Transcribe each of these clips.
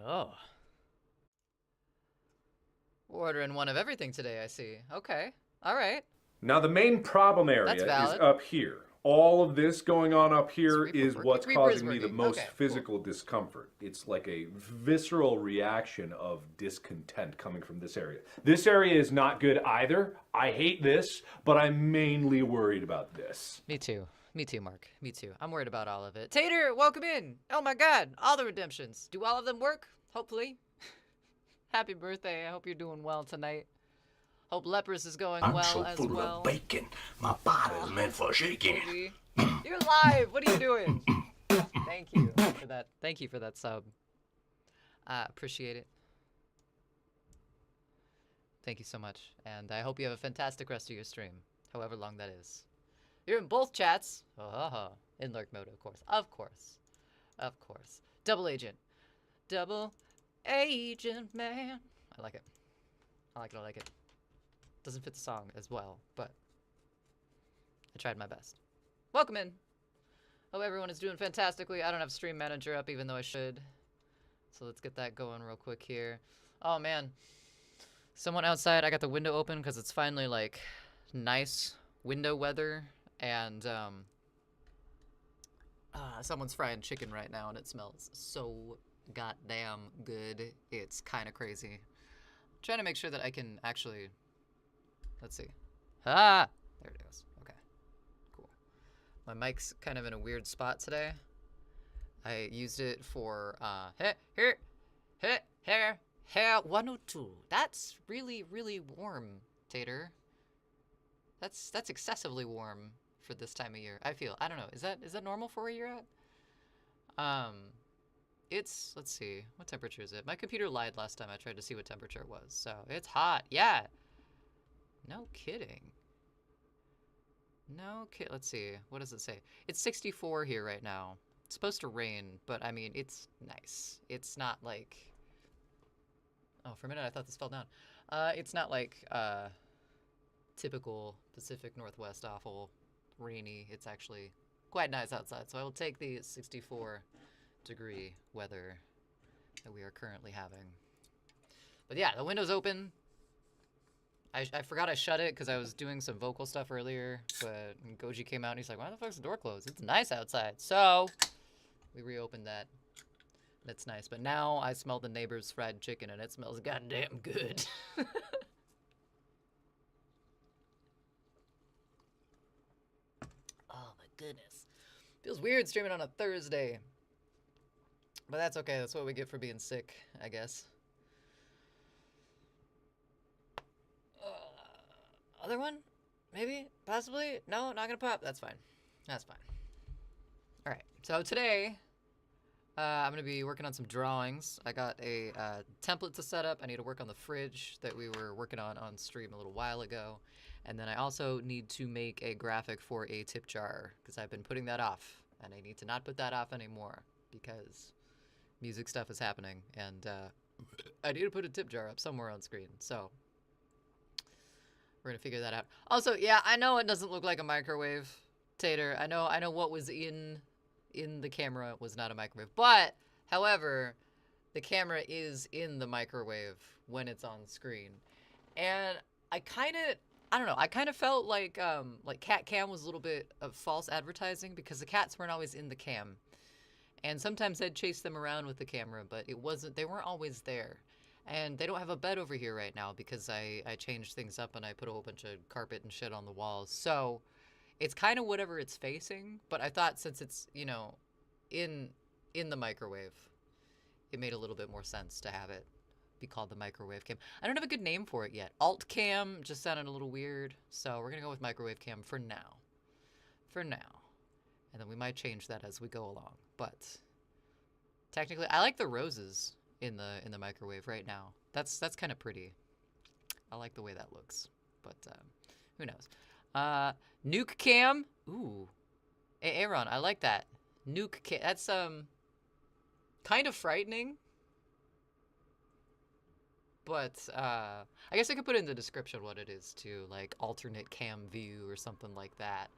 Oh. Ordering one of everything today, I see. Okay. All right. Now, the main problem That's area is valid. up here. All of this going on up Is here Reaper is working? what's Reaper is causing me the working. most Okay, cool. physical discomfort. It's like a visceral reaction of discontent coming from this area. This area is not good either. I hate this, but I'm mainly worried about this. Me too. Me too, Mark. Me too. I'm worried about all of it. Tater, welcome in. Oh my god, all the redemptions. Do all of them work? Hopefully. Happy birthday. I hope you're doing well tonight. Hope Lepers is going I'm well so as full of well. bacon, my body's meant for shaking. Toby. You're live. What are you doing? Thank you for that. Thank you for that sub. I appreciate it. Thank you so much. And I hope you have a fantastic rest of your stream, however long that is. You're in both chats. Oh, in lurk mode, of course. Of course. Of course. Double agent. Double agent, man. I like it. I like it. I like it. Doesn't fit the song as well, but I tried my best. Welcome in. Hope everyone is doing fantastically. I don't have Stream Manager up, even though I should. So let's get that going real quick here. Oh, man. Someone outside. I got the window open because it's finally, like, nice window weather. And, someone's frying chicken right now, and it smells so goddamn good. It's kind of crazy. I'm trying to make sure that I can actually... Let's see. Ah! There it goes. Okay. Cool. My mic's kind of in a weird spot today. I used it for, here, 102. That's really, really warm, Tater. That's excessively warm for this time of year. I feel. I don't know. Is that normal for where you're at? It's, let's see. What temperature is it? My computer lied last time I tried to see what temperature it was. So, it's hot. Yeah. No kidding. No kid. Let's see. What does it say? It's 64 here right now. It's supposed to rain, but I mean, it's nice. It's not like... Oh, for a minute I thought this fell down. It's not like typical Pacific Northwest awful rainy. It's actually quite nice outside. So I will take the 64-degree weather that we are currently having. But yeah, the window's open. I forgot I shut it because I was doing some vocal stuff earlier, but Goji came out and he's like, why the fuck's the door closed? It's nice outside. So we reopened that. That's nice. But now I smell the neighbor's fried chicken and it smells goddamn good. Oh my goodness. Feels weird streaming on a Thursday. But that's okay. That's what we get for being sick, I guess. Other one? Maybe? Possibly? No, not gonna pop. That's fine. That's fine. Alright, so today, I'm gonna be working on some drawings. I got a template to set up. I need to work on the fridge that we were working on stream a little while ago. And then I also need to make a graphic for a tip jar, because I've been putting that off. And I need to not put that off anymore, because music stuff is happening. And I need to put a tip jar up somewhere on screen, so... We're gonna figure that out. Also, yeah, I know it doesn't look like a microwave, Tater. I know what was in the camera was not a microwave. But, however, the camera is in the microwave when it's on screen. And I don't know, I kind of felt like Cat Cam was a little bit of false advertising because the cats weren't always in the cam. And sometimes I'd chase them around with the camera, but they weren't always there. And they don't have a bed over here right now because I changed things up and I put a whole bunch of carpet and shit on the walls. So it's kind of whatever it's facing, but I thought since it's, you know, in the microwave, it made a little bit more sense to have it be called the microwave cam. I don't have a good name for it yet. Alt cam just sounded a little weird, so we're gonna go with microwave cam for now. For now. And then we might change that as we go along. But technically, I like the roses in the microwave right now. That's kind of pretty. I like the way that looks, but who knows? Nuke cam. Ooh, hey, Aaron, I like that. Nuke cam. That's kind of frightening, but I guess I could put in the description what it is too, like alternate cam view or something like that.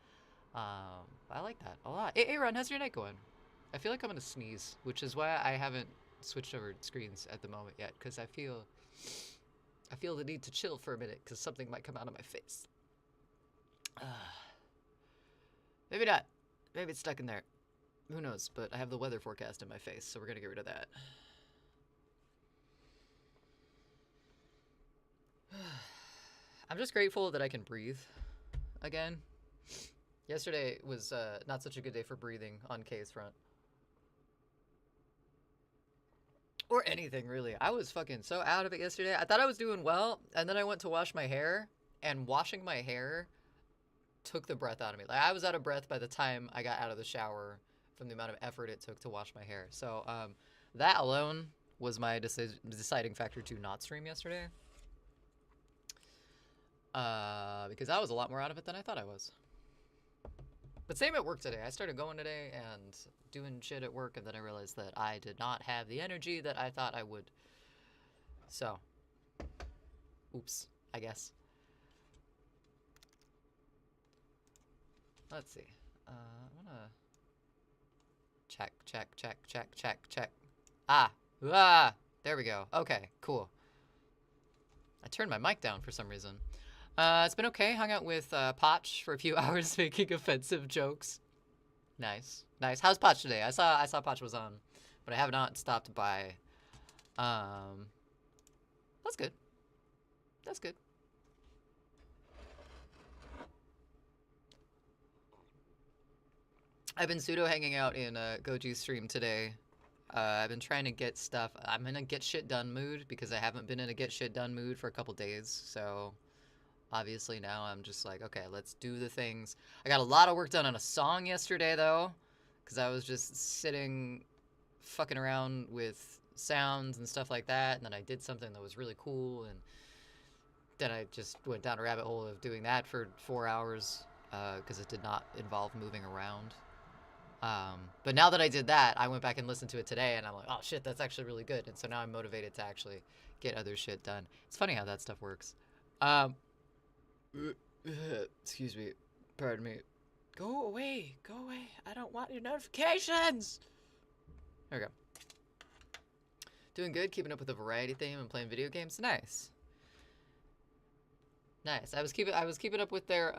I like that a lot. Hey, Aaron, how's your night going? I feel like I'm gonna sneeze, which is why I haven't switched over screens at the moment yet because I feel the need to chill for a minute because something might come out of my face. Maybe not. Maybe it's stuck in there. Who knows? But I have the weather forecast in my face, so we're gonna get rid of that. I'm just grateful that I can breathe again. Yesterday was not such a good day for breathing on Kay's front. Or anything, really. I was fucking so out of it yesterday. I thought I was doing well, and then I went to wash my hair, and washing my hair took the breath out of me. Like, I was out of breath by the time I got out of the shower from the amount of effort it took to wash my hair. So, that alone was my deciding factor to not stream yesterday. Because I was a lot more out of it than I thought I was. But same at work today. I started going today and doing shit at work, and then I realized that I did not have the energy that I thought I would. So, oops, I guess. Let's see. I'm gonna check. Ah, there we go. Okay, cool. I turned my mic down for some reason. It's been okay. Hung out with Potch for a few hours making offensive jokes. Nice. How's Potch today? I saw Potch was on, but I have not stopped by. That's good. That's good. I've been pseudo hanging out in Goji's stream today. I've been trying to get stuff. I'm in a get shit done mood because I haven't been in a get shit done mood for a couple days. So obviously now I'm just like, okay, let's do the things. I got a lot of work done on a song yesterday though, because I was just sitting fucking around with sounds and stuff like that, and then I did something that was really cool, and then I just went down a rabbit hole of doing that for 4 hours because it did not involve moving around. But now that I did that, I went back and listened to it today, and I'm like, oh shit, that's actually really good. And so now I'm motivated to actually get other shit done. It's funny how that stuff works. Excuse me. Pardon me. Go away. I don't want your notifications. There we go. Doing good, keeping up with the variety theme and playing video games. Nice. I was keeping up with their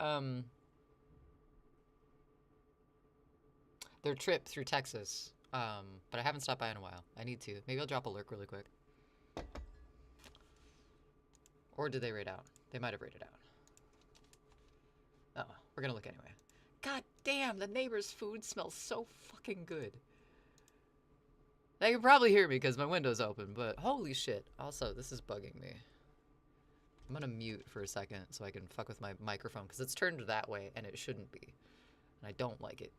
trip through Texas. But I haven't stopped by in a while. I need to. Maybe I'll drop a lurk really quick. Or did they raid out? They might have raided out. Oh, we're gonna look anyway. God damn, the neighbor's food smells so fucking good. They can probably hear me because my window's open, but holy shit. Also, this is bugging me. I'm gonna mute for a second so I can fuck with my microphone because it's turned that way and it shouldn't be. And I don't like it.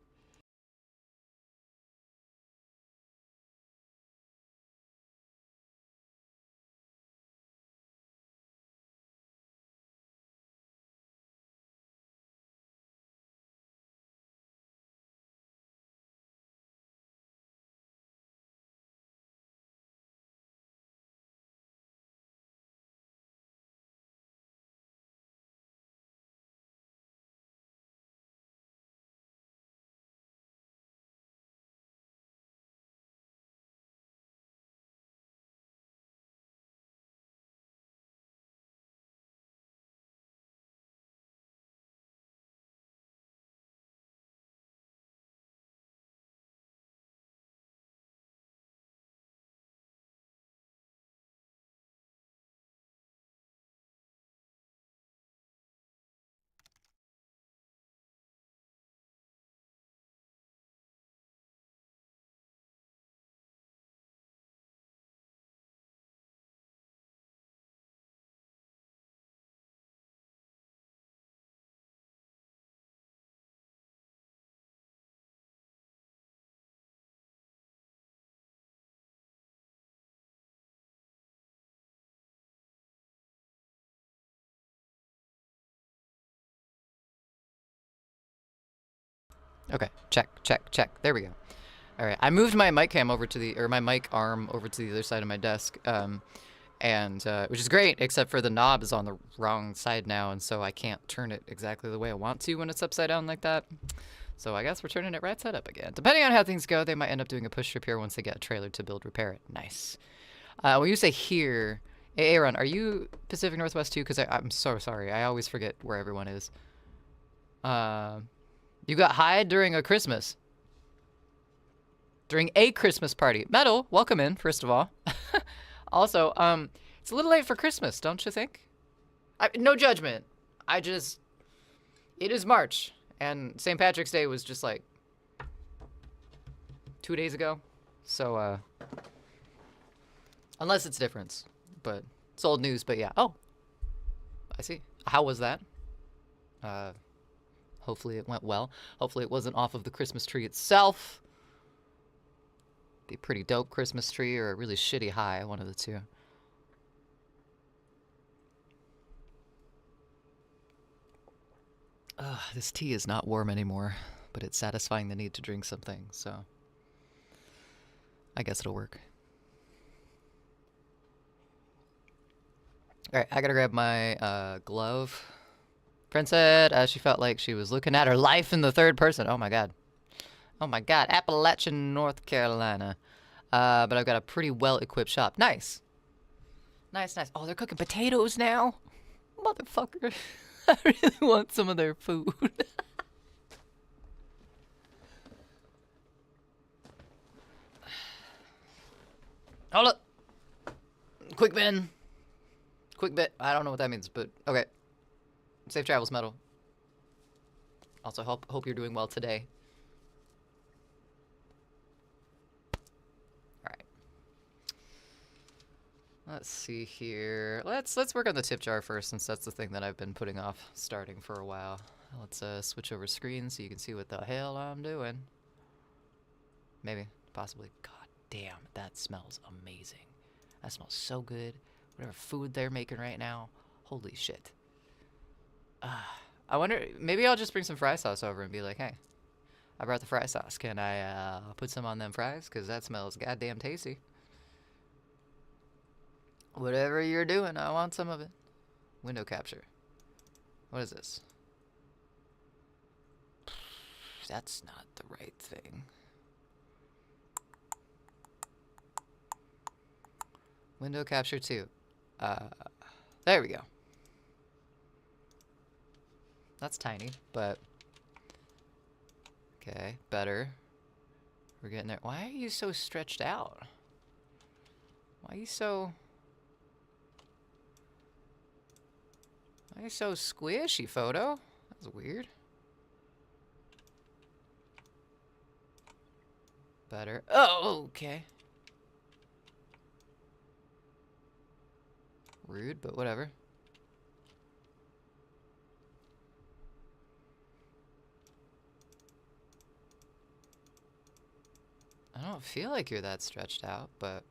Okay, check. There we go. All right, I moved my mic cam over to the, or my mic arm over to the other side of my desk, which is great, except for the knob is on the wrong side now, and so I can't turn it exactly the way I want to when it's upside down like that. So I guess we're turning it right side up again. Depending on how things go, they might end up doing a push repair once they get a trailer to build repair it. Nice. When you say here, hey, Aaron, are you Pacific Northwest too? Because I'm so sorry. I always forget where everyone is. You got hired during a Christmas. During a Christmas party. Metal, welcome in, first of all. Also, it's a little late for Christmas, don't you think? No judgment. It is March, and St. Patrick's Day was just like 2 days ago. So, unless it's different, but it's old news, but yeah. Oh, I see. How was that? Hopefully it went well. Hopefully it wasn't off of the Christmas tree itself. Be a pretty dope Christmas tree or a really shitty high, one of the two. This tea is not warm anymore, but it's satisfying the need to drink something, so I guess it'll work. Alright, I gotta grab my glove. Friend said she felt like she was looking at her life in the third person. Oh my god. Oh my god, Appalachian, North Carolina. But I've got a pretty well-equipped shop. Nice. Nice, nice. Oh, they're cooking potatoes now? Motherfucker. I really want some of their food. Hold up. Quick bin. Quick bit. I don't know what that means, but okay. Safe travels, Metal. Also, hope you're doing well today. Alright. Let's see here. Let's work on the tip jar first, since that's the thing that I've been putting off starting for a while. Let's switch over screen so you can see what the hell I'm doing. Maybe. Possibly. God damn, that smells amazing. That smells so good. Whatever food they're making right now. Holy shit. I wonder, maybe I'll just bring some fry sauce over and be like, hey, I brought the fry sauce. Can I put some on them fries? Because that smells goddamn tasty. Whatever you're doing, I want some of it. Window capture. What is this? That's not the right thing. Window capture 2. There we go. That's tiny, but okay, better. We're getting there. Why are you so stretched out? Why are you so squishy, photo? That's weird. Better. Oh, okay. Rude, but whatever. I don't feel like you're that stretched out, but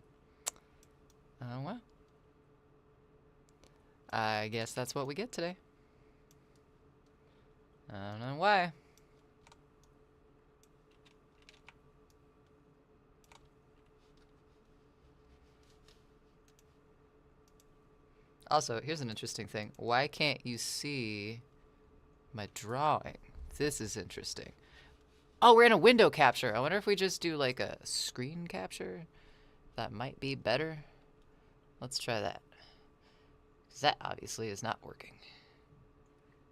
well, I guess that's what we get today. I don't know why. Also, here's an interesting thing. Why can't you see my drawing? This is interesting. Oh, we're in a window capture. I wonder if we just do like a screen capture. That might be better. Let's try that. 'Cause that obviously is not working.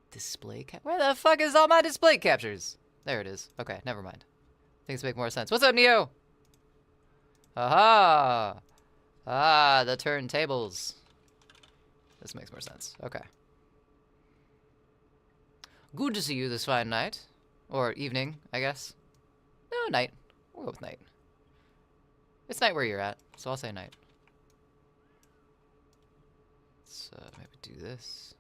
Display cap. Where the fuck is all my display captures? There it is. Okay, never mind. Things make more sense. What's up, Neo? Aha! Ah, the turntables. This makes more sense. Okay. Good to see you this fine night. Or evening, I guess. No, night. We'll go with night. It's night where you're at, so I'll say night. Let's maybe do this.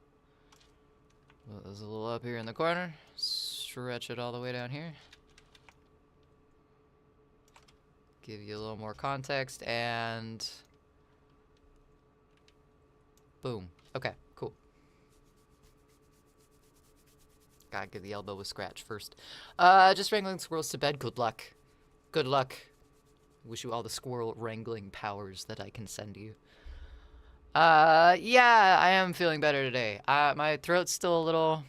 Well, there's a little up here in the corner. Stretch it all the way down here. Give you a little more context, and boom. Okay, cool. Gotta give the elbow a scratch first. Just wrangling squirrels to bed. Good luck. Good luck. Wish you all the squirrel wrangling powers that I can send you. Yeah, I am feeling better today. My throat's still a little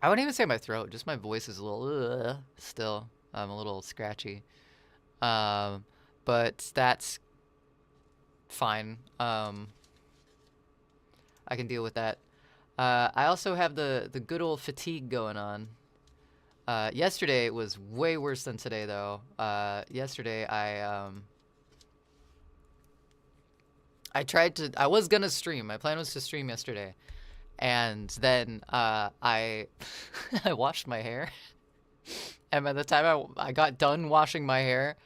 I wouldn't even say my throat, just my voice is a little still. I'm a little scratchy. But that's fine. I can deal with that. I also have the good old fatigue going on. Yesterday was way worse than today, though. Yesterday I was gonna stream. My plan was to stream yesterday, and then I I washed my hair, and by the time I got done washing my hair,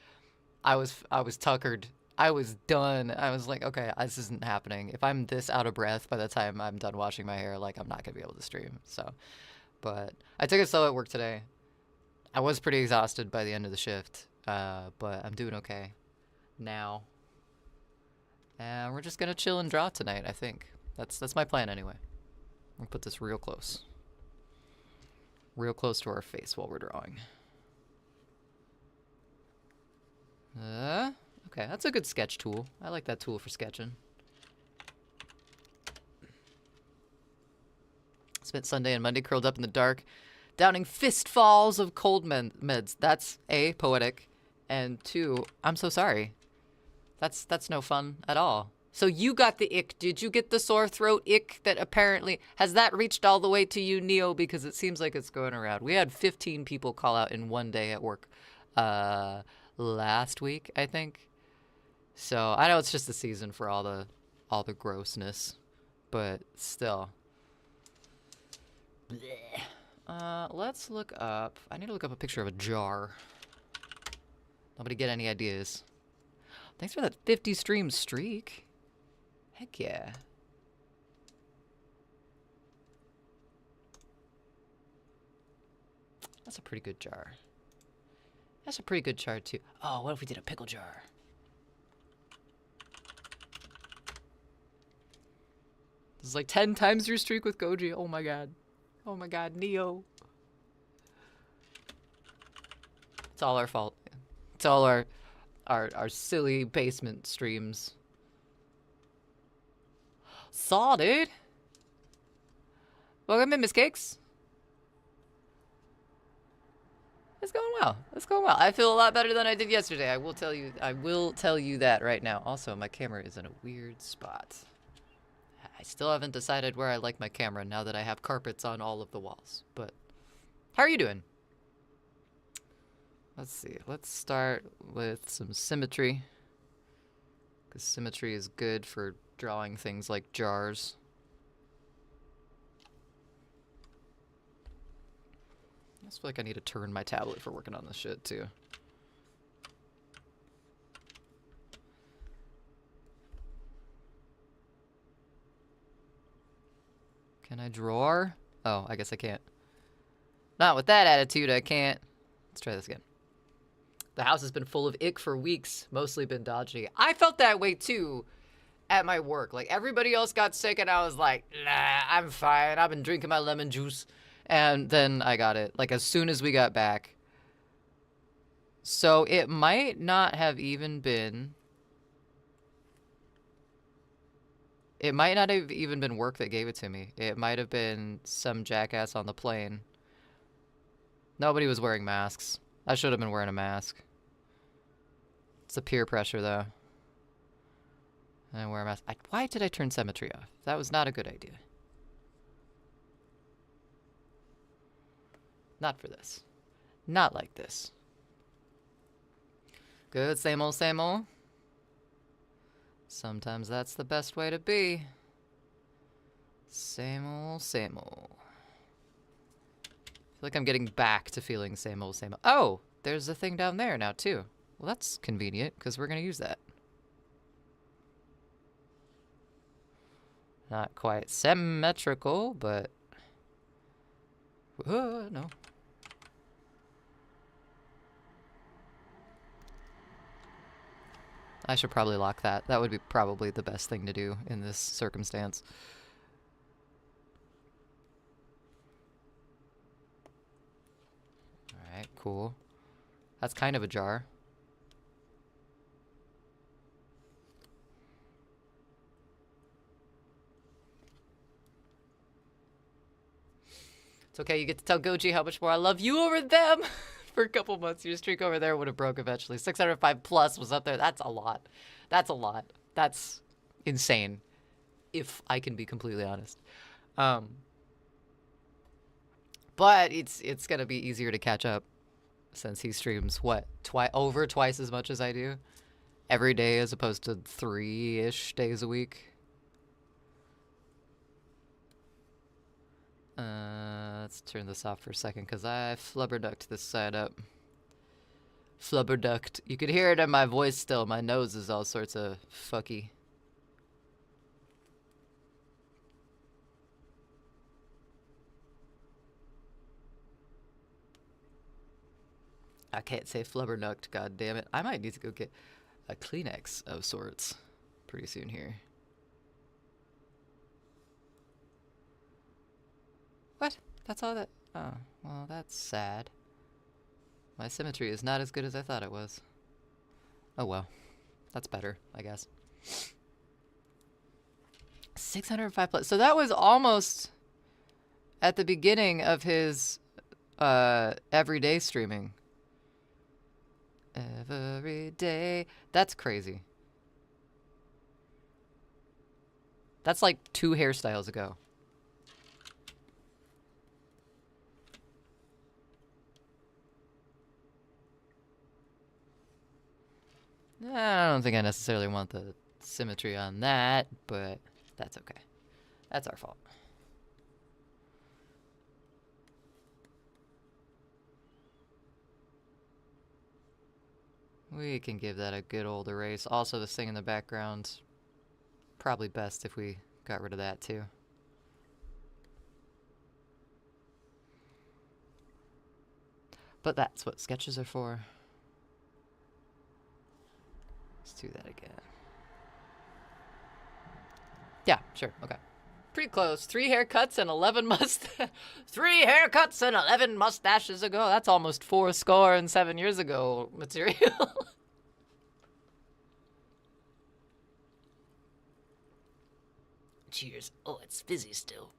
I was tuckered. I was done. I was like, okay, this isn't happening. If I'm this out of breath by the time I'm done washing my hair, like, I'm not gonna be able to stream. So, but I took it slow at work today. I was pretty exhausted by the end of the shift, but I'm doing okay now. And we're just gonna chill and draw tonight, I think. That's my plan anyway. I'll put this real close. Real close to our face while we're drawing. Okay, that's a good sketch tool. I like that tool for sketching. Spent Sunday and Monday curled up in the dark, downing fistfalls of cold meds. That's A, poetic, and 2, I'm so sorry. That's no fun at all. So you got the ick. Did you get the sore throat ick that apparently... Has that reached all the way to you, Neo? Because it seems like it's going around. We had 15 people call out in one day at work last week, I think. So I know it's just the season for all the grossness, but still. Let's look up. I need to look up a picture of a jar. Nobody get any ideas. Thanks for that 50 stream streak. Heck yeah. That's a pretty good jar. That's a pretty good jar too. Oh, what if we did a pickle jar? This is like 10 times your streak with Goji. Oh my god. Oh my god, Neo. It's all our fault. It's all our silly basement streams. Saw, dude. Welcome in, Miss Cakes. It's going well. It's going well. I feel a lot better than I did yesterday. I will tell you that right now. Also, my camera is in a weird spot. I still haven't decided where I like my camera now that I have carpets on all of the walls. But how are you doing? Let's see. Let's start with some symmetry. Because symmetry is good for drawing things like jars. I just feel like I need to turn my tablet for working on this shit, too. Can I draw? Oh, I guess I can't. Not with that attitude, I can't. Let's try this again. The house has been full of ick for weeks, mostly been dodgy. I felt that way, too, at my work. Like, everybody else got sick, and I was like, nah, I'm fine. I've been drinking my lemon juice. And then I got it, like, as soon as we got back. So it might not have even been... It might not have even been work that gave it to me. It might have been some jackass on the plane. Nobody was wearing masks. I should have been wearing a mask. It's the peer pressure, though. I wear a mask. Why did I turn symmetry off? That was not a good idea. Not for this. Not like this. Good, same old, same old. Sometimes that's the best way to be. Same old, same old. I feel like I'm getting back to feeling same old, same old. Oh, there's a thing down there now, too. Well, that's convenient, because we're going to use that. Not quite symmetrical, but... no. I should probably lock that. That would be probably the best thing to do in this circumstance. Alright, cool. That's kind of a jar. It's okay. You get to tell Goji how much more I love you over them for a couple months. Your streak over there would have broke eventually. 605 plus was up there. That's a lot. That's a lot. That's insane, if I can be completely honest. But it's gonna be easier to catch up since he streams what over twice as much as I do every day as opposed to 3-ish days a week. Let's turn this off for a second because I flubberducked this side up. Flubberducked. You could hear it in my voice still. My nose is all sorts of fucky. I can't say flubberducked, god damn it. I might need to go get a Kleenex of sorts pretty soon here. What? That's all that... Oh, well, that's sad. My symmetry is not as good as I thought it was. Oh well. That's better, I guess. 605 plus. So that was almost at the beginning of his everyday streaming. Every day. That's crazy. That's like 2 hairstyles ago. I don't think I necessarily want the symmetry on that, but that's okay. That's our fault. We can give that a good old erase. Also, this thing in the background, probably best if we got rid of that too. But that's what sketches are for. Let's do that again. Yeah, sure, okay. Pretty close. 3 haircuts and 11 mustaches. 3 haircuts and 11 mustaches ago. That's almost 7 years ago material. Cheers. Oh, it's fizzy still.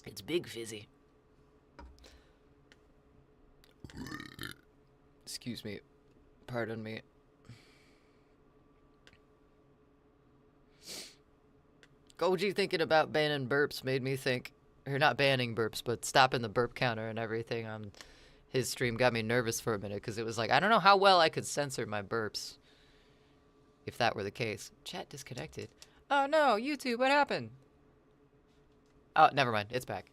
It's big fizzy. Excuse me. Pardon me. Goji thinking about banning burps made me think, or not banning burps, but stopping the burp counter and everything on his stream got me nervous for a minute because it was like, I don't know how well I could censor my burps if that were the case. Chat disconnected. Oh no, YouTube, what happened? Oh, never mind, it's back.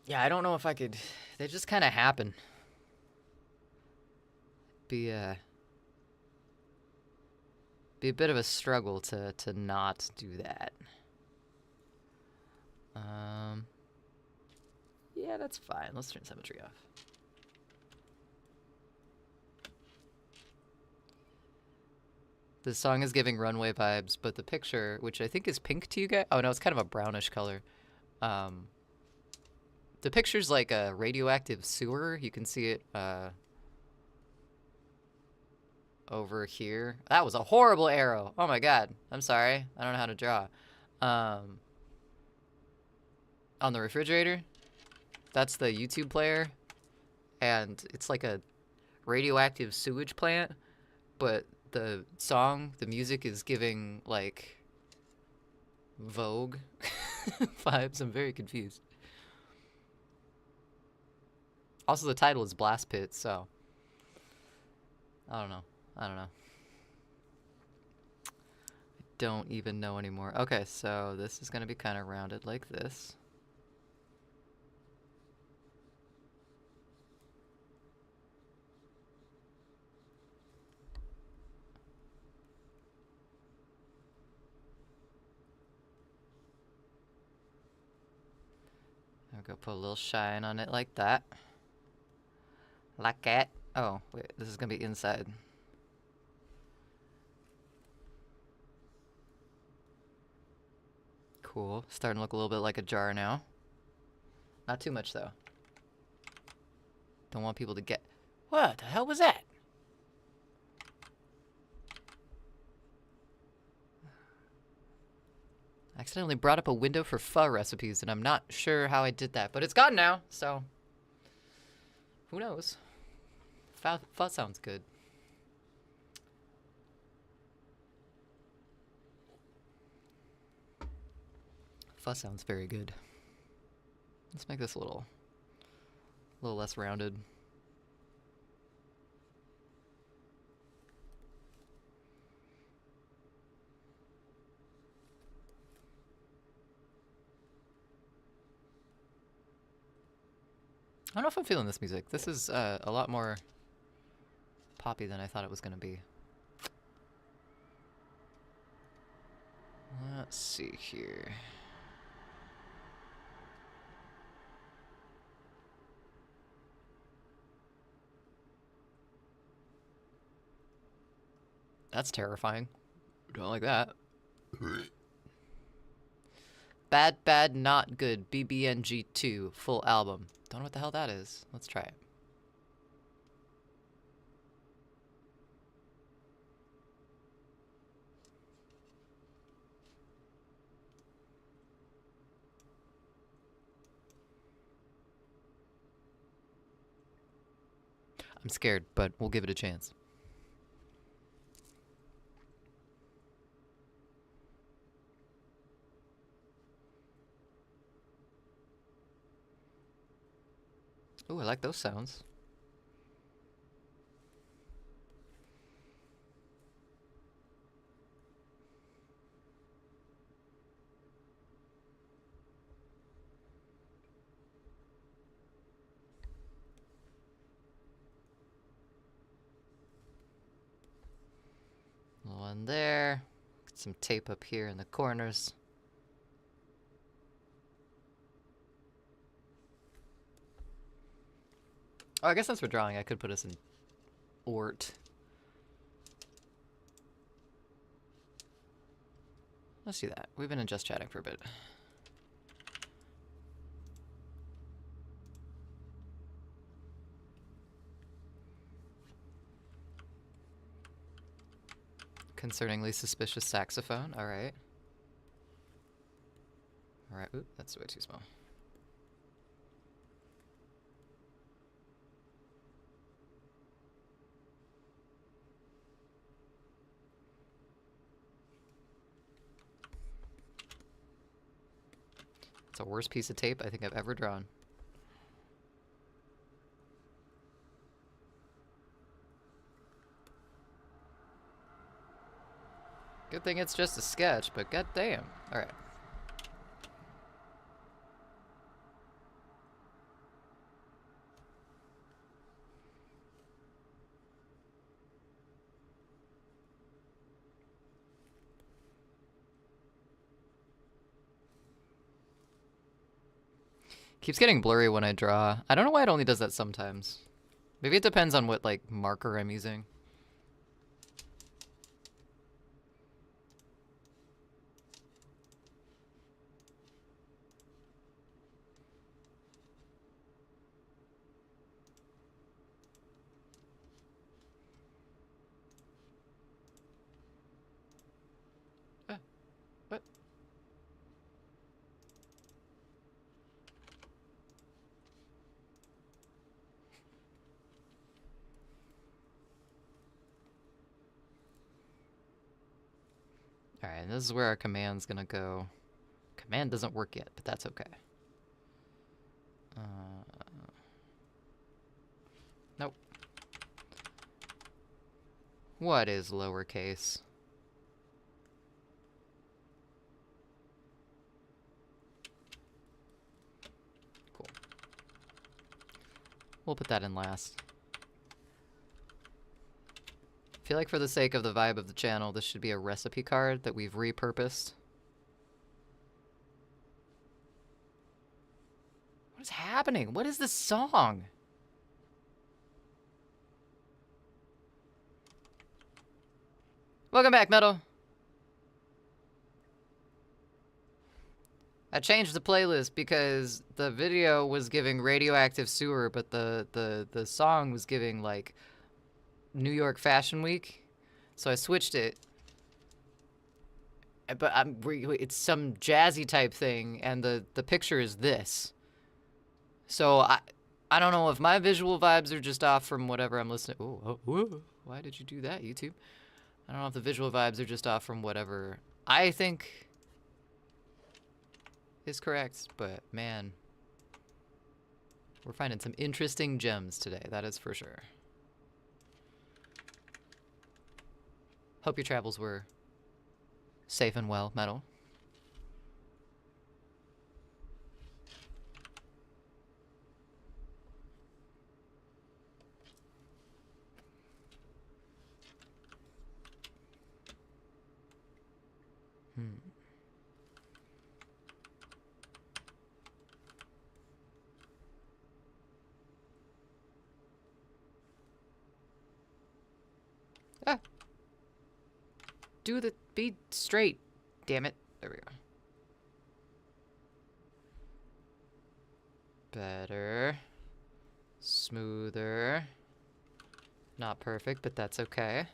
Yeah, I don't know if I could, they just kind of happen. Be a bit of a struggle to not do that. Yeah, that's fine. Let's turn symmetry off. The song is giving Runway vibes, but the picture, which I think is pink to you guys, oh no, it's kind of a brownish color. The picture's like a radioactive sewer. You can see it over here. That was a horrible arrow. Oh my god. I'm sorry. I don't know how to draw. On the refrigerator, that's the YouTube player. And it's like a radioactive sewage plant. But the song, the music is giving like Vogue vibes. I'm very confused. Also, the title is Blast Pit, so I don't know. I don't even know anymore. Okay, so this is going to be kind of rounded like this. I'll go put a little shine on it like that. Like that. Oh, wait, this is going to be inside. Cool. Starting to look a little bit like a jar now. Not too much, though. Don't want people to get... What the hell was that? Accidentally brought up a window for pho recipes, and I'm not sure how I did that, but it's gone now, so who knows? Pho sounds good. Pho sounds very good. Let's make this a little less rounded. I don't know if I'm feeling this music. This is a lot more poppy than I thought it was going to be. Let's see here. That's terrifying. Don't like that. Bad, Bad, Not Good, BBNG2, full album. Don't know what the hell that is. Let's try it. I'm scared, but we'll give it a chance. Ooh, I like those sounds. One there. Get some tape up here in the corners. Oh, I guess since we're drawing, I could put us in Ort. Let's do that. We've been in just chatting for a bit. Concerningly suspicious saxophone. All right. All right. Oop, that's way too small. It's the worst piece of tape I think I've ever drawn. Good thing it's just a sketch, but goddamn. All right. Keeps getting blurry when I draw. I don't know why it only does that sometimes. Maybe it depends on what, like, marker I'm using. What? Alright, this is where our command's gonna go. Command doesn't work yet, but that's okay. Nope. What is lowercase? Cool. We'll put that in last. I feel like for the sake of the vibe of the channel, this should be a recipe card that we've repurposed. What is happening? What is this song? Welcome back, Metal. I changed the playlist because the video was giving Radioactive Sewer, but the song was giving, like, New York Fashion Week. So I switched it. but it's some jazzy type thing, and the picture is this. So I don't know if my visual vibes are just off from whatever I'm listening. Whoa, why did you do that, YouTube? I don't know if the visual vibes are just off from whatever I think is correct, but man, we're finding some interesting gems today, that is for sure. Hope your travels were safe and well, Metal. Be straight, damn it. There we go. Better. Smoother. Not perfect, but that's okay.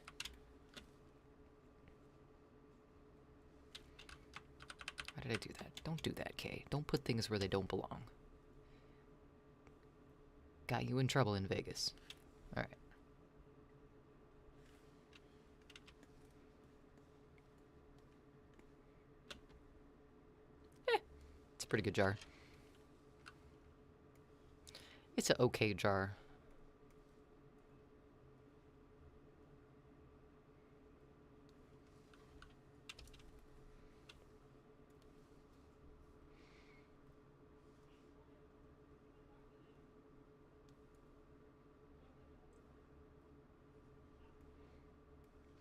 Why did I do that? Don't do that, Kay. Don't put things where they don't belong. Got you in trouble in Vegas. Alright. It's a pretty good jar. It's an okay jar.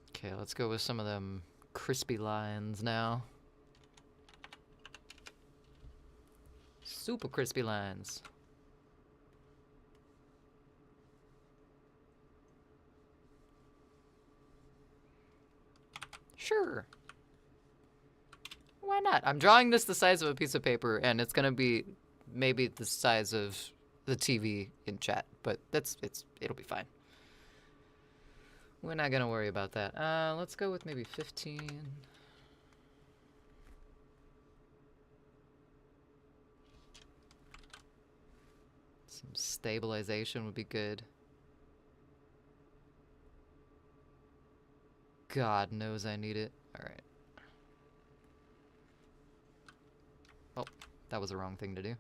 Okay, let's go with some of them crispy lines now. Super crispy lines. Sure. Why not? I'm drawing this the size of a piece of paper, and it's gonna be maybe the size of the TV in chat, but it'll be fine. We're not gonna worry about that. Let's go with maybe 15. Some stabilization would be good. God knows I need it. Alright. Oh, that was the wrong thing to do.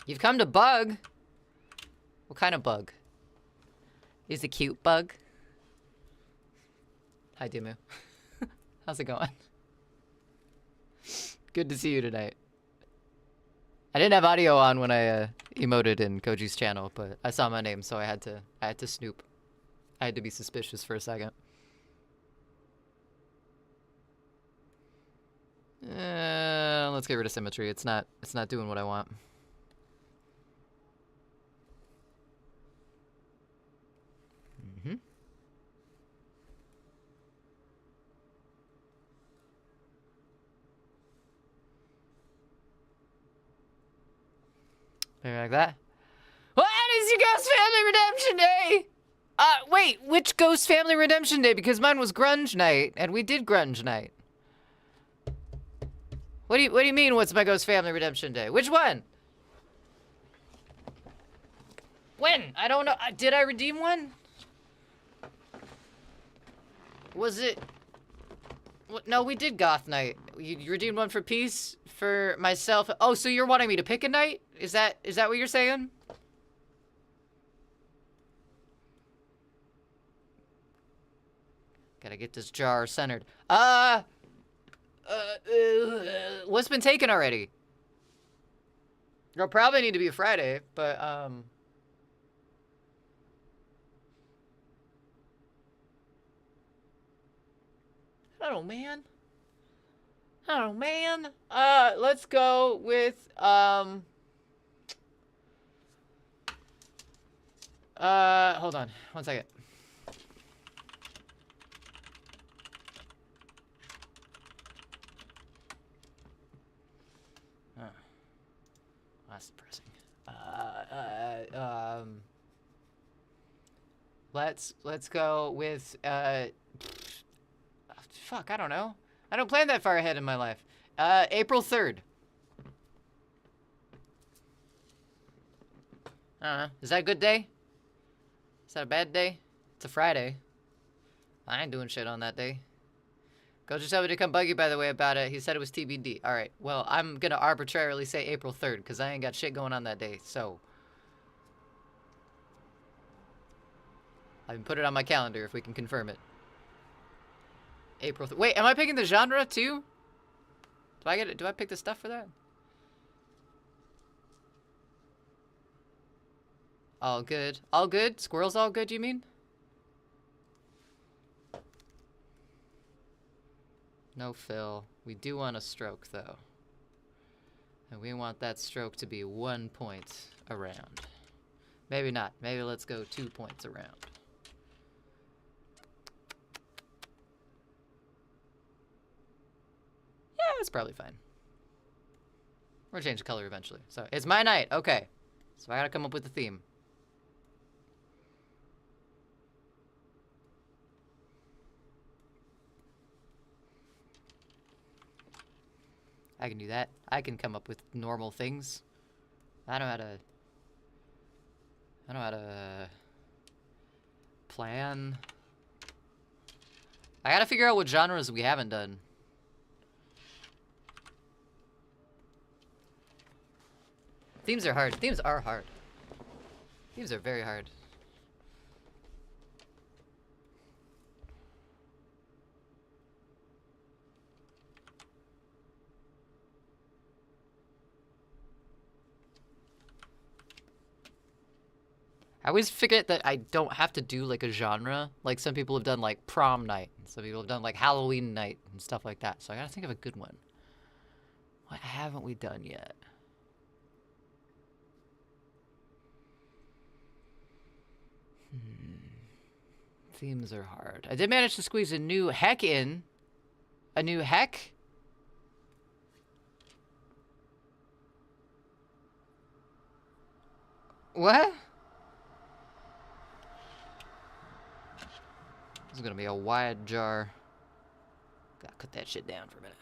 You've come to bug. What kind of bug? Is it a cute bug? Hi, Dimu. How's it going? Good to see you tonight. I didn't have audio on when I emoted in Koji's channel, but I saw my name, so I had to snoop. I had to be suspicious for a second. Let's get rid of symmetry. It's not doing what I want. Maybe like that. What is your Ghost Family Redemption Day? Wait, which Ghost Family Redemption Day? Because mine was Grunge Night, and we did Grunge Night. What do you mean, what's my Ghost Family Redemption Day? Which one? When? I don't know. Did I redeem one? Was it... No, we did Goth Night. You redeemed one for Peace, for myself. Oh, so you're wanting me to pick a night? Is that what you're saying? Gotta get this jar centered. What's been taken already? It'll probably need to be a Friday, but, I don't know, man. I don't know, man. Let's go with, hold on, one second. that's depressing. Let's go with fuck, I don't know. I don't plan that far ahead in my life. April 3rd. I don't know. Is that a good day? Is that a bad day? It's a Friday. I ain't doing shit on that day. Go just tell me to come bug you, by the way, about it. He said it was TBD. Alright, well, I'm gonna arbitrarily say April 3rd, because I ain't got shit going on that day, so. I can put it on my calendar if we can confirm it. April 3rd. Wait, am I picking the genre, too? Do I get it? Do I pick the stuff for that? All good. All good? Squirrels all good, you mean? No fill. We do want a stroke, though. And we want that stroke to be 1 point around. Maybe not. Maybe let's go 2 points around. Yeah, that's probably fine. We'll change the color eventually. So, it's my night. Okay. So I gotta come up with a theme. I can do that. I can come up with normal things. I know how to plan. I gotta figure out what genres we haven't done. Themes are hard. Themes are hard. Themes are very hard. I always forget that I don't have to do like a genre. Like some people have done like prom night. And some people have done like Halloween night and stuff like that. So I gotta think of a good one. What haven't we done yet? Themes are hard. I did manage to squeeze a new heck in. A new heck? What? This is gonna be a wide jar. Gotta cut that shit down for a minute.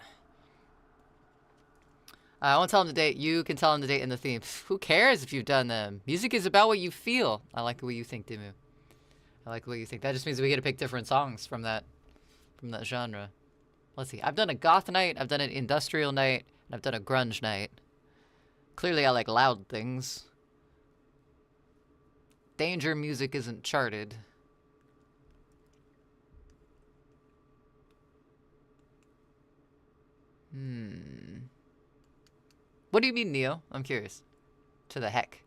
I won't tell him the date. You can tell him the date and the theme. Who cares if you've done them? Music is about what you feel. I like the way you think, Dimu. I like the way you think. That just means we get to pick different songs from that genre. Let's see. I've done a goth night. I've done an industrial night. And I've done a grunge night. Clearly, I like loud things. Danger music isn't charted. What do you mean, Neo? I'm curious. To the heck.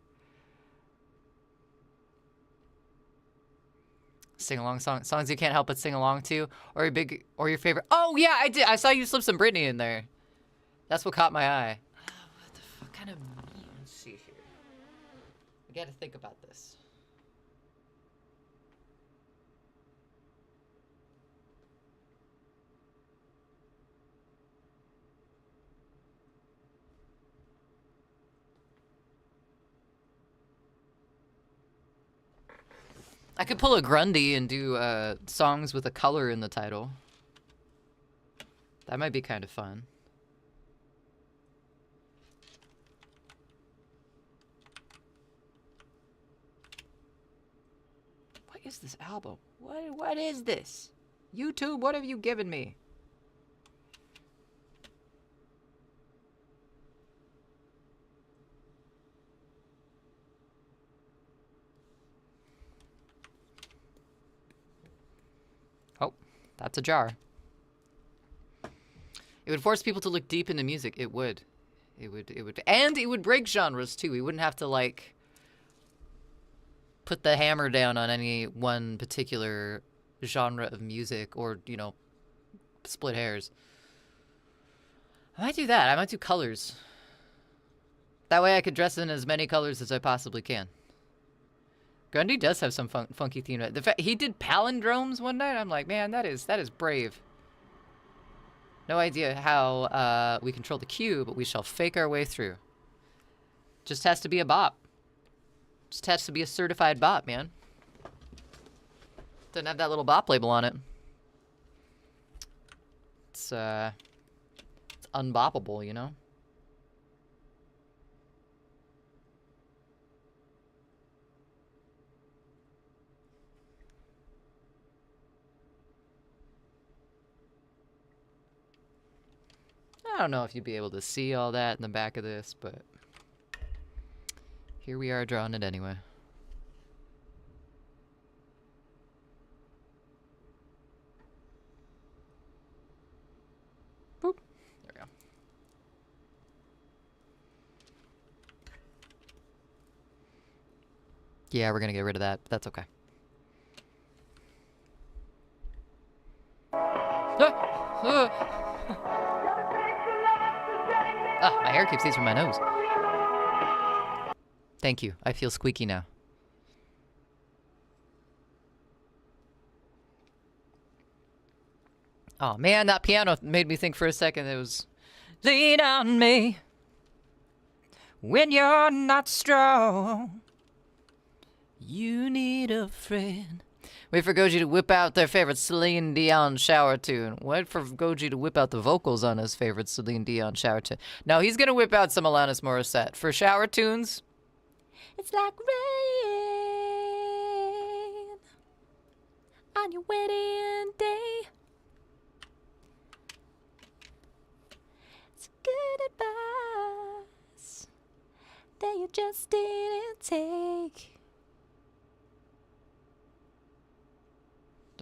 Sing along songs you can't help but sing along to, or your favorite. Oh yeah, I did. I saw you slip some Britney in there. That's what caught my eye. What the fuck kind of? Let's see here. We got to think about this. I could pull a Grundy and do songs with a color in the title. That might be kind of fun. What is this album? What is this? YouTube, what have you given me? That's a jar. It would force people to look deep into music. It would. And it would break genres, too. We wouldn't have to, like, put the hammer down on any one particular genre of music or, you know, split hairs. I might do that. I might do colors. That way I could dress in as many colors as I possibly can. Grundy does have some funky theme. The fact he did palindromes one night, I'm like, man, that is brave. No idea how we control the cue, but we shall fake our way through. Just has to be a bop. Just has to be a certified bop, man. Doesn't have that little bop label on it. It's unboppable, you know? I don't know if you'd be able to see all that in the back of this, but here we are drawing it anyway. Boop. There we go. Yeah, we're gonna get rid of that. That's okay. Ah, my hair keeps these from my nose. Thank you. I feel squeaky now. Oh man, that piano made me think for a second it was lean on me when you're not strong. You need a friend. Wait for Goji to whip out their favorite Celine Dion shower tune. Wait for Goji to whip out the vocals on his favorite Celine Dion shower tune. No, he's gonna whip out some Alanis Morissette. For shower tunes, it's like rain on your wedding day. It's good advice that you just didn't take.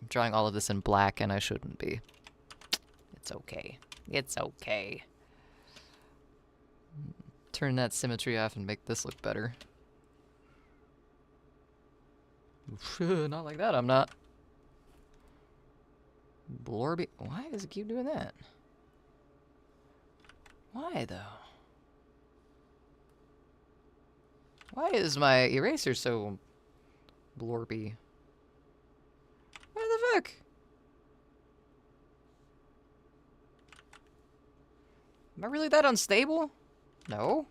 I'm drawing all of this in black and I shouldn't be. It's okay. It's okay. Turn that symmetry off and make this look better. Not like that, I'm not. Blorby. Why does it keep doing that? Why though? Why is my eraser so blorby? What the fuck? Am I really that unstable? No.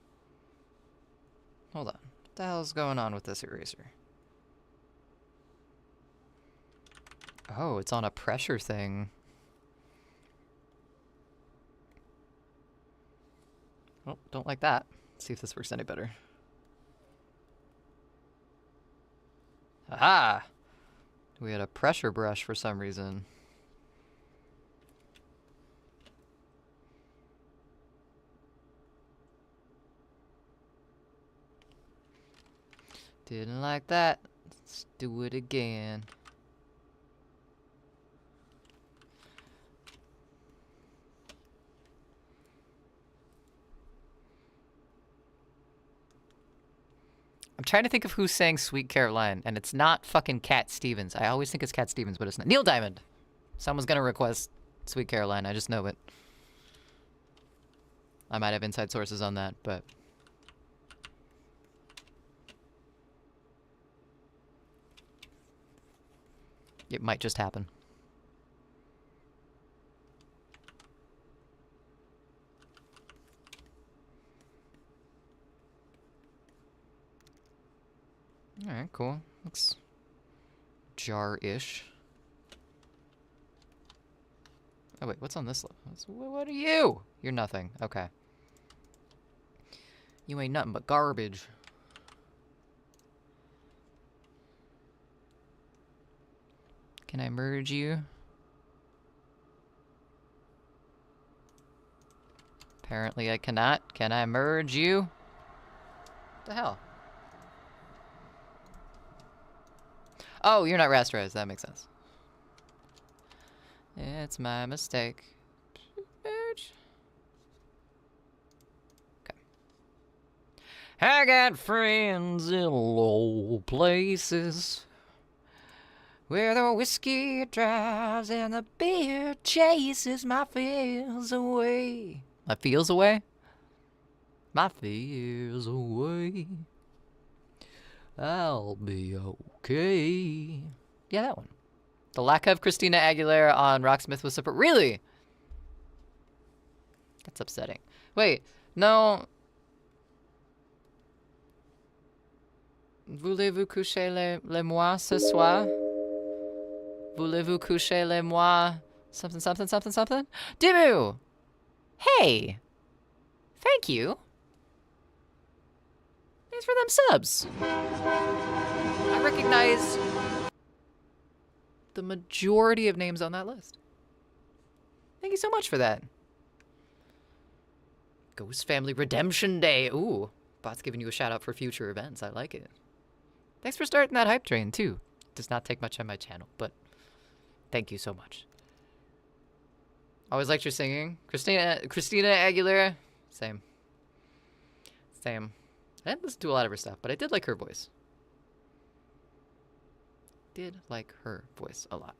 Hold on. What the hell's going on with this eraser? Oh, it's on a pressure thing. Oh, don't like that. Let's see if this works any better. Aha! We had a pressure brush for some reason. Didn't like that. Let's do it again. I'm trying to think of who sang Sweet Caroline, and it's not fucking Cat Stevens. I always think it's Cat Stevens, but it's not. Neil Diamond! Someone's gonna request Sweet Caroline, I just know it. I might have inside sources on that, but... it might just happen. Alright, cool. Looks jar-ish. Oh wait, what's on this? What are you? You're nothing. Okay. You ain't nothing but garbage. Can I merge you? Apparently I cannot. Can I merge you? What the hell? Oh, you're not rasterized. That makes sense. It's my mistake. Merge. Okay. I got friends in low places where the whiskey drives and the beer chases my fears away. My feels away? My fears away. I'll be okay. Yeah, that one. The lack of Christina Aguilera on Rocksmith was super. Really? That's upsetting. Wait, no. Voulez-vous coucher les moi ce soir? Voulez-vous coucher les moi? Something, something, something, something? Dimu! Hey! Thank you. Thanks for them subs. I recognize the majority of names on that list. Thank you so much for that. Ghost Family Redemption Day. Ooh, Bot's giving you a shout out for future events. I like it. Thanks for starting that hype train, too. Does not take much on my channel, but thank you so much. Always liked your singing. Christina Aguilera. Same. I didn't listen to a lot of her stuff, but I did like her voice. Did like her voice a lot.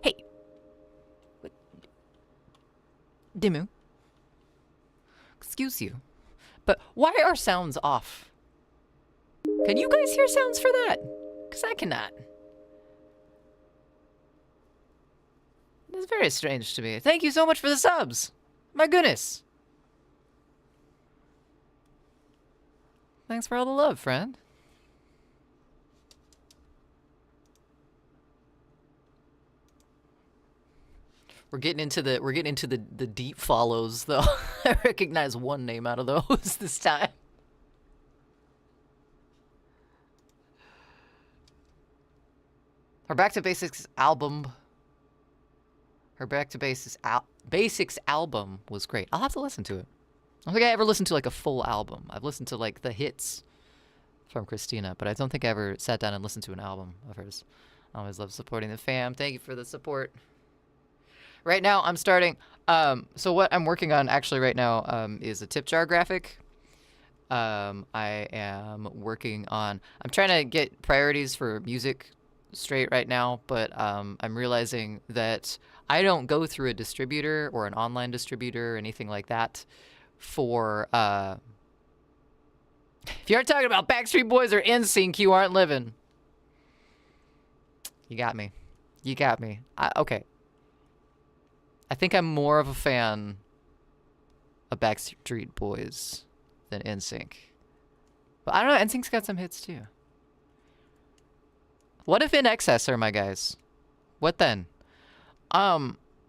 Hey. What? Dimu. Excuse you. But why are sounds off? Can you guys hear sounds for that? Because I cannot. That's very strange to me. Thank you so much for the subs. My goodness. Thanks for all the love, friend. We're getting into the deep follows though. I recognize one name out of those this time. Her Back to Basics album. Her Back to Basics album was great. I'll have to listen to it. I don't think I ever listened to like a full album. I've listened to like the hits from Christina, but I don't think I ever sat down and listened to an album of hers. I always love supporting the fam. Thank you for the support. Right now, I'm starting. So what I'm working on actually right now is a tip jar graphic. I am working on. I'm trying to get priorities for music straight right now, but I'm realizing that I don't go through a distributor or an online distributor or anything like that for. If you aren't talking about Backstreet Boys or NSYNC, you aren't living. You got me. You got me. Okay. I think I'm more of a fan of Backstreet Boys than NSYNC. But I don't know, NSYNC's got some hits too. What if In Excess are my guys? What then?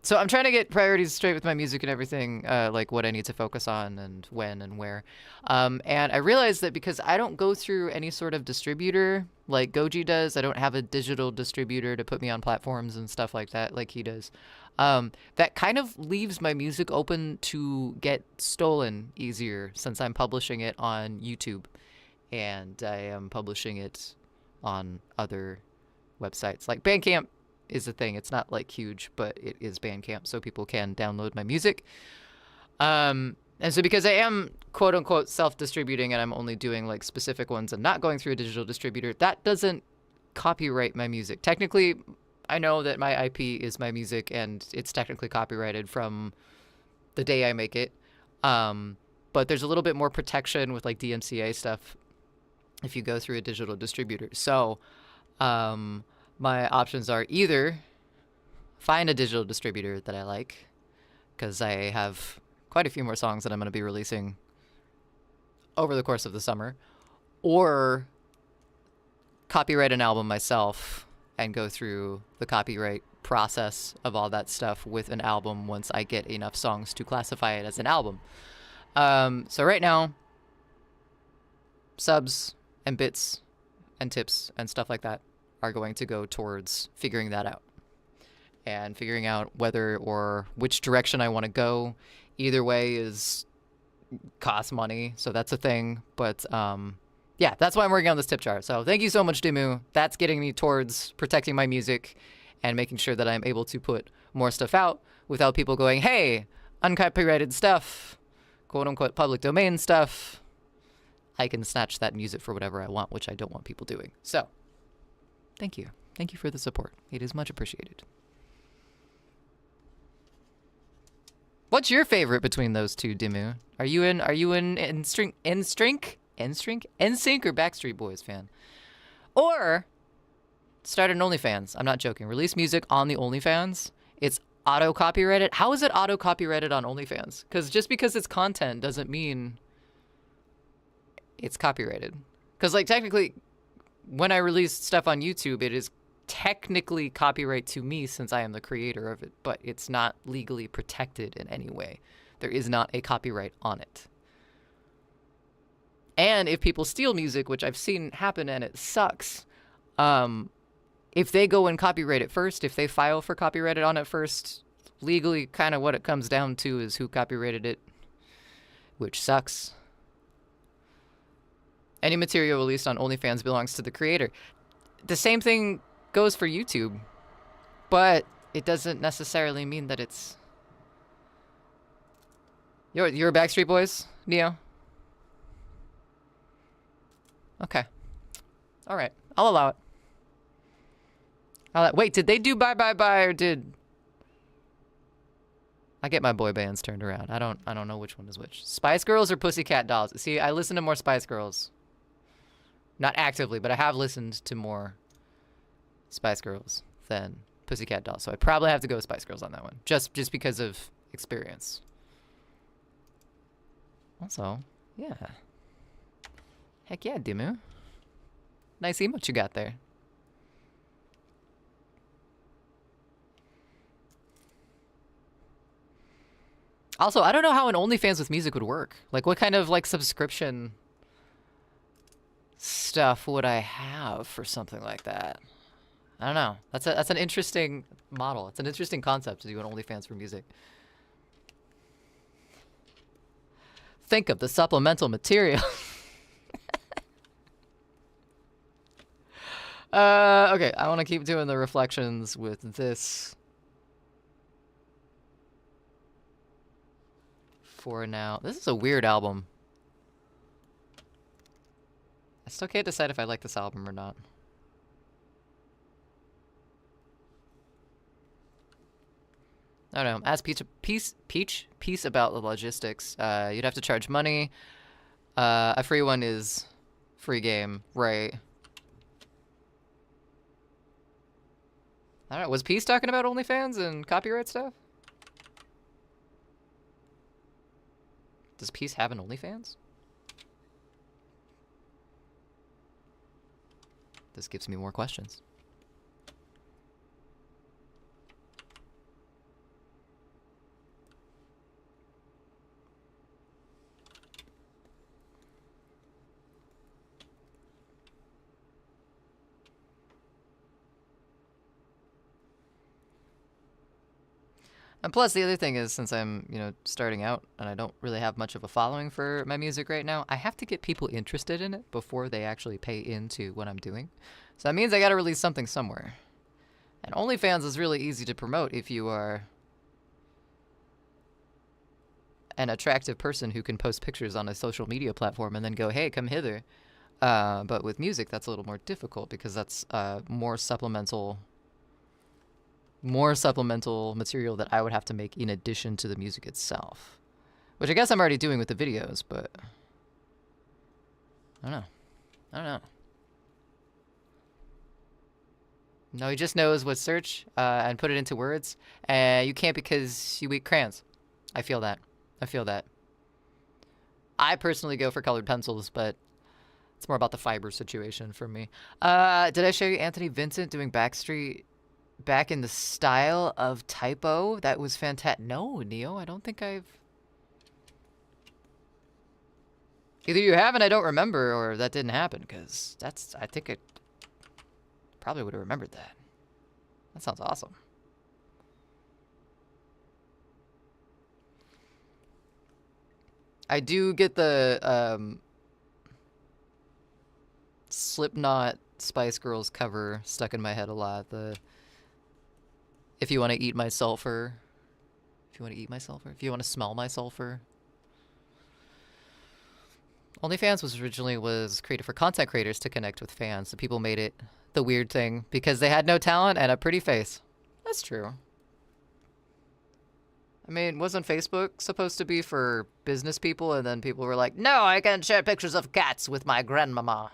So I'm trying to get priorities straight with my music and everything, like what I need to focus on and when and where. And I realized that because I don't go through any sort of distributor like Goji does, I don't have a digital distributor to put me on platforms and stuff like that like he does. That kind of leaves my music open to get stolen easier since I'm publishing it on YouTube and I am publishing it on other websites. Like Bandcamp is a thing. It's not like huge, but it is Bandcamp, so people can download my music. And so because I am quote unquote self-distributing and I'm only doing like specific ones and not going through a digital distributor, that doesn't copyright my music. Technically, I know that my IP is my music and it's technically copyrighted from the day I make it. But there's a little bit more protection with like DMCA stuff if you go through a digital distributor. So my options are either find a digital distributor that I like, because I have quite a few more songs that I'm going to be releasing over the course of the summer, or copyright an album myself and go through the copyright process of all that stuff with an album once I get enough songs to classify it as an album. So right now, subs and bits and tips and stuff like that are going to go towards figuring that out and figuring out whether or which direction I want to go. Either way is cost money, so that's a thing. But yeah, that's why I'm working on this tip jar. So thank you so much, Dimu. That's getting me towards protecting my music and making sure that I'm able to put more stuff out without people going, hey, uncopyrighted stuff, quote unquote public domain stuff. I can snatch that and use it for whatever I want, which I don't want people doing. So thank you. Thank you for the support. It is much appreciated. What's your favorite between those two, Dimu? Are you in NSYNC or Backstreet Boys fan? Or start an OnlyFans. I'm not joking. Release music on the OnlyFans. It's auto copyrighted. How is it auto copyrighted on OnlyFans? Because just because it's content doesn't mean it's copyrighted. Because like technically, when I release stuff on YouTube, it is technically copyright to me since I am the creator of it, but it's not legally protected in any way. There is not a copyright on it. And if people steal music, which I've seen happen and it sucks, if they go and copyright it first, if they file for copyrighted on it first, legally kind of what it comes down to is who copyrighted it, which sucks. Any material released on OnlyFans belongs to the creator. The same thing goes for YouTube, but it doesn't necessarily mean that it's... You're a Backstreet Boys, Neo? Okay. All right. I'll allow it. Wait, did they do Bye Bye Bye or did... I get my boy bands turned around. I don't know which one is which. Spice Girls or Pussycat Dolls? See, I listen to more Spice Girls. Not actively, but I have listened to more Spice Girls than Pussycat Dolls. So I probably have to go with Spice Girls on that one. Just because of experience. Also, yeah. Heck yeah, Dimu. Nice emote you got there. Also, I don't know how an OnlyFans with music would work. Like, what kind of, like, subscription stuff would I have for something like that? I don't know. That's an interesting model. It's an interesting concept to do an OnlyFans for music. Think of the supplemental material. Okay, I want to keep doing the reflections with this for now. This is a weird album. I still can't decide if I like this album or not. I don't know. Ask Peach about the logistics. You'd have to charge money. A free one is free game, right? I don't know. Was Peace talking about OnlyFans and copyright stuff? Does Peace have an OnlyFans? This gives me more questions. And plus, the other thing is, since I'm, starting out and I don't really have much of a following for my music right now, I have to get people interested in it before they actually pay into what I'm doing. So that means I got to release something somewhere. And OnlyFans is really easy to promote if you are an attractive person who can post pictures on a social media platform and then go, hey, come hither. But with music, that's a little more difficult because that's more supplemental material that I would have to make in addition to the music itself. Which I guess I'm already doing with the videos, but I don't know. No, he just knows what search and put it into words. You can't because you eat crayons. I feel that. I personally go for colored pencils, but it's more about the fiber situation for me. Did I show you Anthony Vincent doing Backstreet back in the style of Typo? That was fantastic. No, Neo, I don't think I've... Either you have and I don't remember, or that didn't happen, because I think it probably would have remembered that. That sounds awesome. I do get the Slipknot Spice Girls cover stuck in my head a lot. If you want to eat my sulfur. If you want to eat my sulfur. If you want to smell my sulfur. OnlyFans was created for content creators to connect with fans. So people made it the weird thing because they had no talent and a pretty face. That's true. I mean, wasn't Facebook supposed to be for business people? And then people were like, no, I can share pictures of cats with my grandmama.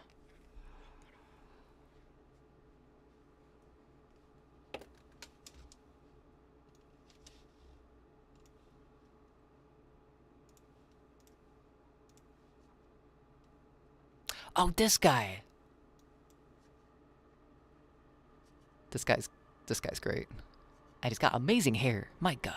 Oh, this guy. This guy's great. And he's got amazing hair. My God.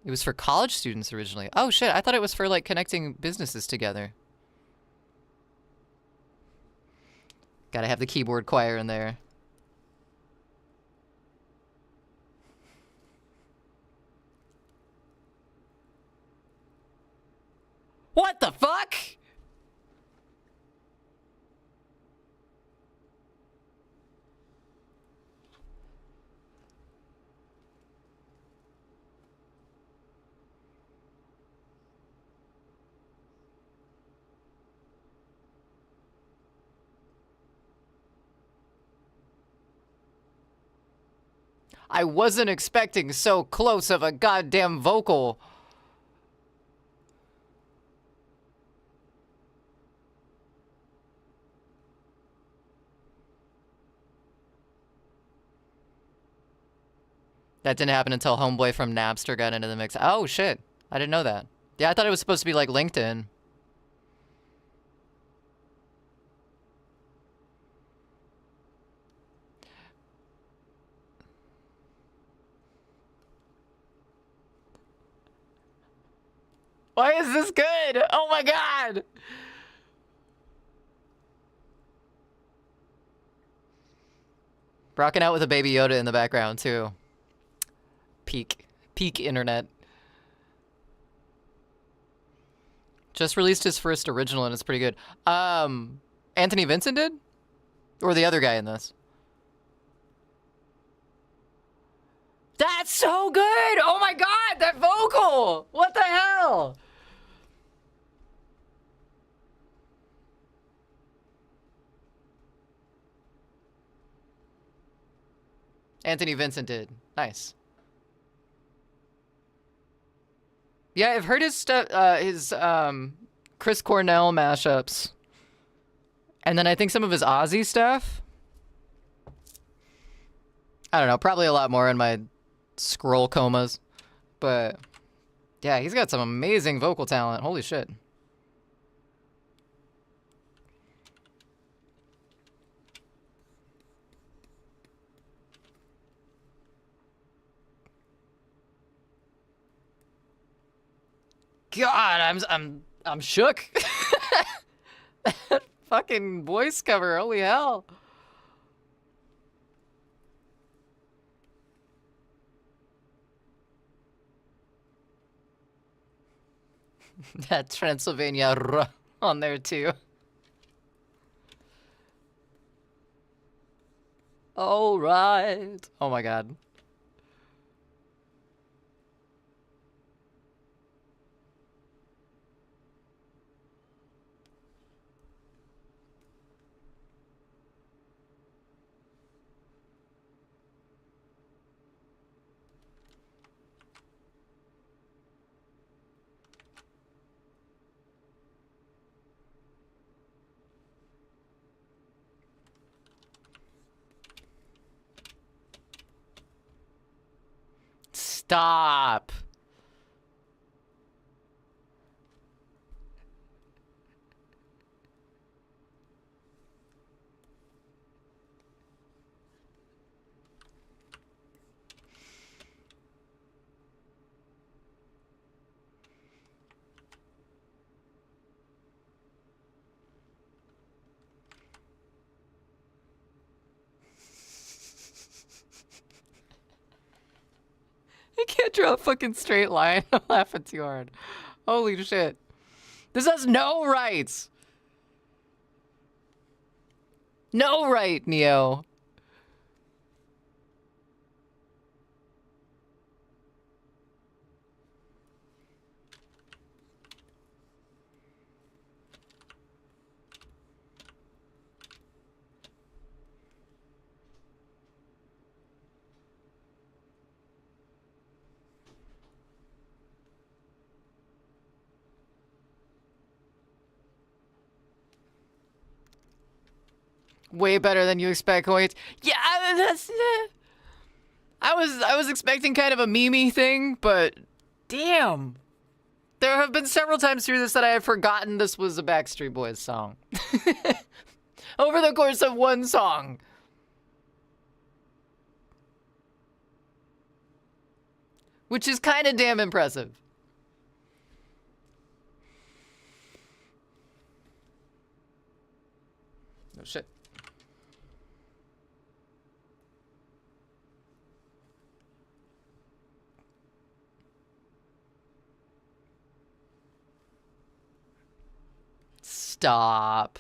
It was for college students originally. Oh shit, I thought it was for like connecting businesses together. Gotta have the keyboard choir in there. What the fuck? I wasn't expecting so close of a goddamn vocal. That didn't happen until Homeboy from Napster got into the mix. Oh shit, I didn't know that. Yeah, I thought it was supposed to be like LinkedIn. Why is this good? Oh my god! Rocking out with a Baby Yoda in the background too. Peak internet. Just released his first original and it's pretty good. Anthony Vincent did? Or the other guy in this? That's so good! Oh my god, that vocal! What the hell? Anthony Vincent did. Nice. Yeah, I've heard his stuff, his Chris Cornell mashups. And then I think some of his Ozzy stuff. I don't know, probably a lot more in my scroll comas. But yeah, he's got some amazing vocal talent. Holy shit. God, I'm shook. That fucking voice cover, holy hell. That Transylvania on there too. All right. Oh my god. Stop. I can't draw a fucking straight line. I'm laughing too hard. Holy shit. This has no rights. No right, Neo. Way better than you expect. Wait, yeah, that's. I was expecting kind of a meme thing, but damn. There have been several times through this that I have forgotten this was a Backstreet Boys song. Over the course of one song. Which is kind of damn impressive. Oh shit. Stop.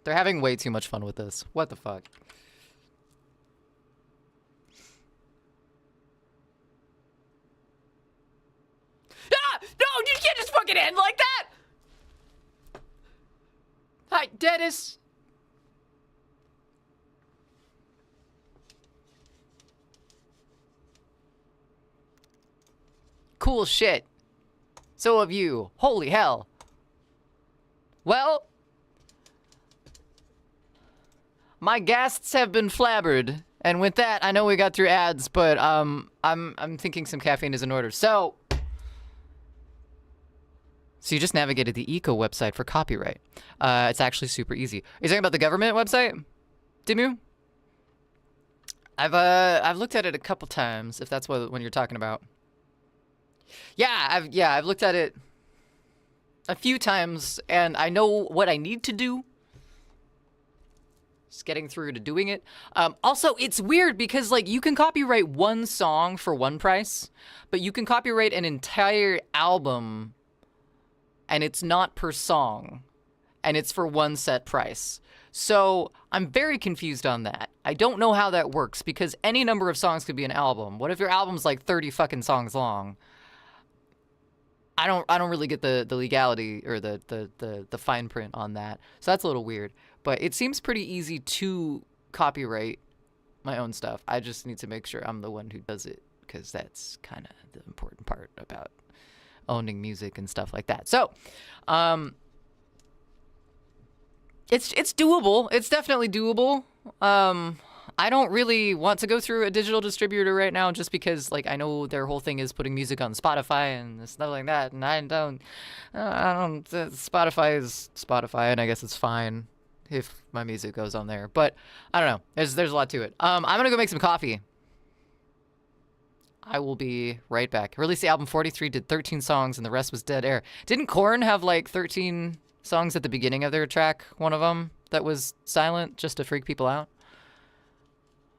They're having way too much fun with this. What the fuck? Ah! No, you can't just fucking end like that! Hi, Dennis. Cool shit. So have you. Holy hell. Well, my guests have been flabbered, and with that, I know we got through ads, but I'm thinking some caffeine is in order. So you just navigated the Eco website for copyright. It's actually super easy. Are you talking about the government website, Dimu? I've looked at it a couple times, if that's what you're talking about. Yeah, I've looked at it a few times, and I know what I need to do. Just getting through to doing it. Also, it's weird because like you can copyright one song for one price, but you can copyright an entire album, and it's not per song, and it's for one set price. So I'm very confused on that. I don't know how that works because any number of songs could be an album. What if your album's like 30 fucking songs long? I don't really get the legality or the fine print on that. So that's a little weird. But it seems pretty easy to copyright my own stuff. I just need to make sure I'm the one who does it because that's kind of the important part about owning music and stuff like that. So, it's doable. It's definitely doable. I don't really want to go through a digital distributor right now just because, like, I know their whole thing is putting music on Spotify and stuff like that, and I don't, Spotify is Spotify, and I guess it's fine if my music goes on there, but I don't know. There's a lot to it. I'm gonna go make some coffee. I will be right back. Released the album 43, did 13 songs, and the rest was dead air. Didn't Korn have like 13 songs at the beginning of their track? One of them that was silent just to freak people out?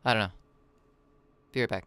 I don't know. Be right back.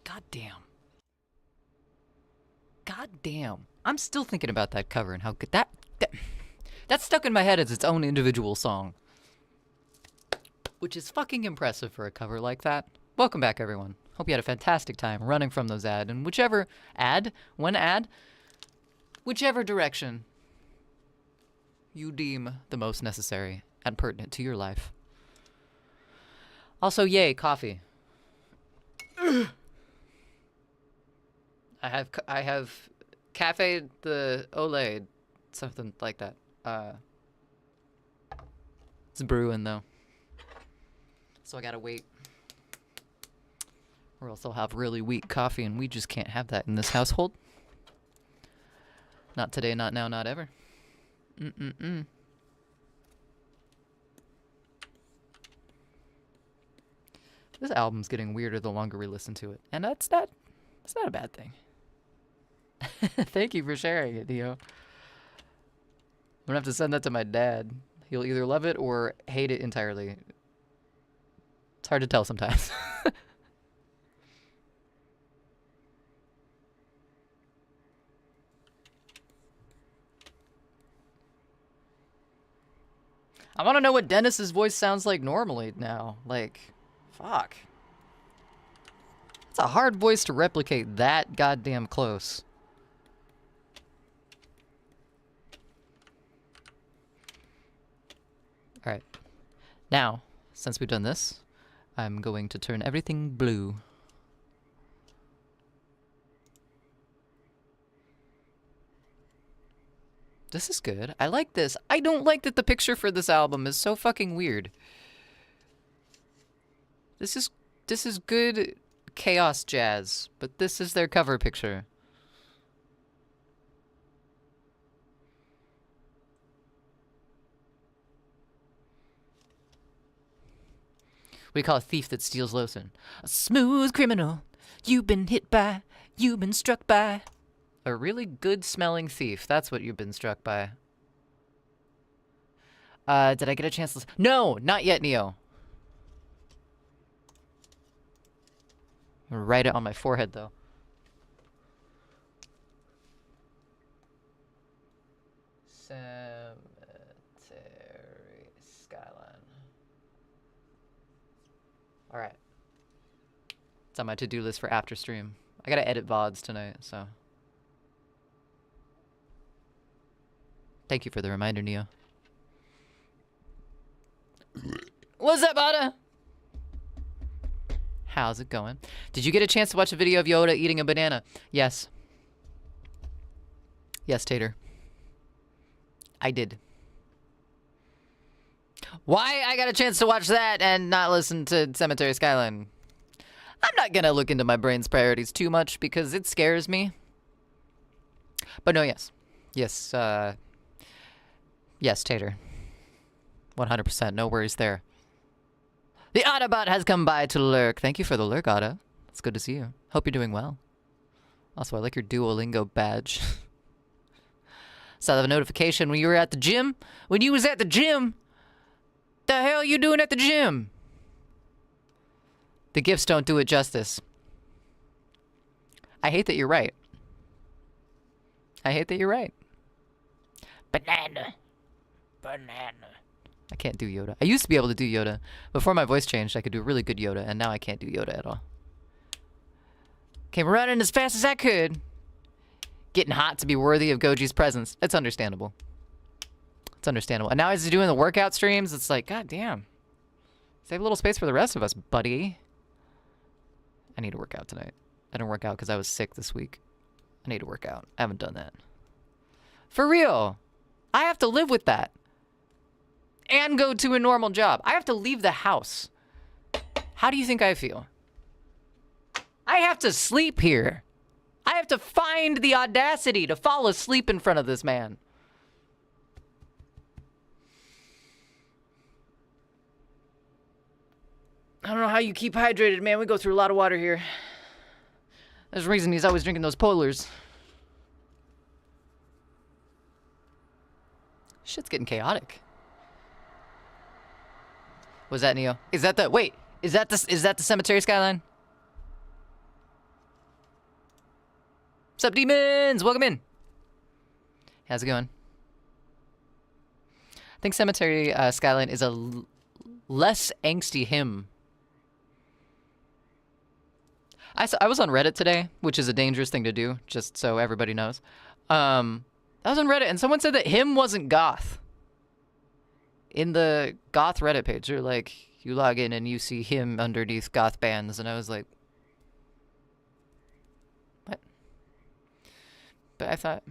God damn. God damn. I'm still thinking about that cover and how good that's stuck in my head as its own individual song. Which is fucking impressive for a cover like that. Welcome back, everyone. Hope you had a fantastic time running from those ads and whichever direction you deem the most necessary and pertinent to your life. Also, yay, coffee. I have Cafe de Olé, something like that. It's brewing though, so I gotta wait, or else I'll have really weak coffee, and we just can't have that in this household. Not today, not now, not ever. This album's getting weirder the longer we listen to it, and that's not a bad thing. Thank you for sharing it, Neo. I'm gonna have to send that to my dad. He'll either love it or hate it entirely. It's hard to tell sometimes. I want to know what Dennis's voice sounds like normally now. Like, fuck. It's a hard voice to replicate that goddamn close. Alright. Now, since we've done this, I'm going to turn everything blue. This is good. I like this. I don't like that the picture for this album is so fucking weird. This is good chaos jazz, but this is their cover picture. What do you call a thief that steals lotion? A smooth criminal. You've been hit by, you've been struck by. A really good smelling thief. That's what you've been struck by. Did I get a chance to... No, not yet, Neo. I'm gonna write it on my forehead, though. Cemetery Skyline. Alright. It's on my to-do list for after stream. I gotta edit VODs tonight, so... Thank you for the reminder, Neo. What's up, Ada? How's it going? Did you get a chance to watch a video of Yoda eating a banana? Yes. Yes, Tater. I did. Why I got a chance to watch that and not listen to Cemetery Skyline? I'm not gonna look into my brain's priorities too much because it scares me. But no, yes. Yes, yes, Tater. 100%, no worries there. The Autobot has come by to lurk. Thank you for the lurk, Auto. It's good to see you. Hope you're doing well. Also, I like your Duolingo badge. Saw the notification when you were at the gym. When you was at the gym? The hell you doing at the gym? The gifts don't do it justice. I hate that you're right. I hate that you're right. Banana. Banana. I can't do Yoda. I used to be able to do Yoda. Before my voice changed, I could do really good Yoda, and now I can't do Yoda at all. Came running as fast as I could. Getting hot to be worthy of Goji's presence. It's understandable. It's understandable. And now as he's doing the workout streams, it's like, god damn. Save a little space for the rest of us, buddy. I need to work out tonight. I didn't work out because I was sick this week. I need to work out. I haven't done that. For real. I have to live with that. And go to a normal job. I have to leave the house. How do you think I feel? I have to sleep here. I have to find the audacity to fall asleep in front of this man. I don't know how you keep hydrated, man. We go through a lot of water here. There's a reason he's always drinking those polars. Shit's getting chaotic. Was that Neo? Is that the... Wait. Is that the Cemetery Skyline? What's up, demons? Welcome in. How's it going? I think Cemetery Skyline is a less angsty hymn. I was on Reddit today, which is a dangerous thing to do, just so everybody knows. I was on Reddit, and someone said that hymn wasn't goth. In the goth Reddit page, they're like, you log in and you see him underneath goth bands, and I was like, what? But I thought,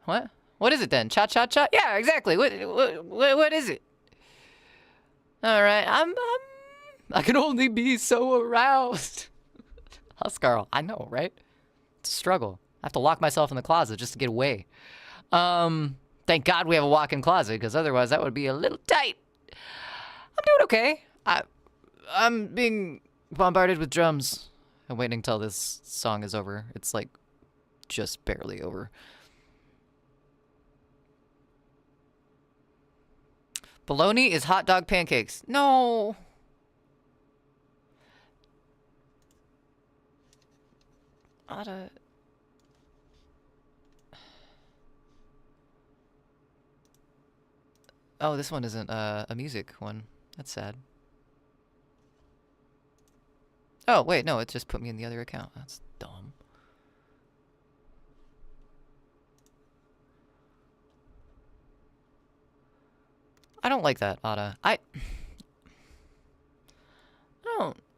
what? What is it then? Cha cha cha? Yeah, exactly. What is it? All right, I can only be so aroused. Huskarl, I know, right? It's a struggle. I have to lock myself in the closet just to get away. Thank God we have a walk-in closet, because otherwise that would be a little tight. I'm doing okay. I'm being bombarded with drums. I'm waiting until this song is over. It's like just barely over. Bologna is hot dog pancakes. No. Oh, this one isn't a music one. That's sad. Oh, wait, no, it just put me in the other account. That's dumb. I don't like that, Ada. I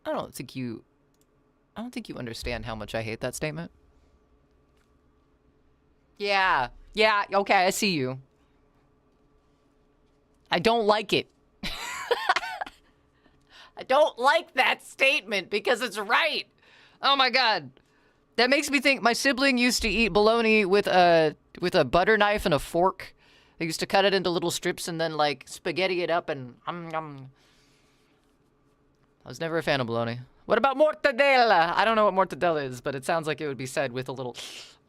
don't think you understand how much I hate that statement. Yeah, okay, I see you. I don't like it. I don't like that statement because it's right. Oh my God. That makes me think my sibling used to eat bologna with a butter knife and a fork. They used to cut it into little strips and then like spaghetti it up and I was never a fan of bologna. What about mortadella? I don't know what mortadella is, but it sounds like it would be said with a little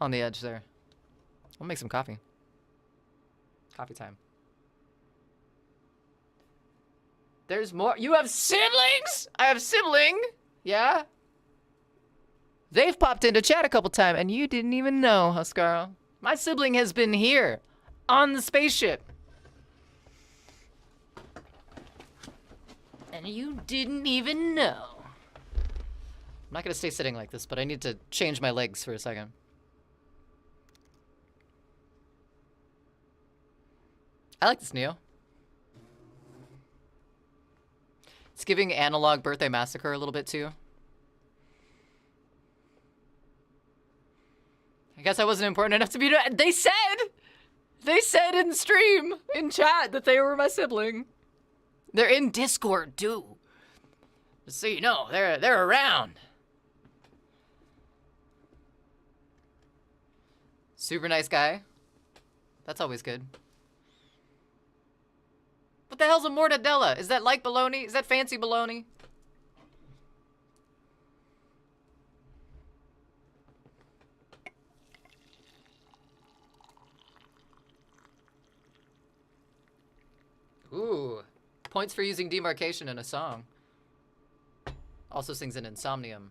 on the edge there. I'll make some coffee. Coffee time. There's more. You have siblings? I have sibling. Yeah? They've popped into chat a couple times, and you didn't even know, Huskarl. My sibling has been here on the spaceship. And you didn't even know. I'm not going to stay sitting like this, but I need to change my legs for a second. I like this, Neo. It's giving Analog Birthday Massacre a little bit, too. I guess I wasn't important enough to be... They said in stream, in chat, that they were my sibling. They're in Discord, too. Just so you know, they're around. Super nice guy. That's always good. What the hell's a mortadella? Is that like bologna? Is that fancy bologna? Ooh. Points for using demarcation in a song. Also sings in Insomnium.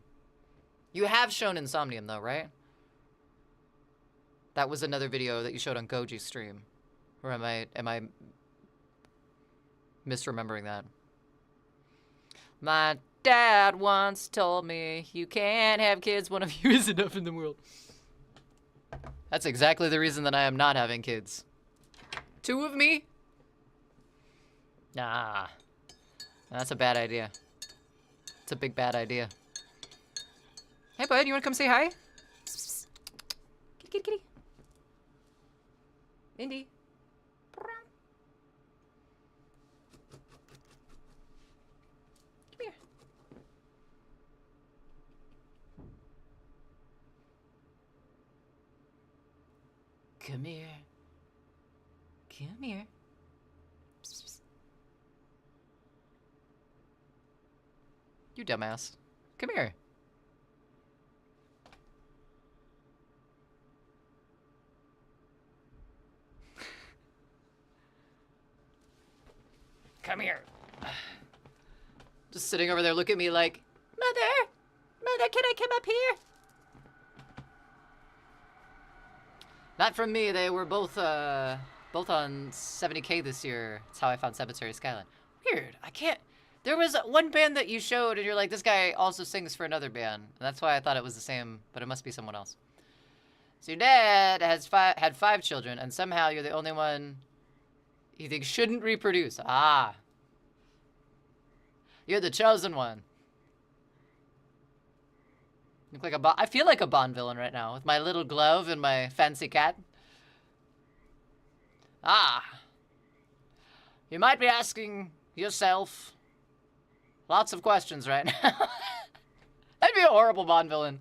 You have shown Insomnium though, right? That was another video that you showed on Goji's stream. Or am I misremembering that? My dad once told me you can't have kids, one of you is enough in the world. That's exactly the reason that I am not having kids. 2 of me? Nah. That's a bad idea. It's a big bad idea. Hey bud, you wanna come say hi? Kitty, kitty, kitty. Indy. Come here. Come here. Come here. You dumbass. Come here. Come here. Just sitting over there, look at me like, Mother, can I come up here? Not from me. They were both on 70K this year. That's how I found Cemetery Skyline. Weird. I can't. There was one band that you showed, and you're like, this guy also sings for another band. And that's why I thought it was the same, but it must be someone else. So your dad had 5 children, and somehow you're the only one he thinks shouldn't reproduce. Ah. You're the chosen one. Look like I feel like a Bond villain right now, with my little glove and my fancy cat. Ah. You might be asking yourself lots of questions right now. That'd be a horrible Bond villain.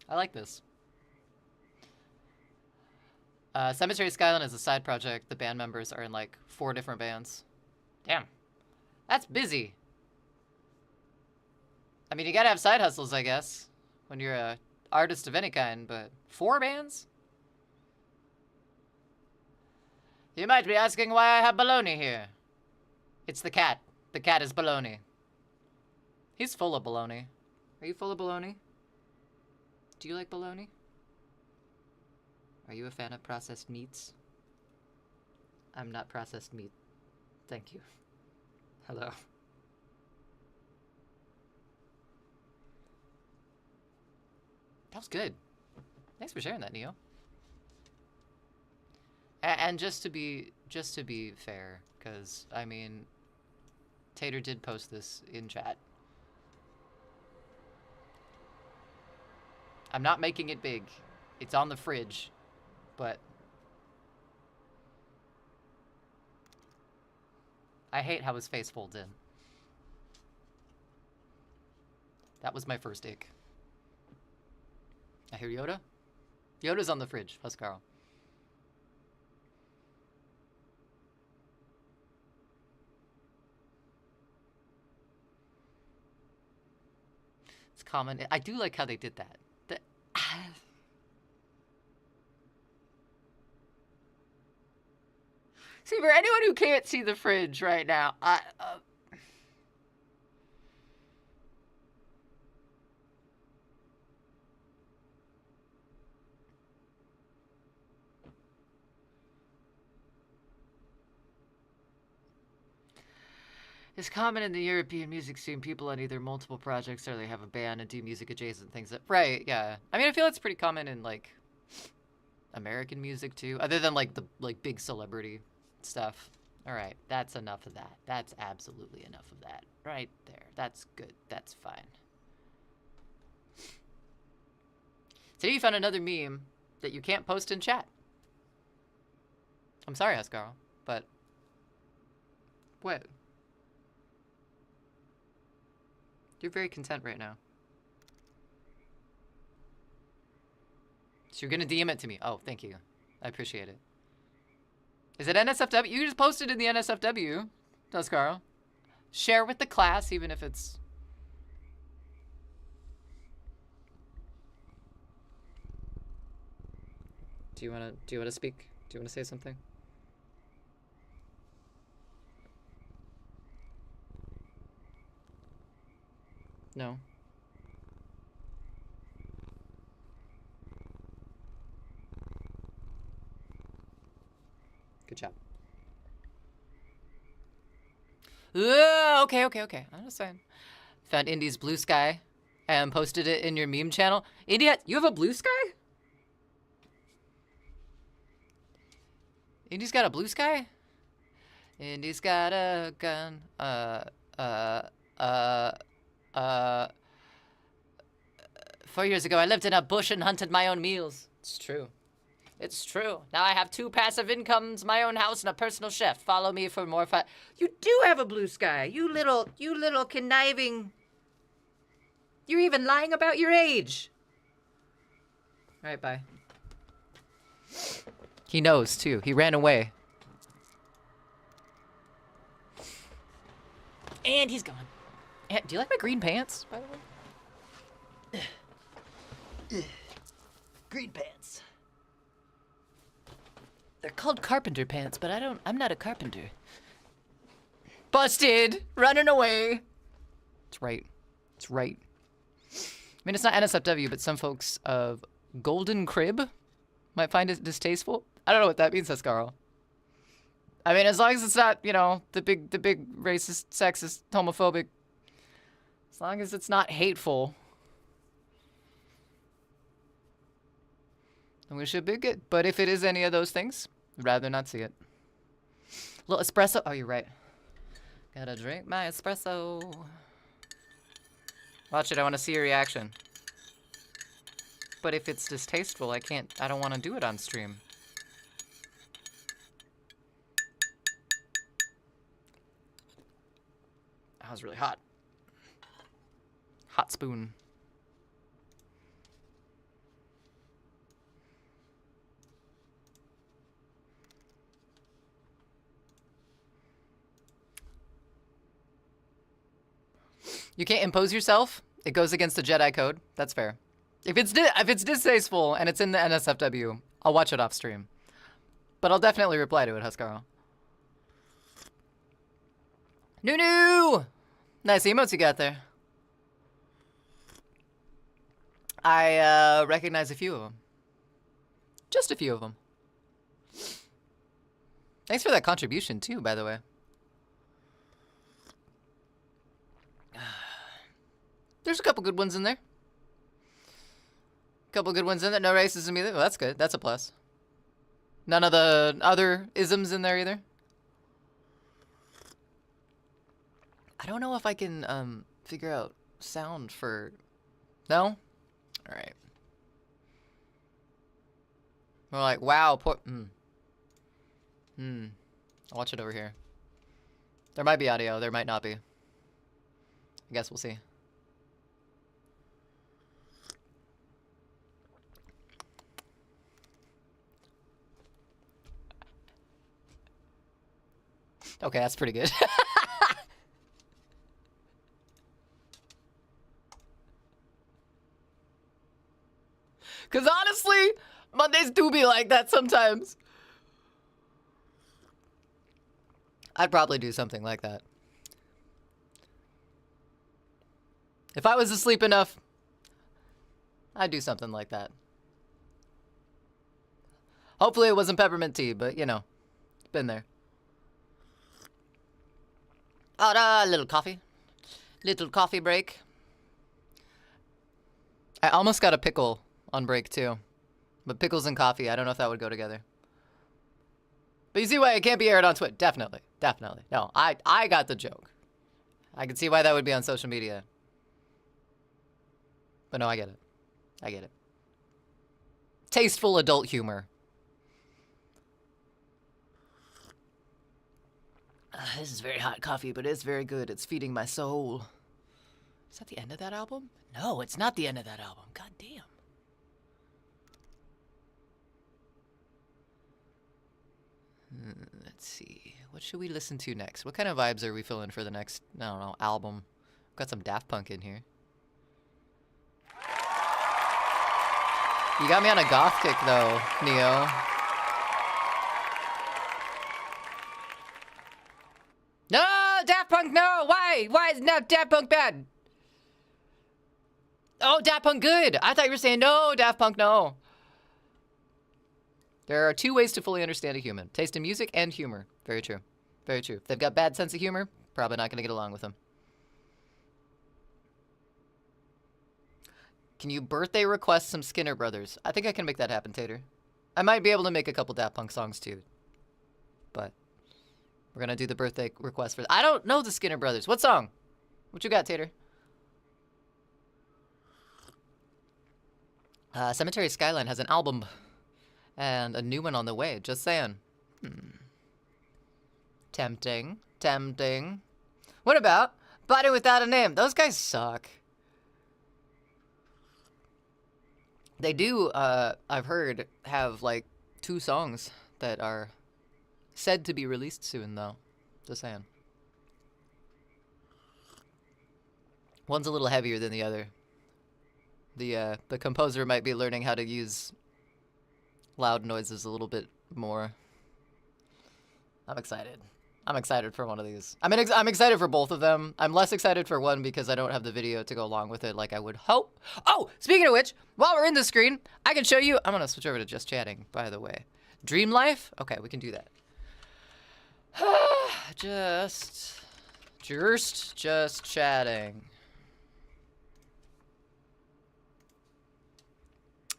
I like this. Cemetery Skyline is a side project. The band members are in like 4 different bands. Damn. That's busy. I mean, you gotta have side hustles, I guess, when you're a artist of any kind, but 4 bands? You might be asking why I have baloney here. It's the cat. The cat is baloney. He's full of baloney. Are you full of baloney? Do you like baloney? Are you a fan of processed meats? I'm not processed meat. Thank you. Hello. That was good. Thanks for sharing that, Neo. And just to be fair, because I mean, Tater did post this in chat. I'm not making it big. It's on the fridge, but I hate how his face folds in. That was my first ick. I hear Yoda. Yoda's on the fridge. Huskaro. It's common. I do like how they did that. See, for anyone who can't see the fridge right now, it's common in the European music scene, people on either multiple projects or they have a band and do music adjacent things. Right, yeah. I mean, I feel it's pretty common in, like, American music, too. Other than, like, the big celebrity stuff. All right, that's enough of that. That's absolutely enough of that. Right there. That's good. That's fine. Today you found another meme that you can't post in chat. I'm sorry, Huskaro, but... What? You're very content right now. So you're gonna DM it to me. Oh, thank you. I appreciate it. Is it NSFW? You just posted in the NSFW, Huskaro. Share with the class, even if it's... Do you wanna speak? Do you wanna say something? No. Good job. Okay. I understand. Found Indy's blue sky and posted it in your meme channel. Indy, you have a blue sky? Indy's got a blue sky? Indy's got a gun. 4 years ago, I lived in a bush and hunted my own meals. It's true. It's true. Now I have 2 passive incomes, my own house, and a personal chef. Follow me for more fun. You do have a blue sky. You little conniving. You're even lying about your age. All right, bye. He knows, too. He ran away. And he's gone. And, do you like my green pants, by the way? Green pants. They're called carpenter pants, but I'm not a carpenter. Busted! Running away! That's right. That's right. I mean, it's not NSFW, but some folks of Golden Crib might find it distasteful. I don't know what that means, Escaro. I mean, as long as it's not, you know, the big racist, sexist, homophobic. As long as it's not hateful. Then we should be good. But if it is any of those things, I'd rather not see it. Little espresso. Oh, you're right. Gotta drink my espresso. Watch it, I want to see your reaction. But if it's distasteful, I don't want to do it on stream. That was really hot. Hot spoon. You can't impose yourself. It goes against the Jedi code. That's fair. If it's distasteful and it's in the NSFW, I'll watch it off stream. But I'll definitely reply to it, Huskarl. Nunu! Nice emotes you got there. I recognize a few of them. Just a few of them. Thanks for that contribution too, by the way. There's a couple good ones in there. Couple good ones in there. No racism either. Well, that's good. That's a plus. None of the other isms in there either. I don't know if I can figure out sound for... No? Alright. We're like, wow, poor... I'll watch it over here. There might be audio. There might not be. I guess we'll see. Okay, that's pretty good. Because honestly, Mondays do be like that sometimes. I'd probably do something like that. If I was asleep enough, I'd do something like that. Hopefully it wasn't peppermint tea, but you know, it's been there. Oh, little coffee. Little coffee break. I almost got a pickle on break too. But pickles and coffee, I don't know if that would go together. But you see why it can't be aired on Twitch. Definitely. Definitely. No, I got the joke. I can see why that would be on social media. But no, I get it. I get it. Tasteful adult humor. This is very hot coffee, but it's very good. It's feeding my soul. Is that the end of that album? No, it's not the end of that album. God damn. Let's see. What should we listen to next? What kind of vibes are we feeling for the next, I don't know, album? Got some Daft Punk in here. You got me on a goth kick, though, Neo. No, Daft Punk, no! Why? Why is not Daft Punk bad? Oh, Daft Punk good! I thought you were saying no, Daft Punk, no. There are two ways to fully understand a human. Taste in music and humor. Very true. Very true. If they've got bad sense of humor, probably not going to get along with them. Can you birthday request some Skinner Brothers? I think I can make that happen, Tater. I might be able to make a couple Daft Punk songs, too. But we're going to do the birthday request for... I don't know the Skinner Brothers. What song? What you got, Tater? Cemetery Skyline has an album... and a new one on the way. Just saying. Tempting. Tempting. What about Body Without a Name? Those guys suck. They do, I've heard, have like 2 songs that are said to be released soon, though. Just saying. One's a little heavier than the other. The composer might be learning how to use loud noises a little bit more. I'm excited. I'm excited for one of these. I mean, I'm excited for both of them. I'm less excited for one because I don't have the video to go along with it like I would hope. Oh, speaking of which, while we're in the screen, I can show you. I'm going to switch over to just chatting, by the way. Dream life? Okay, we can do that. just chatting.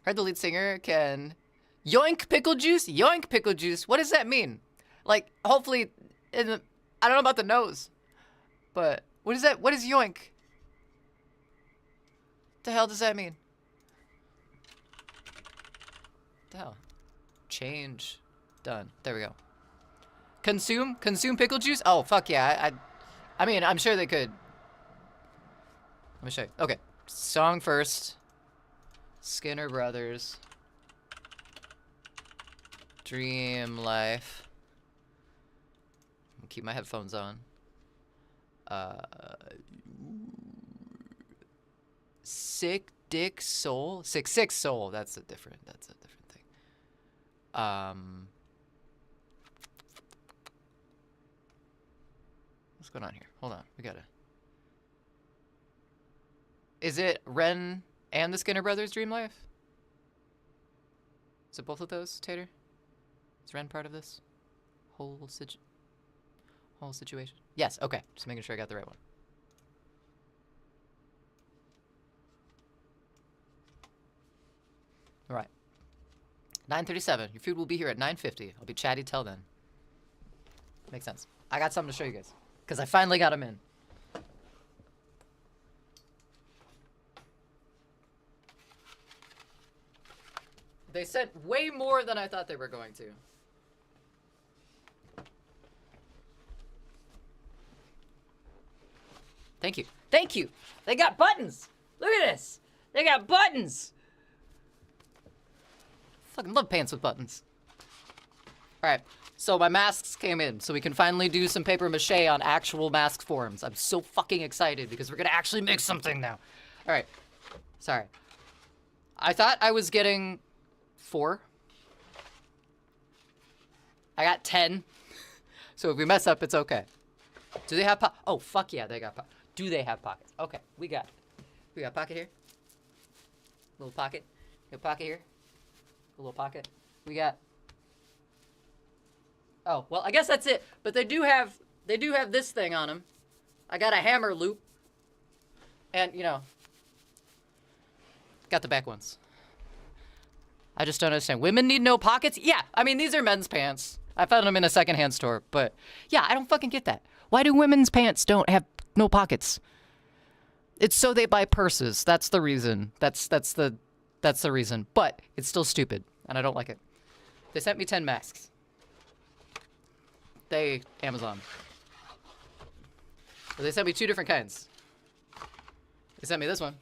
Heard the lead singer can yoink pickle juice? Yoink pickle juice. What does that mean? Like, hopefully, I don't know about the nose, but what is that? What is yoink? The hell does that mean? The hell? Change. Done. There we go. Consume pickle juice? Oh, fuck yeah. I mean, I'm sure they could. Let me show you. Okay. Song first. Skinner Brothers. Dream Life. Keep my headphones on. Sick Dick Soul. Sick Soul. That's a different thing. What's going on here? Hold on. We gotta. Is it Ren and the Skinner Brothers' Dream Life? Is it both of those, Tater? Is Ren part of this whole situation? Yes, okay. Just making sure I got the right one. All right. 9:37. Your food will be here at 9:50. I'll be chatty till then. Makes sense. I got something to show you guys because I finally got them in. They sent way more than I thought they were going to. Thank you. Thank you. They got buttons. Look at this. They got buttons. Fucking love pants with buttons. All right. So my masks came in, so we can finally do some paper mache on actual mask forms. I'm so fucking excited because we're gonna actually make something now. All right. Sorry. I thought I was getting 4. I got 10. So if we mess up, it's okay. Do they have oh, fuck yeah, they got do they have pockets? Okay, we got pocket here. Little pocket. A pocket here. A little pocket. We got. Oh, well, I guess that's it. But they do have this thing on them. I got a hammer loop. And, you know, got the back ones. I just don't understand. Women need no pockets? Yeah, I mean, these are men's pants. I found them in a secondhand store, but yeah, I don't fucking get that. Why do women's pants don't have no pockets? It's so they buy purses. That's the reason. That's the reason. But it's still stupid, and I don't like it. They sent me 10 masks. Amazon. But they sent me 2 different kinds. They sent me this one,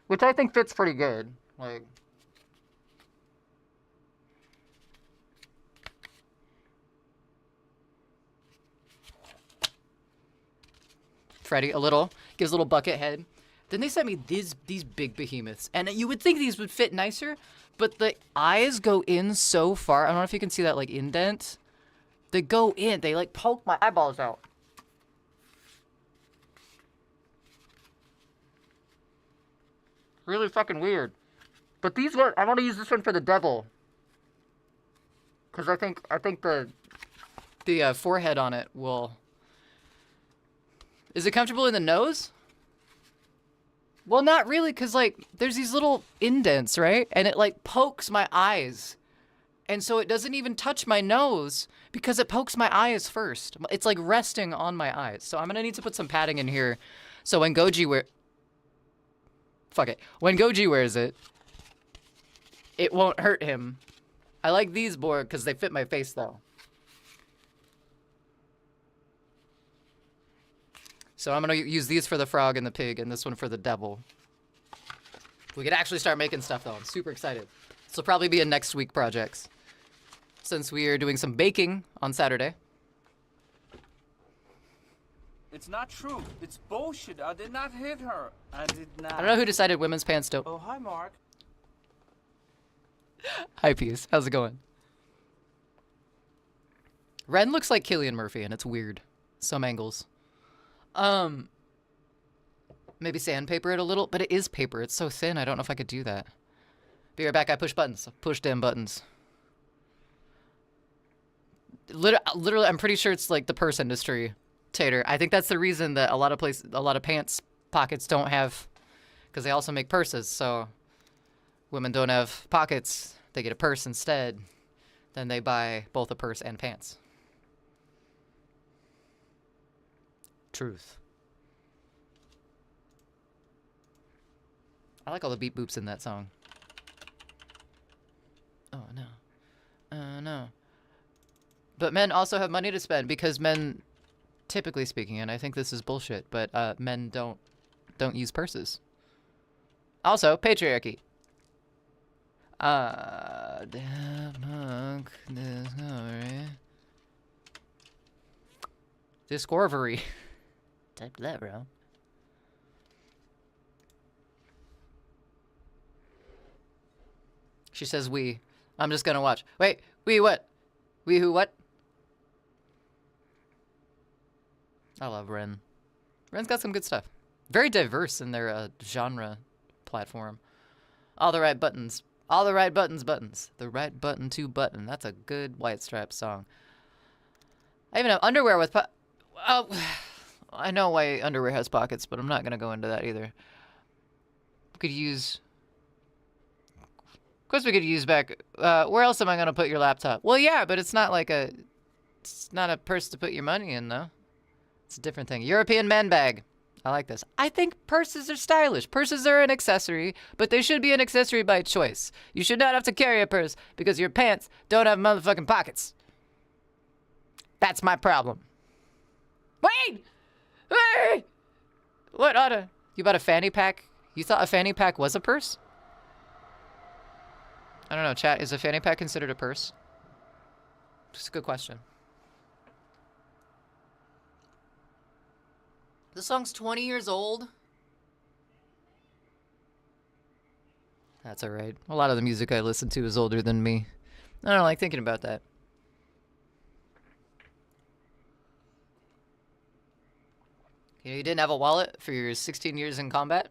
which I think fits pretty good. Like, Freddy, gives a little bucket head. Then they sent me these big behemoths, and you would think these would fit nicer, but the eyes go in so far. I don't know if you can see that, like, indent. They go in. They, like, poke my eyeballs out. Really fucking weird. But these ones, I want to use this one for the devil, because I think the forehead on it will. Is it comfortable in the nose? Well, not really, because, like, there's these little indents, right? And it, like, pokes my eyes. And so it doesn't even touch my nose because it pokes my eyes first. It's, like, resting on my eyes. So I'm going to need to put some padding in here. So when Goji When Goji wears it, it won't hurt him. I like these more because they fit my face, though. So I'm going to use these for the frog and the pig, and this one for the devil. We could actually start making stuff, though. I'm super excited. This will probably be a next week project, since we are doing some baking on Saturday. It's not true. It's bullshit. I did not hit her. I did not. I don't know who decided women's pants don't. Oh, hi, Mark. Hi, Peace. How's it going? Ren looks like Cillian Murphy, and it's weird. Some angles. Maybe sandpaper it a little, but it is paper. It's so thin, I don't know if I could do that. Be right back, I push buttons. Push damn buttons. Literally, I'm pretty sure it's like the purse industry, Tater. I think that's the reason that a lot of pants pockets don't have, because they also make purses, so women don't have pockets. They get a purse instead. Then they buy both a purse and pants. Truth. I like all the beep boops in that song. Oh no. Oh no. But men also have money to spend because men, typically speaking, and I think this is bullshit, but men don't use purses. Also, patriarchy. Discovery. Type that, bro. She says we. I'm just gonna watch. Wait, we what? We who what? I love Ren. Ren's got some good stuff. Very diverse in their genre platform. All the right buttons. All the right buttons. The right button to button. That's a good White Stripes song. I even have underwear with oh, I know why underwear has pockets, but I'm not gonna go into that either. We could use... Of course we could use back... where else am I gonna put your laptop? Well, yeah, but it's not like a... It's not a purse to put your money in, though. It's a different thing. European man bag. I like this. I think purses are stylish. Purses are an accessory, but they should be an accessory by choice. You should not have to carry a purse because your pants don't have motherfucking pockets. That's my problem. Wait! Wait! What, Otta? You bought a fanny pack? You thought a fanny pack was a purse? I don't know, chat. Is a fanny pack considered a purse? Just a good question. The song's 20 years old. That's alright. A lot of the music I listen to is older than me. I don't like thinking about that. You know, you didn't have a wallet for your 16 years in combat?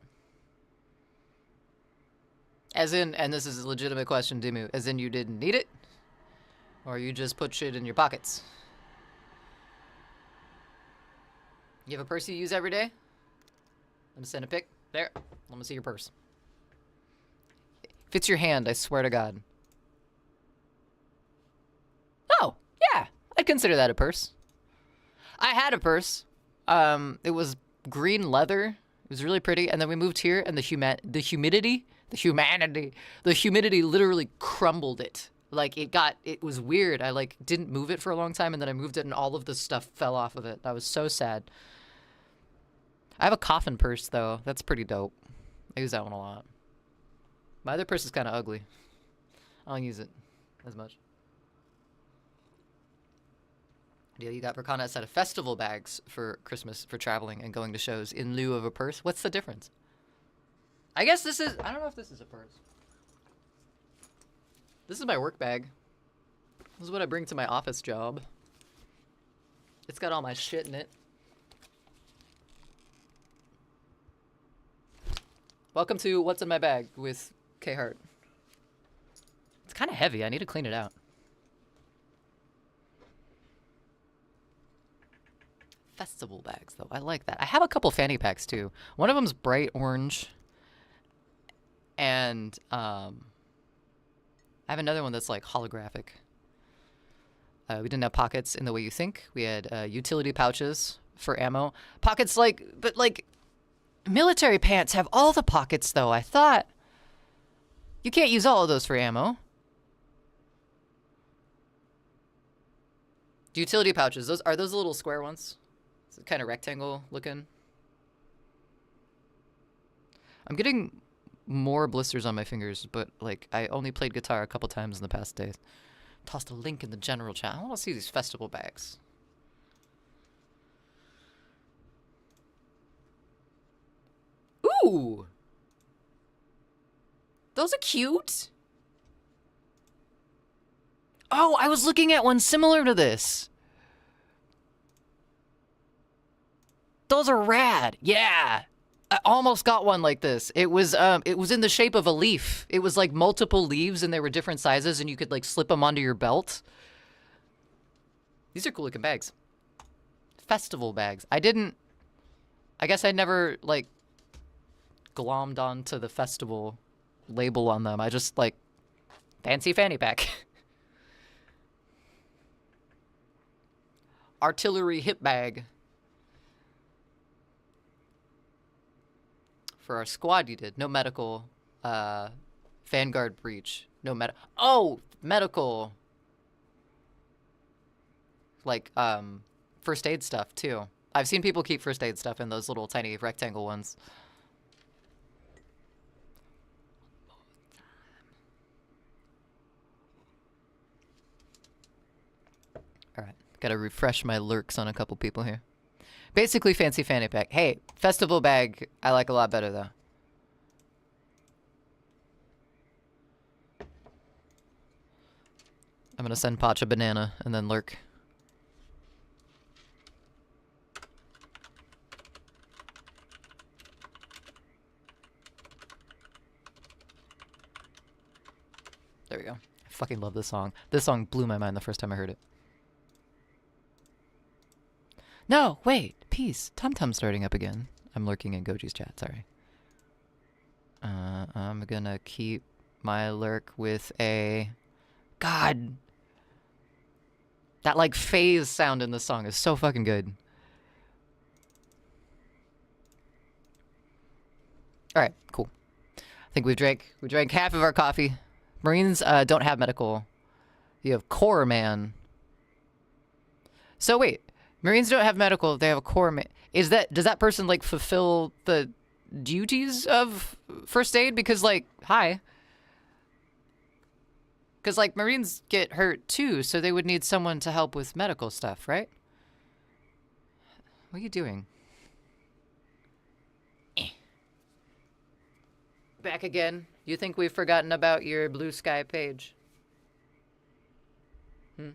As in, and this is a legitimate question, Dimu, as in you didn't need it? Or you just put shit in your pockets? You have a purse you use every day? Let me send a pic. There. Let me see your purse. Fits your hand, I swear to God. Oh, yeah. I'd consider that a purse. I had a purse. It was green leather. It was really pretty. And then we moved here, and the humidity literally crumbled it. Like, it was weird. I, like, didn't move it for a long time, and then I moved it, and all of the stuff fell off of it. I was so sad. I have a coffin purse, though. That's pretty dope. I use that one a lot. My other purse is kind of ugly. I don't use it as much. Deal you got for Con, a set of festival bags for Christmas for traveling and going to shows in lieu of a purse. What's the difference? I guess this is... I don't know if this is a purse. This is my work bag. This is what I bring to my office job. It's got all my shit in it. Welcome to What's in My Bag with K Hart. It's kind of heavy. I need to clean it out. Festival bags, though. I like that. I have a couple fanny packs, too. One of them's bright orange. And, I have another one that's, like, holographic. We didn't have pockets in the way you think. We had utility pouches for ammo. Pockets, like... But, like... Military pants have all the pockets, though. I thought... You can't use all of those for ammo. Utility pouches. Are those the little square ones? It's kind of rectangle looking. I'm getting more blisters on my fingers, but, like, I only played guitar a couple times in the past days. Tossed a link in the general chat. I want to see these festival bags. Ooh! Those are cute! Oh, I was looking at one similar to this. Those are rad. Yeah. I almost got one like this. It was in the shape of a leaf. It was like multiple leaves and they were different sizes and you could like slip them onto your belt. These are cool looking bags. Festival bags. I guess I never like glommed onto the festival label on them. I just like fancy fanny pack. Artillery hip bag. For our squad you did. No medical. Vanguard breach. No medical. Like, first aid stuff, too. I've seen people keep first aid stuff in those little tiny rectangle ones. Alright, gotta refresh my lurks on a couple people here. Basically, fancy fanny pack. Hey, festival bag, I like a lot better, though. I'm gonna send Potch a banana and then lurk. There we go. I fucking love this song. This song blew my mind the first time I heard it. No, wait. Peace. Tum-Tum starting up again. I'm lurking in Goji's chat, sorry. I'm gonna keep my lurk with a... God! That, like, phase sound in the song is so fucking good. Alright, cool. I think we drank half of our coffee. Marines don't have medical. You have Corps Man. So wait, Marines don't have medical, they have a Corps Man. Does that person like fulfill the duties of first aid? Because like, hi. Because like Marines get hurt too, so they would need someone to help with medical stuff, right? What are you doing? Back again. You think we've forgotten about your Blue Sky page? Hmm?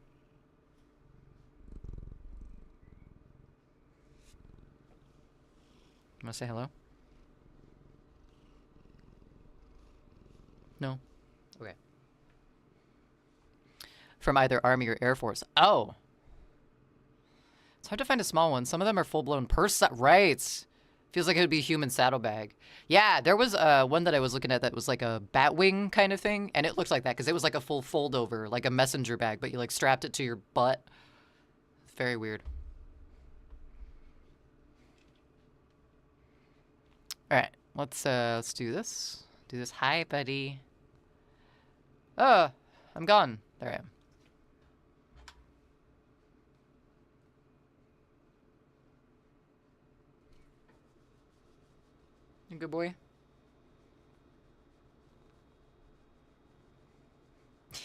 Wanna say hello? No? Okay. From either Army or Air Force. Oh! It's hard to find a small one. Some of them are full-blown purse. Right! Feels like it would be a human saddlebag. Yeah, there was one that I was looking at that was like a Batwing kind of thing, and it looks like that because it was like a full fold-over, like a messenger bag, but you like strapped it to your butt. It's very weird. All right, let's do this. Do this. Hi, buddy. Oh, I'm gone. There I am. You good boy?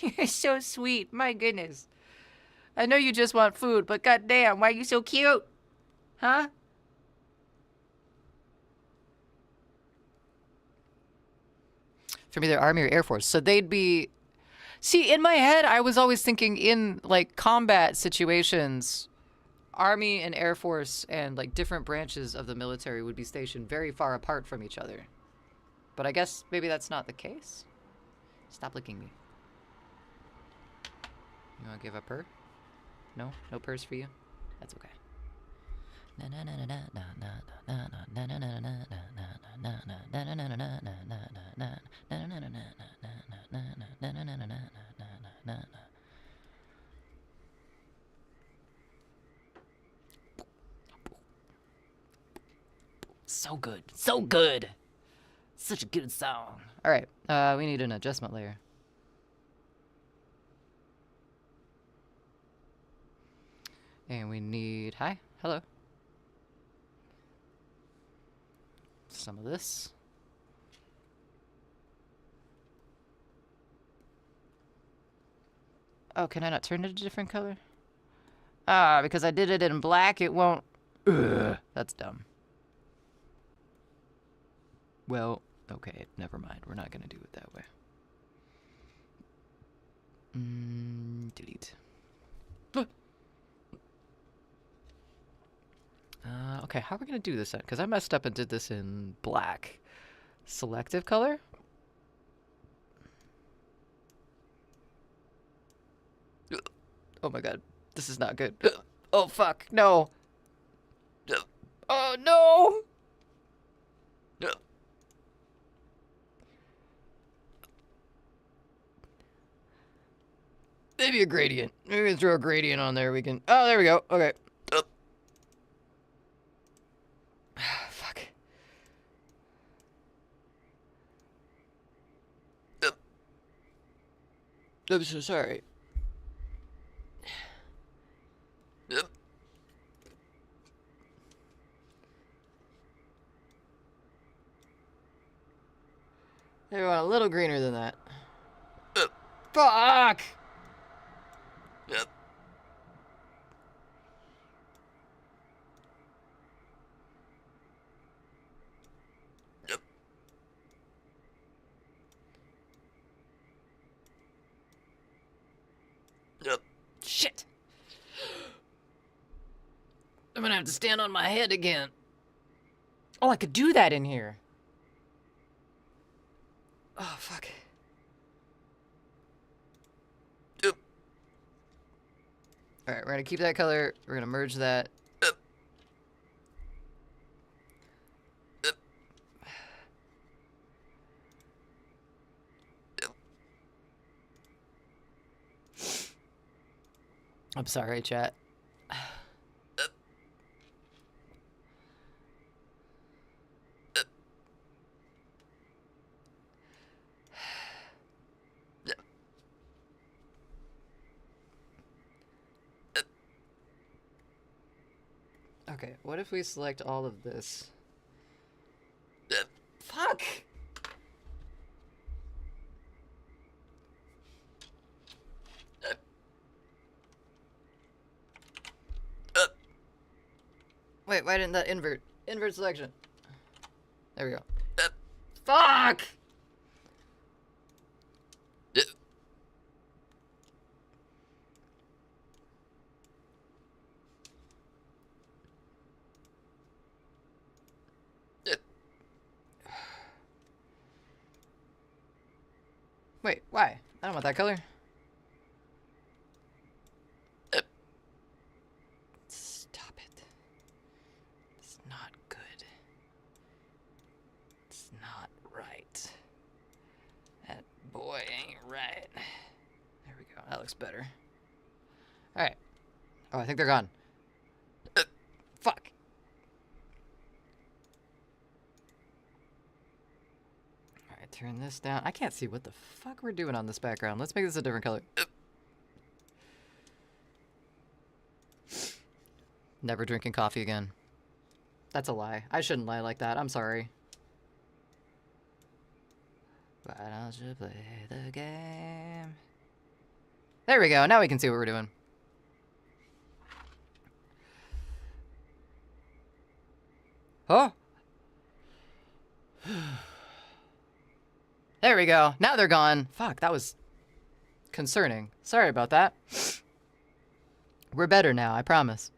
You're so sweet. My goodness. I know you just want food, but goddamn, why are you so cute? Huh? From either Army or Air Force. So they'd be... See, in my head, I was always thinking in, like, combat situations... Army and Air Force and like different branches of the military would be stationed very far apart from each other. But I guess maybe that's not the case. Stop licking me. You want to give up her? No? No purse for you? That's okay. So good. So good. Such a good song. All right. We need an adjustment layer. And we need... Hi. Hello. Some of this. Oh, can I not turn it a different color? Ah, because I did it in black, it won't... Ugh, that's dumb. Well, okay, never mind. We're not going to do it that way. Delete. Okay. Okay, how are we gonna do this then? Because I messed up and did this in black. Selective color? Oh my god, this is not good. Oh fuck, no. Oh no! Maybe a gradient. Maybe we can throw a gradient on there. We can. Oh, there we go. Okay. Fuck. I'm so sorry. They want a little greener than that. Fuck! Yep. Yep. Yep. Shit! I'm gonna have to stand on my head again. Oh, I could do that in here. Oh, fuck. Yep. Alright, we're gonna keep that color. We're gonna merge that. Yep. Yep. Yep. I'm sorry, chat. Okay, what if we select all of this? Fuck! Wait, why didn't that invert? Invert selection. There we go. Fuck! Wait, why? I don't want that color. Stop it. It's not good. It's not right. That boy ain't right. There we go. That looks better. Alright. Oh, I think they're gone. Fuck. Alright, turn this down. I can't see what the fuck we're doing on this background. Let's make this a different color. Never drinking coffee again. That's a lie. I shouldn't lie like that. I'm sorry. Why don't you play the game? There we go. Now we can see what we're doing. Oh! There we go. Now they're gone. Fuck, that was concerning. Sorry about that. We're better now, I promise.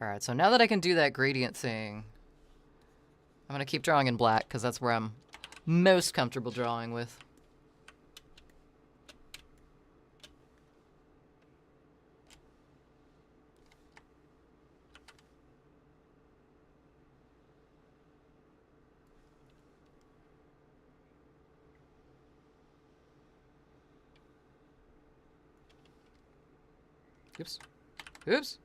Alright, so now that I can do that gradient thing, I'm going to keep drawing in black, because that's where I'm most comfortable drawing with. Oops. Oops.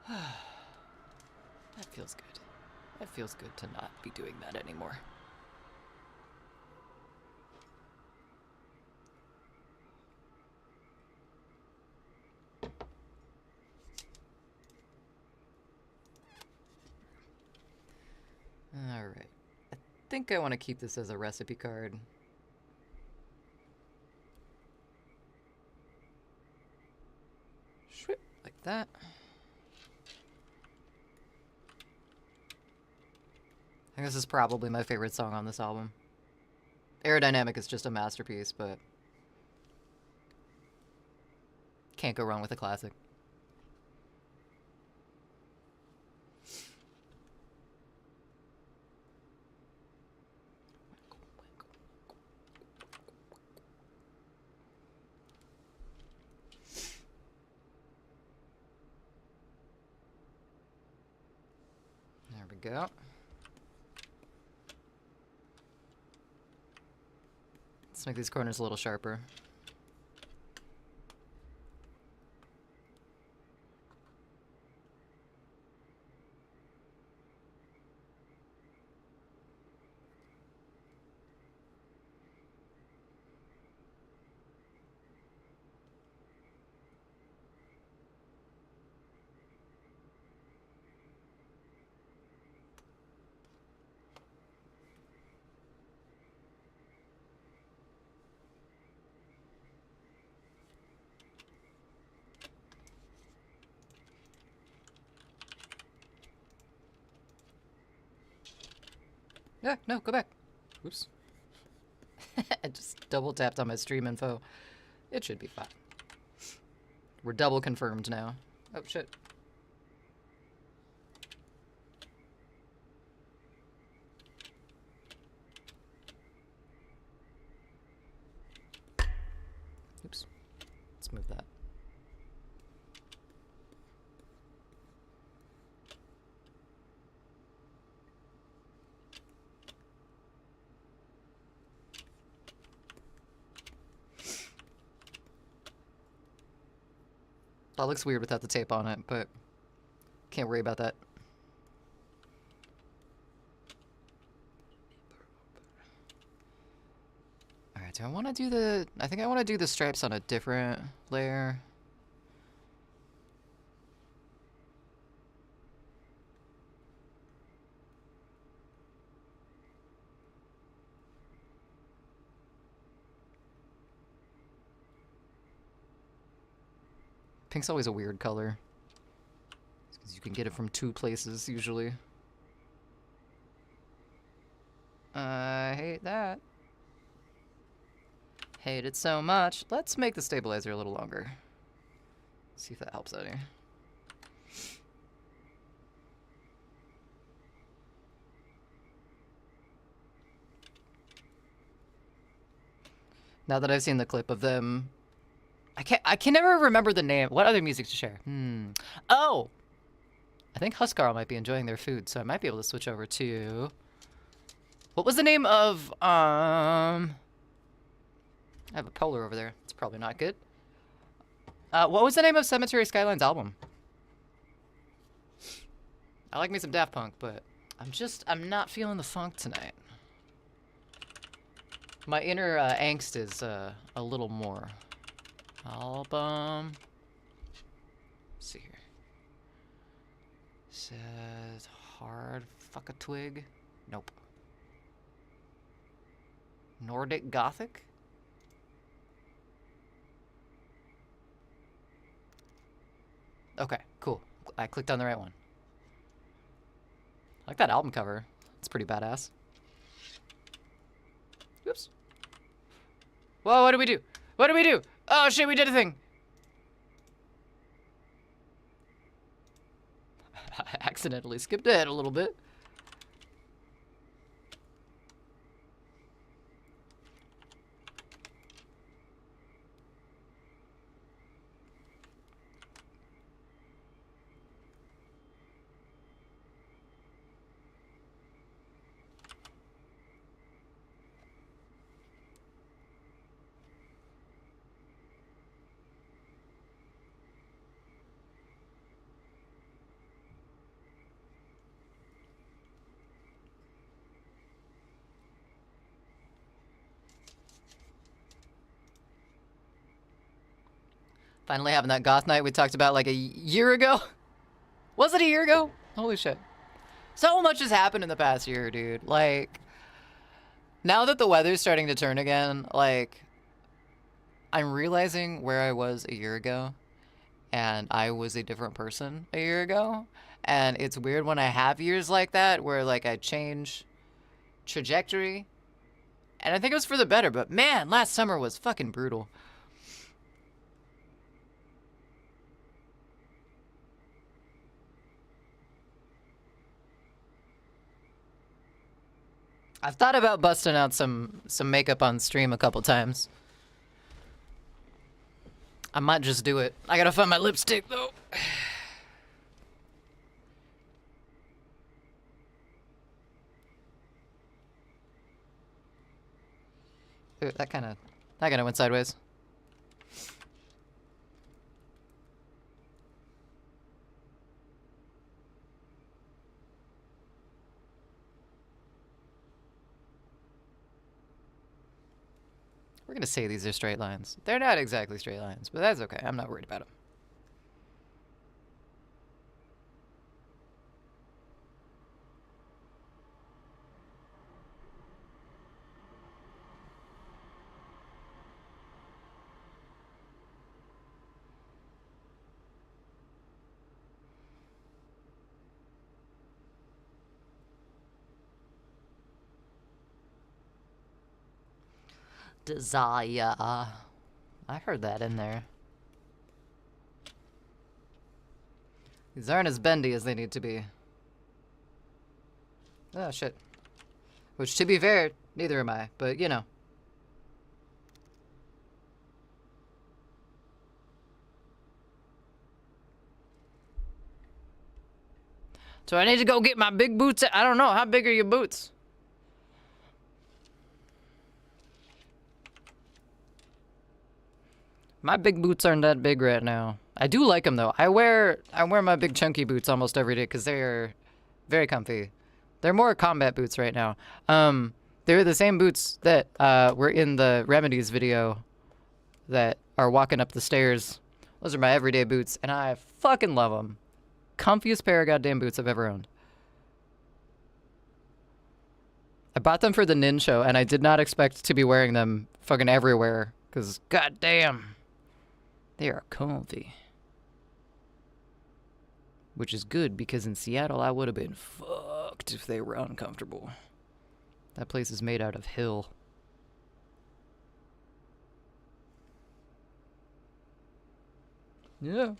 That feels good. That feels good to not be doing that anymore. Alright. I think I want to keep this as a recipe card. Like that. I think this is probably my favorite song on this album. Aerodynamic is just a masterpiece, but can't go wrong with a classic. There we go. Let's make these corners a little sharper. Yeah, no, go back. Oops. I just double tapped on my stream info. It should be fine. We're double confirmed now. Oh, shit. Oops. Let's move that. That looks weird without the tape on it, but can't worry about that. Alright, do I want to do the... I think I want to do the stripes on a different layer. Pink's always a weird color. Because you can get it from 2 places, usually. I hate that. Hate it so much. Let's make the stabilizer a little longer. See if that helps out here. Now that I've seen the clip of them... I can never remember the name. What other music to share? Oh! I think Huskarl might be enjoying their food, so I might be able to switch over to... What was the name of, I have a polar over there. It's probably not good. What was the name of Cemetery Skylines' album? I like me some Daft Punk, but I'm not feeling the funk tonight. My inner angst is a little more. Album. Let's see here. Says hard fuck a twig. Nope. Nordic Gothic. Okay, cool. I clicked on the right one. I like that album cover. It's pretty badass. Oops. Whoa, what did we do? What did we do? Oh shit, we did a thing. I accidentally skipped ahead a little bit. Finally having that goth night we talked about like a year ago. Was it a year ago? Holy shit. So much has happened in the past year, dude. Like, now that the weather's starting to turn again, like, I'm realizing where I was a year ago. and I was a different person a year ago. And it's weird when I have years like that where like I change trajectory. And I think it was for the better, but man, last summer was fucking brutal. I've thought about busting out some makeup on stream a couple times. I might just do it. I gotta find my lipstick though. Ooh, that kind of went sideways. We're gonna say these are straight lines. They're not exactly straight lines, but that's okay. I'm not worried about them. Desire. I heard that in there. These aren't as bendy as they need to be. Oh, shit. Which, to be fair, neither am I, but you know. So I need to go get my big boots. I don't know. How big are your boots? My big boots aren't that big right now. I do like them though. I wear my big chunky boots almost every day because they're very comfy. They're more combat boots right now. They're the same boots that were in the Remedies video that are walking up the stairs. Those are my everyday boots, and I fucking love them. Comfiest pair of goddamn boots I've ever owned. I bought them for the Nin show, and I did not expect to be wearing them fucking everywhere because goddamn. They are comfy. Which is good, because in Seattle, I would have been fucked if they were uncomfortable. That place is made out of hill. Yeah.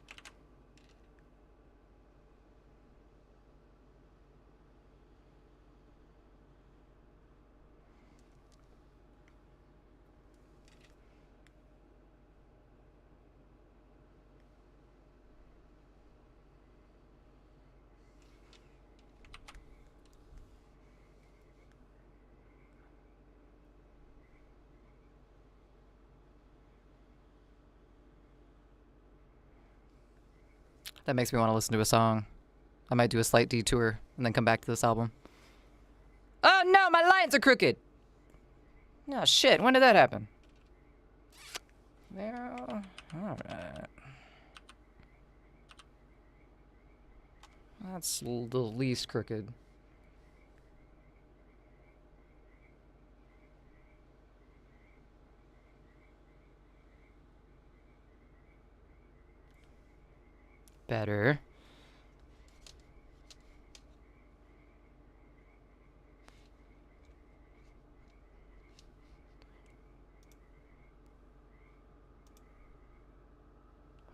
That makes me want to listen to a song. I might do a slight detour and then come back to this album. Oh no, my lines are crooked! Oh shit, when did that happen? Well, alright. That's the least crooked. Better.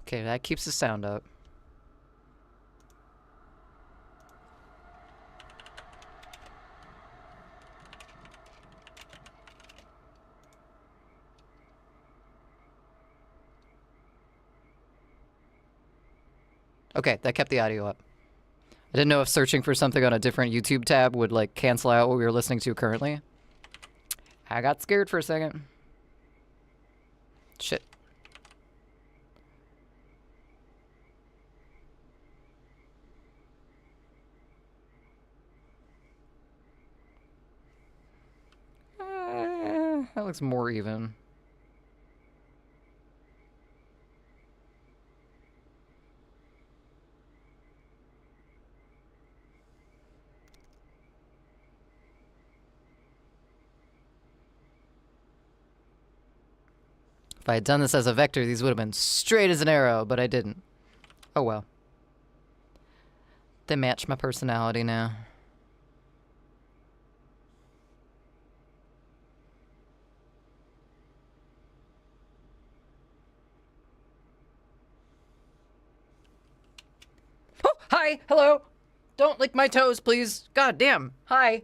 Okay, that keeps the sound up. Okay, that kept the audio up. I didn't know if searching for something on a different YouTube tab would like cancel out what we were listening to currently. I got scared for a second. Shit. That looks more even. If I had done this as a vector, these would have been straight as an arrow, but I didn't. Oh well. They match my personality now. Oh, hi, hello. Don't lick my toes, please. God damn. Hi.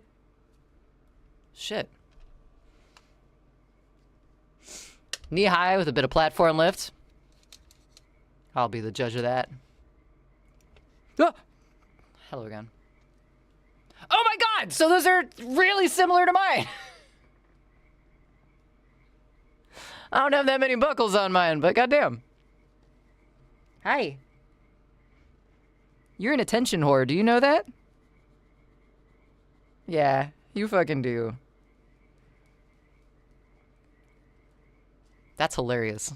Shit. Knee high with a bit of platform lift. I'll be the judge of that. Ah! Hello again. Oh my god! So those are really similar to mine! I don't have that many buckles on mine, but goddamn. Hi. You're an attention whore, do you know that? Yeah, you fucking do. That's hilarious.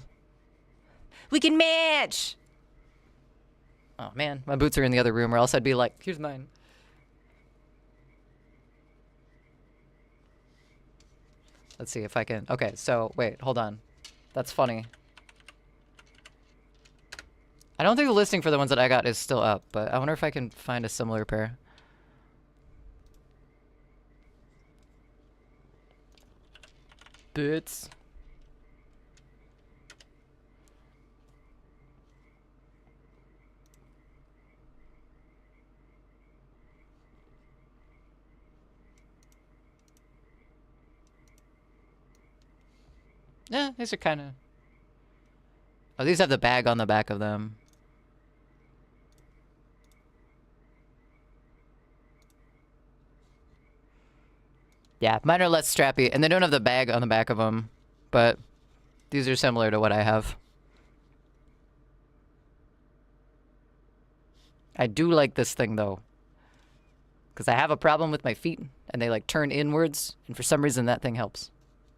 We can match! Oh man, my boots are in the other room or else I'd be like, here's mine. Let's see if I can. Okay, so wait, hold on. That's funny. I don't think the listing for the ones that I got is still up, but I wonder if I can find a similar pair. Boots. Yeah, these are kind of... Oh, these have the bag on the back of them. Yeah, mine are less strappy, and they don't have the bag on the back of them, but these are similar to what I have. I do like this thing, though, because I have a problem with my feet, and they, like, turn inwards, and for some reason that thing helps.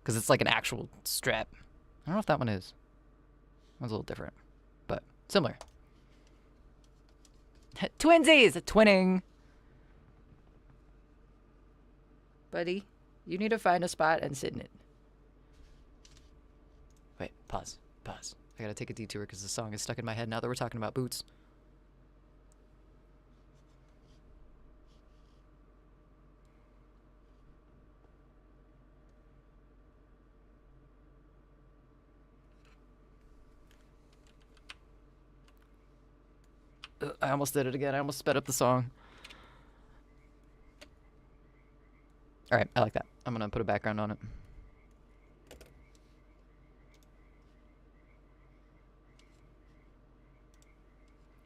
Because it's like an actual strap. I don't know if that one is. That one's a little different, but similar. Twinsies! Twinning! Buddy, you need to find a spot and sit in it. Wait, pause. Pause. I gotta take a detour because the song is stuck in my head now that we're talking about boots. I almost did it again. I almost sped up the song. Alright, I like that. I'm gonna put a background on it.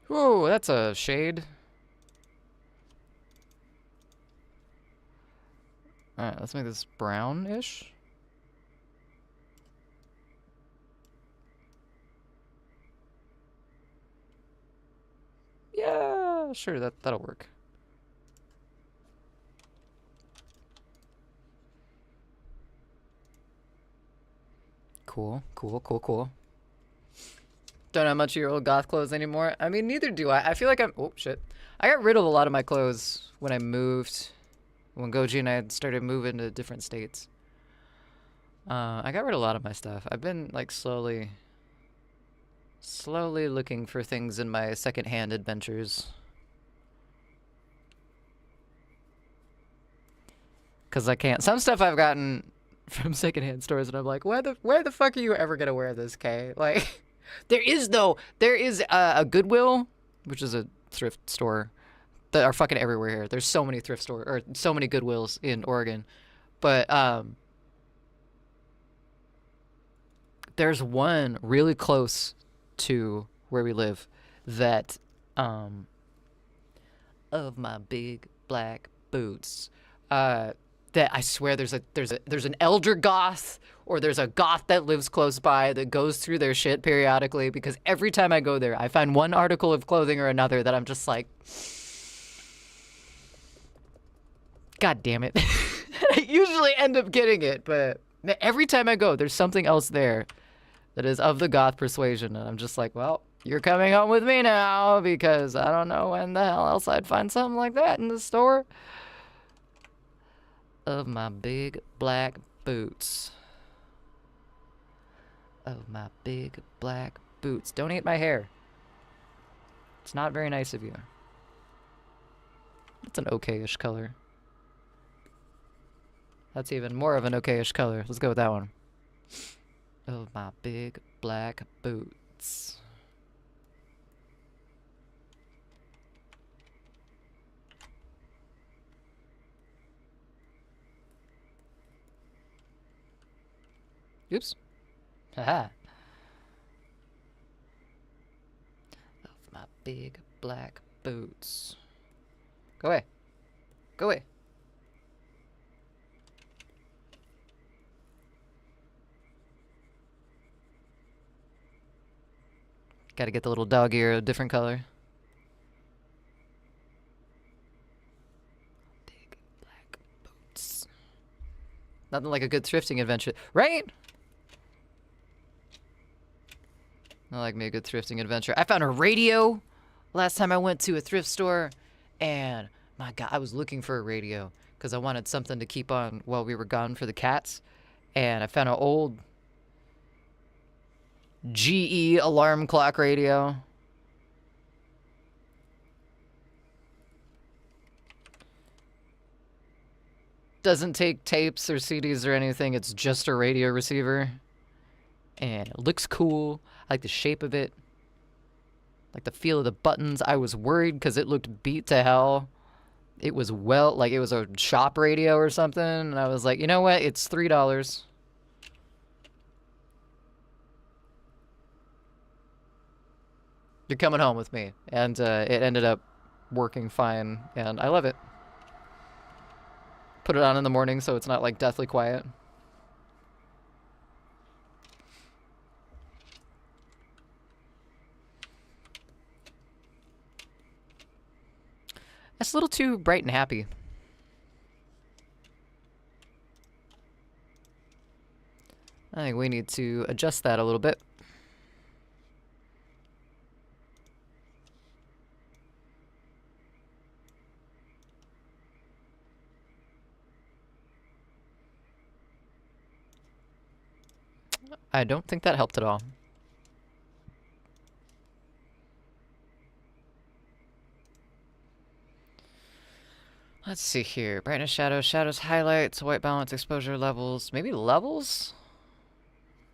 Whoa, that's a shade. Alright, let's make this brownish. Yeah, sure, that'll work. Cool. Don't have much of your old goth clothes anymore. I mean, neither do I. I feel like I'm... Oh, shit. I got rid of a lot of my clothes when I moved. When Goji and I had started moving to different states. I got rid of a lot of my stuff. I've been, like, slowly looking for things in my secondhand adventures. Because I can't... Some stuff I've gotten from secondhand stores and I'm like, where the fuck are you ever gonna wear this, Kay? Like, there is a Goodwill, which is a thrift store that are fucking everywhere here. There's so many thrift stores, or so many Goodwills in Oregon. But, there's one really close to where we live that, of my big black boots, that I swear there's an elder goth or there's a goth that lives close by that goes through their shit periodically, because every time I go there I find one article of clothing or another that I'm just like, God damn it. I usually end up getting it, but every time I go there's something else there that is of the goth persuasion, and I'm just like, well, you're coming home with me now, because I don't know when the hell else I'd find something like that in the store. Of my big black boots. Of my big black boots. Don't eat my hair. It's not very nice of you. That's an okay-ish color. That's even more of an okay-ish color. Let's go with that one. Of my big black boots. Oops. Haha. Of my big black boots. Go away. Go away. Gotta get the little dog ear a different color. Big black boots. Nothing like a good thrifting adventure, right? I like me a good thrifting adventure. I found a radio last time I went to a thrift store, and my God, I was looking for a radio because I wanted something to keep on while we were gone for the cats, and I found an old GE alarm clock radio. Doesn't take tapes or CDs or anything. It's just a radio receiver. And it looks cool. I like the shape of it. Like the feel of the buttons. I was worried because it looked beat to hell. It was like it was a shop radio or something. And I was like, you know what? It's $3. You're coming home with me. And it ended up working fine. And I love it. Put it on in the morning so it's not like deathly quiet. That's a little too bright and happy. I think we need to adjust that a little bit. I don't think that helped at all. Let's see here. Brightness, shadows, shadows, highlights, white balance, exposure levels. Maybe levels?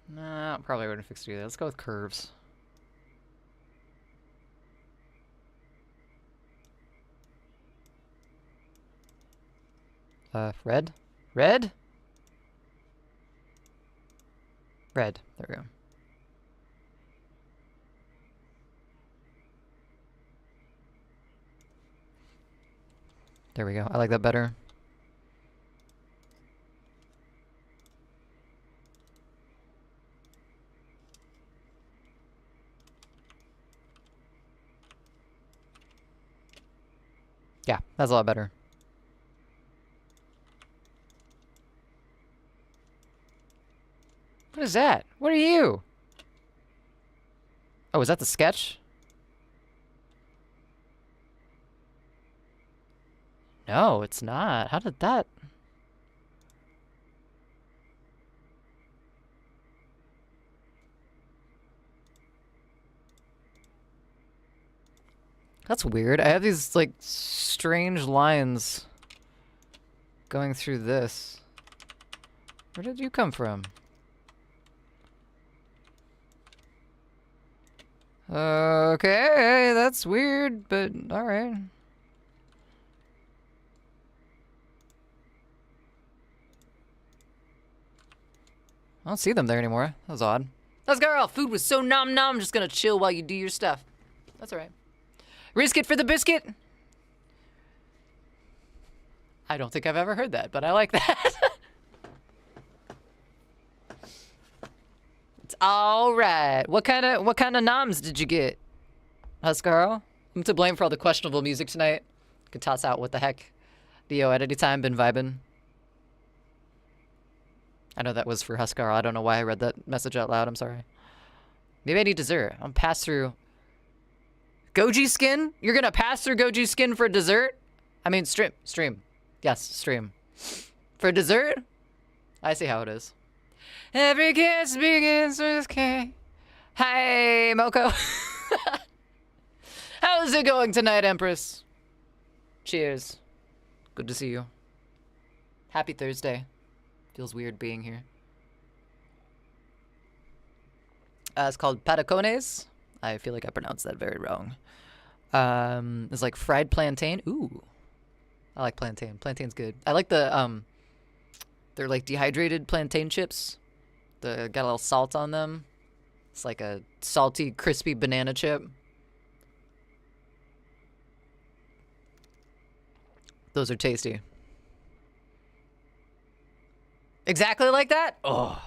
Nah, probably wouldn't fix it either. Let's go with curves. Red? Red? Red. There we go. There we go. I like that better. Yeah, that's a lot better. What is that? What are you? Oh, is that the sketch? No, it's not. How did that... That's weird. I have these, like, strange lines going through this. Where did you come from? Okay, that's weird, but alright. I don't see them there anymore. That was odd. Let's go, girl. Food was so nom nom. I'm just gonna chill while you do your stuff. That's alright. Risk it for the biscuit. I don't think I've ever heard that, but I like that. It's all right. What kind of noms did you get, Huskarl? I'm to blame for all the questionable music tonight. Could toss out what the heck. Dio at any time been vibing. I know that was for Huskarl. I don't know why I read that message out loud. I'm sorry. Maybe I need dessert. I'm pass through. Goji skin? You're gonna pass through Goji skin for dessert? I mean, stream. Yes, stream. For dessert? I see how it is. Every kiss begins with K. Hi, Moko. How's it going tonight, Empress? Cheers. Good to see you. Happy Thursday. Feels weird being here. It's called patacones. I feel like I pronounced that very wrong. It's like fried plantain. Ooh. I like plantain. Plantain's good. I like the, they're like dehydrated plantain chips. Got a little salt on them. It's like a salty, crispy banana chip. Those are tasty. Exactly like that? Oh,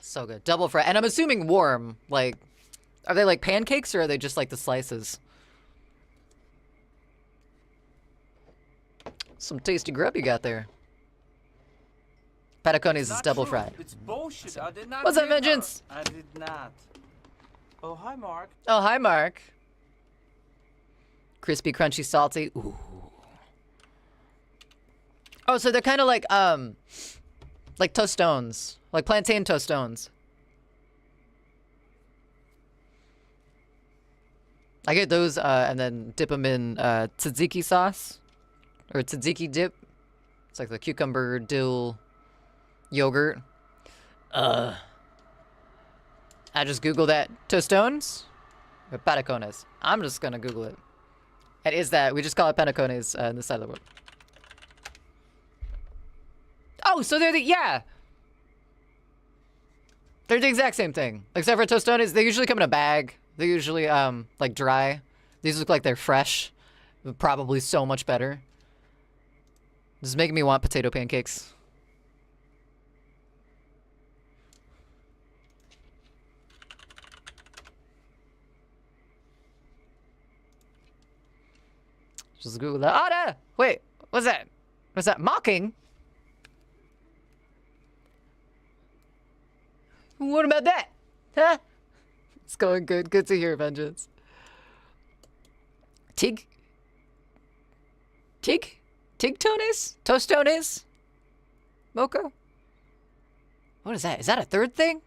so good. Double fry. And I'm assuming warm. Like, are they like pancakes or are they just like the slices? Some tasty grub you got there. Patacones is Not double true. fried. It's bullshit. I did not What's up, hit her. Vengeance? I did not. Oh, hi, Mark. Oh, hi, Mark. Crispy, crunchy, salty. Ooh. Oh, so they're kind of like tostones. Like plantain tostones. I get those and then dip them in tzatziki sauce. Or tzatziki dip. It's like the cucumber, dill, yogurt. I just Googled that. Tostones? Or patacones. I'm just gonna Google it. And is that, we just call it patacones in this side of the world. Oh, so they're yeah. They're the exact same thing. Except for tostones, they usually come in a bag. They're usually, like dry. These look like they're fresh. Probably so much better. This is making me want potato pancakes. Just Google that. Oh, no! Wait, what's that? What's that? Mocking? What about that? Huh? It's going good. Good to hear, Vengeance. Tig? Tigtones? Tostones? Mocha? What is that? Is that a third thing?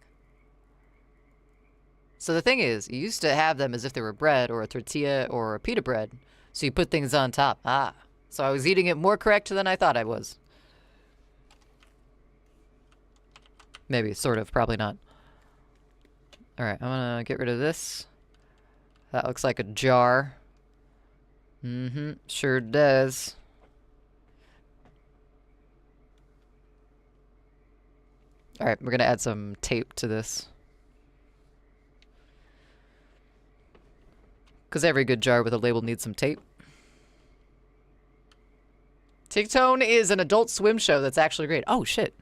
So the thing is, you used to have them as if they were bread or a tortilla or a pita bread. So you put things on top. Ah. So I was eating it more correct than I thought I was. Maybe, sort of, probably not. Alright, I'm gonna get rid of this. That looks like a jar. Mm-hmm, sure does. Alright, we're gonna add some tape to this. Because every good jar with a label needs some tape. Tigtone is an Adult Swim show that's actually great. Oh, shit.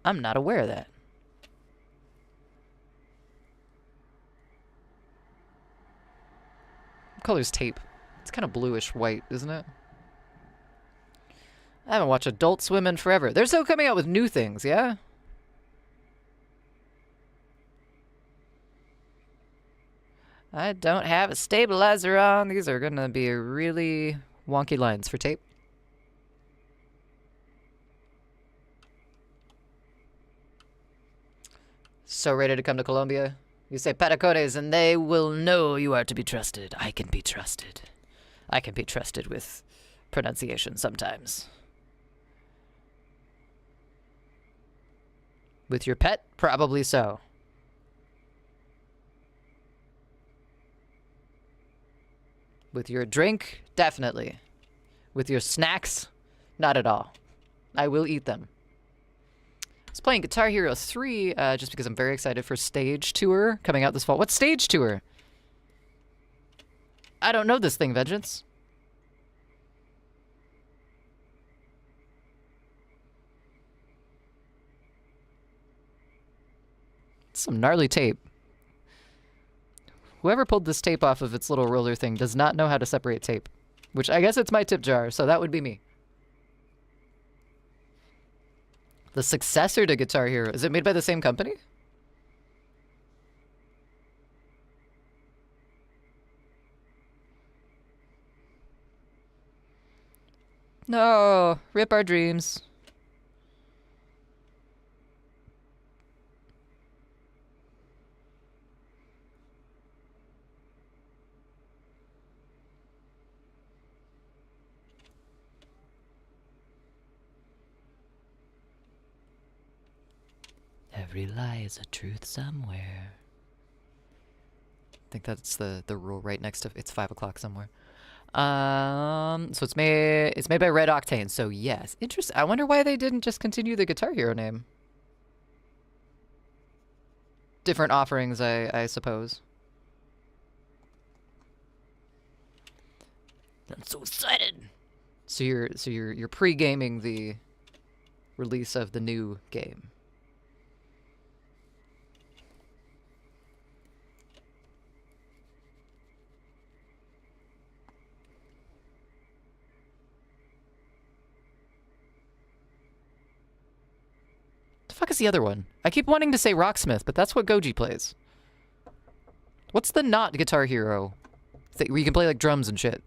I'm not aware of that. What color's tape? It's kind of bluish white, isn't it? I haven't watched Adult Swim in forever. They're still coming out with new things, yeah? I don't have a stabilizer on. These are gonna be really wonky lines for tape. So ready to come to Colombia? You say patacones and they will know you are to be trusted. I can be trusted. I can be trusted with pronunciation sometimes. With your pet? Probably so. With your drink? Definitely. With your snacks? Not at all. I will eat them. I was playing Guitar Hero 3 just because I'm very excited for Stage Tour coming out this fall. What Stage Tour? I don't know this thing, Vengeance. Some gnarly tape. Whoever pulled this tape off of its little roller thing does not know how to separate tape. Which I guess it's my tip jar, so that would be me. The successor to Guitar Hero. Is it made by the same company? No, rip our dreams. every lie is a truth somewhere. I think that's the rule right next to it's 5 o'clock somewhere. So it's made by Red Octane. So yes, interesting. I wonder why they didn't just continue the Guitar Hero name. Different offerings, I suppose. I'm so excited. So you're pre-gaming the release of the new game. The fuck is the other one? I keep wanting to say Rocksmith, but that's what Goji plays. What's the not Guitar Hero thing where you can play like drums and shit?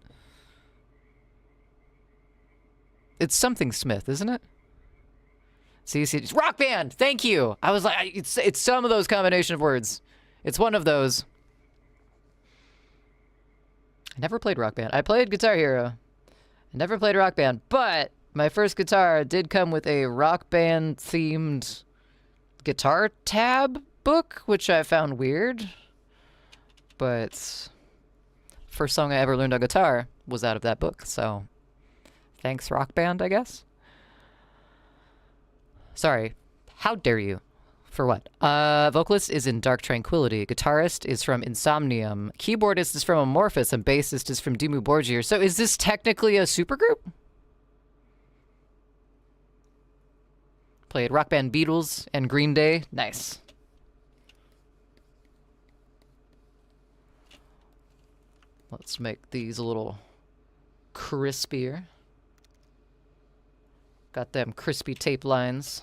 It's something Smith, isn't it? See, it's Rock Band. Thank you. I was like, it's some of those combination of words. It's one of those. I never played Rock Band. I played Guitar Hero. I never played Rock Band, but my first guitar did come with a Rock Band themed guitar tab book, which I found weird. But first song I ever learned on guitar was out of that book, so thanks Rock Band, I guess. Sorry. How dare you? For what? Vocalist is in Dark Tranquillity. Guitarist is from Insomnium. Keyboardist is from Amorphous, and bassist is from Dimmu Borgir. So is this technically a supergroup? Played Rock Band, Beatles, and Green Day. Nice. Let's make these a little crispier. Got them crispy tape lines.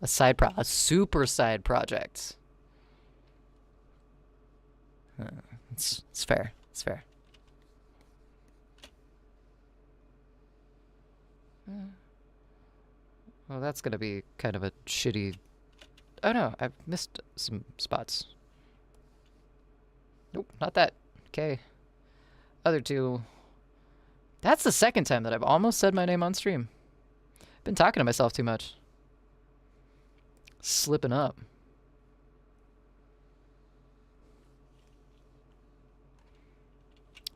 A super side project. It's fair. It's fair. Well, that's gonna be kind of a shitty... Oh no, I've missed some spots. Nope, not that. Okay. Other two. That's the second time that I've almost said my name on stream. Been talking to myself too much. Slipping up.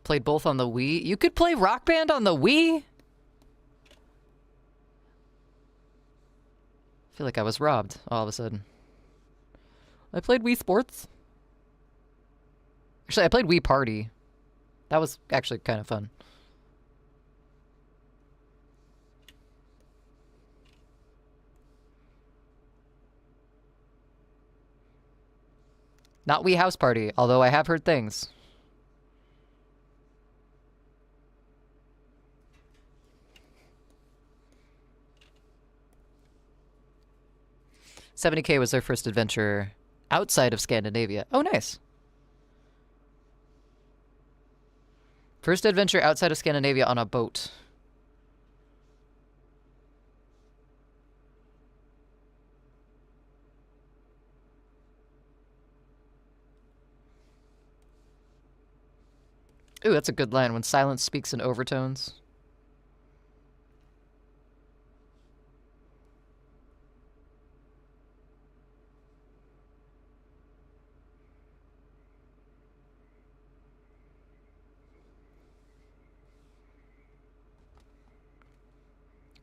Played both on the Wii. You could play Rock Band on the Wii? I feel like I was robbed all of a sudden. I played Wii Sports. Actually, I played Wii Party. That was actually kind of fun. Not Wii House Party, although I have heard things. $70K was their first adventure outside of Scandinavia. Oh, nice. First adventure outside of Scandinavia on a boat. Ooh, that's a good line. When silence speaks in overtones.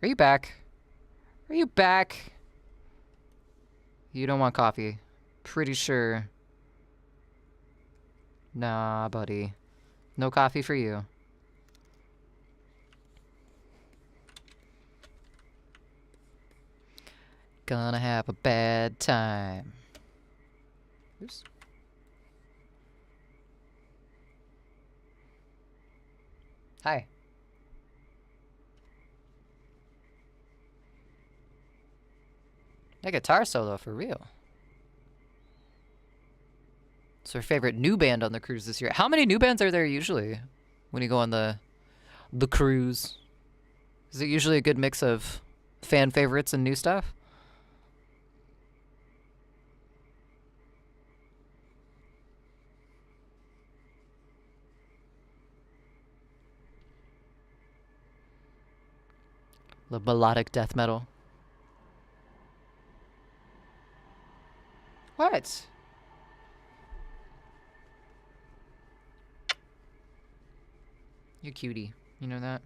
Are you back? Are you back? You don't want coffee. Pretty sure. Nah, buddy. No coffee for you. Gonna have a bad time. Oops. Hi. That guitar solo for real. It's our favorite new band on the cruise this year. How many new bands are there usually when you go on the cruise? Is it usually a good mix of fan favorites and new stuff? The melodic death metal. What? You're cutie. You know that?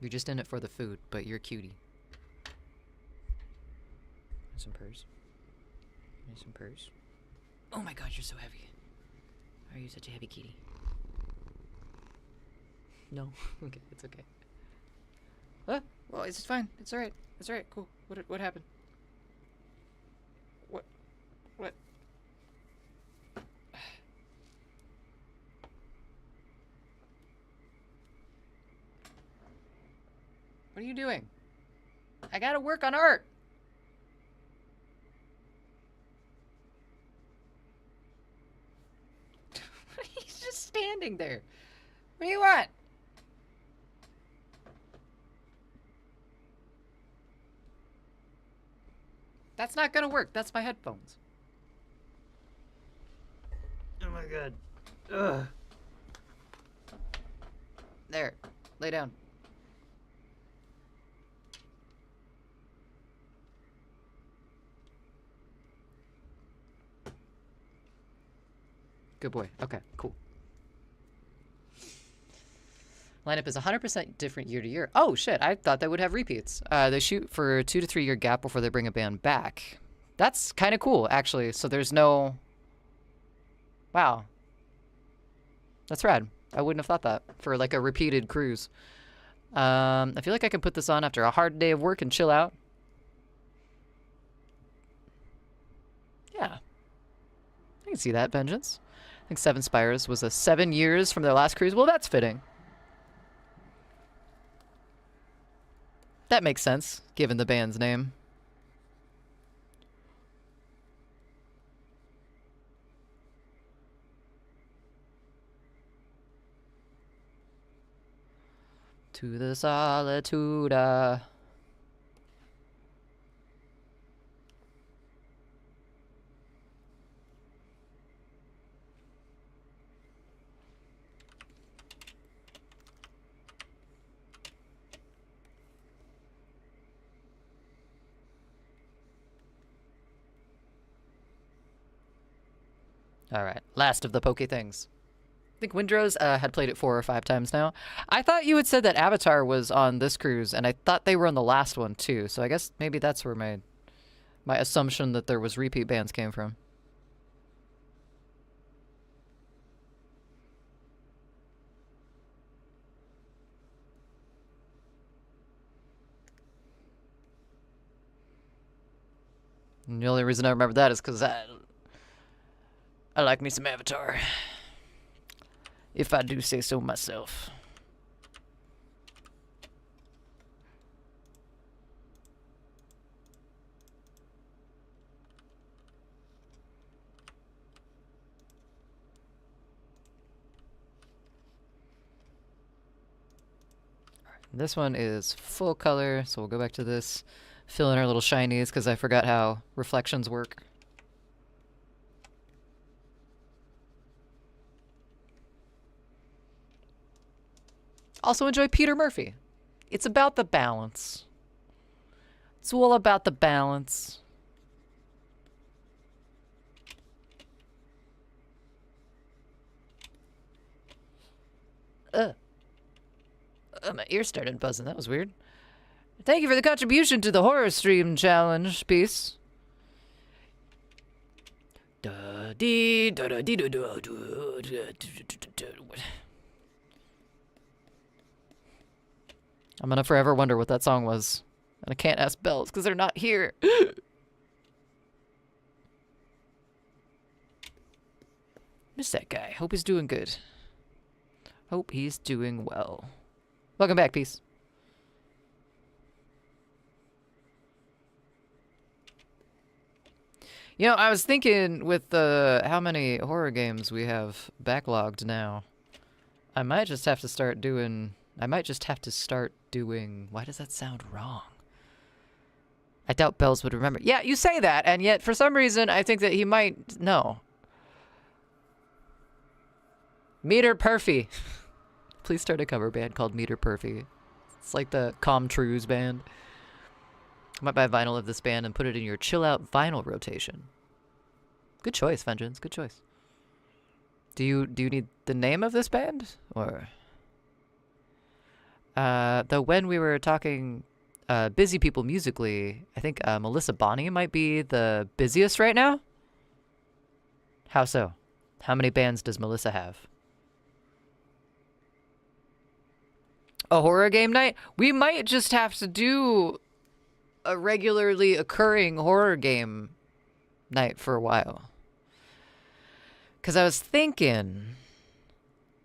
You're just in it for the food, but you're cutie. Some purrs. Some purrs. Oh my god, you're so heavy. Why are you such a heavy kitty? No. Okay, it's okay. Well, it's fine. It's alright. It's alright. Cool. What happened? What? What are you doing? I gotta work on art. He's just standing there. What do you want? That's not gonna work. That's my headphones. Oh my god. Ugh. There. Lay down. Good boy. Okay, cool. Lineup is 100% different year to year. Oh, shit. I thought they would have repeats. They shoot for a 2 to 3 year gap before they bring a band back. That's kind of cool, actually. So there's no... Wow. That's rad. I wouldn't have thought that for, like, a repeated cruise. I feel like I can put this on after a hard day of work and chill out. Yeah. I can see that, Vengeance. I think Seven Spires was a 7 years from their last cruise. Well, that's fitting. That makes sense, given the band's name. To the solitude. All right, last of the Poke things. I think Windrose had played it 4 or 5 times now. I thought you had said that Avatar was on this cruise, and I thought they were on the last one too. So I guess maybe that's where my assumption that there was repeat bands came from. And the only reason I remember that is because I like me some Avatar. If I do say so myself. This one is full color, so we'll go back to this. Fill in our little shinies because I forgot how reflections work. Also enjoy Peter Murphy. It's about the balance. It's all about the balance. My ear started buzzing. That was weird. Thank you for the contribution to the horror stream challenge piece. I'm gonna forever wonder what that song was. And I can't ask Bells because they're not here. Miss that guy. Hope he's doing good. Hope he's doing well. Welcome back, Peace. You know, I was thinking with how many horror games we have backlogged now, I might just have to start doing... Why does that sound wrong? I doubt Bells would remember. Yeah, you say that, and yet for some reason I think that he might know. Meter Perfy. Please start a cover band called Meter Perfy. It's like the Comtrues band. I might buy vinyl of this band and put it in your chill out vinyl rotation. Good choice, Vengeance. Good choice. Do you need the name of this band? Or though when we were talking busy people musically, I think Melissa Bonney might be the busiest right now. How so? How many bands does Melissa have? A horror game night? We might just have to do a regularly occurring horror game night for a while. Because I was thinking,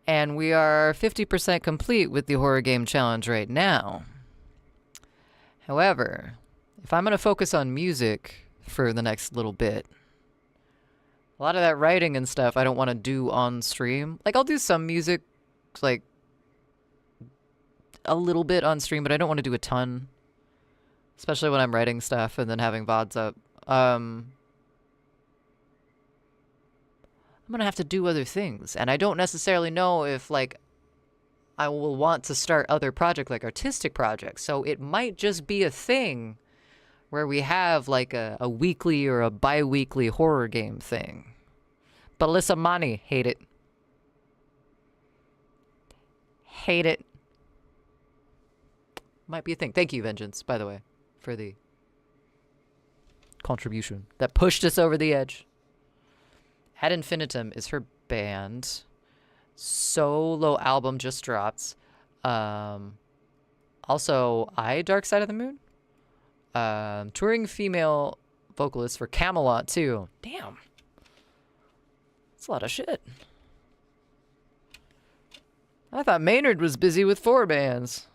and we are 50% complete with the horror game challenge right now. However, if I'm going to focus on music for the next little bit, a lot of that writing and stuff I don't want to do on stream. Like, I'll do some music, like, a little bit on stream, but I don't want to do a ton. Especially when I'm writing stuff and then having VODs up. I'm going to have to do other things. And I don't necessarily know if, like, I will want to start other projects, like artistic projects. So it might just be a thing where we have, like, a weekly or a bi-weekly horror game thing. Melissa Bonney, hate it. Hate it. Might be a thing. Thank you, Vengeance, by the way, for the contribution that pushed us over the edge. Ad Infinitum is her band. Solo album just dropped. Also, Dark Side of the Moon. Touring female vocalist for Camelot, too. Damn. That's a lot of shit. I thought Maynard was busy with 4 bands.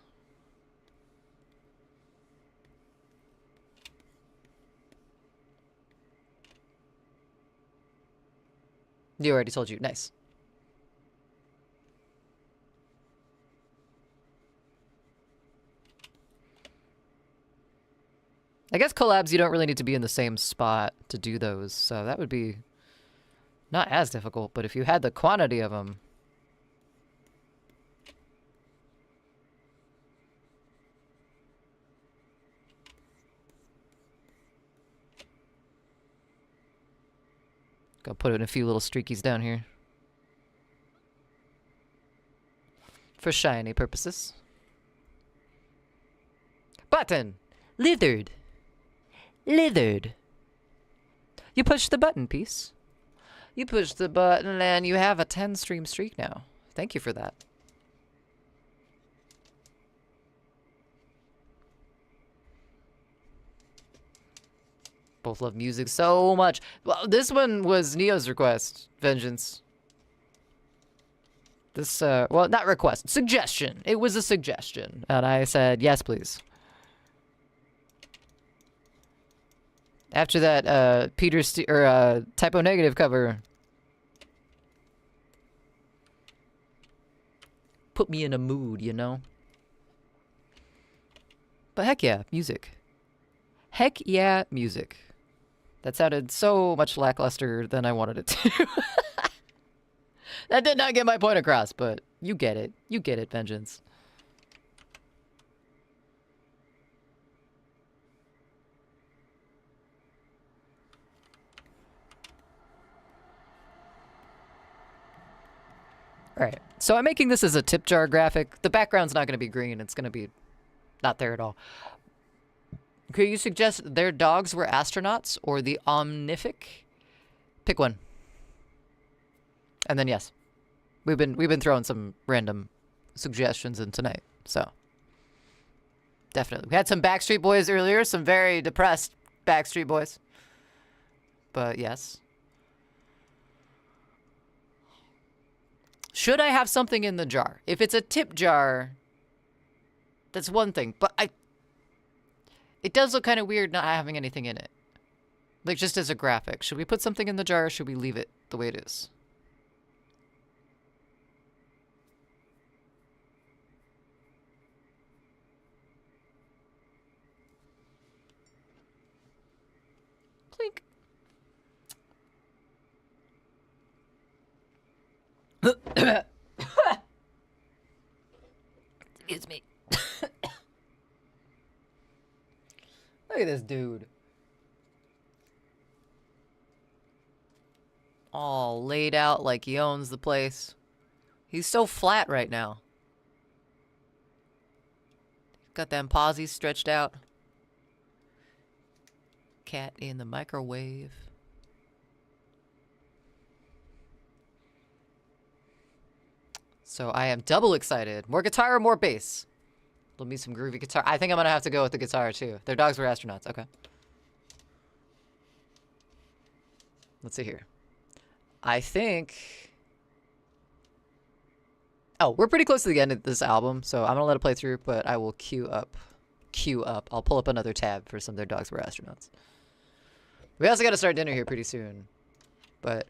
You already told you. Nice. I guess collabs, you don't really need to be in the same spot to do those, so that would be not as difficult, but if you had the quantity of them. Go put in a few little streakies down here. For shiny purposes. Button! Lithered! Lithered! You push the button, piece. You push the button and you have a 10 stream streak now. Thank you for that. Both love music so much. Well, this one was Neo's request, Vengeance. This, well, not request, suggestion. It was a suggestion. And I said, yes, please. After that, Typo Negative cover. Put me in a mood, you know? But heck yeah, music. Heck yeah, music. That sounded so much lackluster than I wanted it to. That did not get my point across, but you get it. You get it, Vengeance. Alright, so I'm making this as a tip jar graphic. The background's not going to be green. It's going to be not there at all. Could you suggest their dogs were astronauts or the Omnific? Pick one. And then yes. We've been throwing some random suggestions in tonight, so definitely. We had some Backstreet Boys earlier, some very depressed Backstreet Boys. But yes. Should I have something in the jar? If it's a tip jar, that's one thing, but it does look kind of weird not having anything in it. Like, just as a graphic. Should we put something in the jar or should we leave it the way it is? Clink. Excuse me. Look at this dude. All laid out like he owns the place. He's so flat right now. Got them posies stretched out. Cat in the microwave. So I am double excited. More guitar or more bass? Let me some groovy guitar. I think I'm gonna have to go with the guitar too. Their dogs were astronauts. Okay. Let's see here. I think... Oh, we're pretty close to the end of this album, so I'm gonna let it play through, but I will queue up. I'll pull up another tab for some of Their Dogs Were Astronauts. We also gotta start dinner here pretty soon. But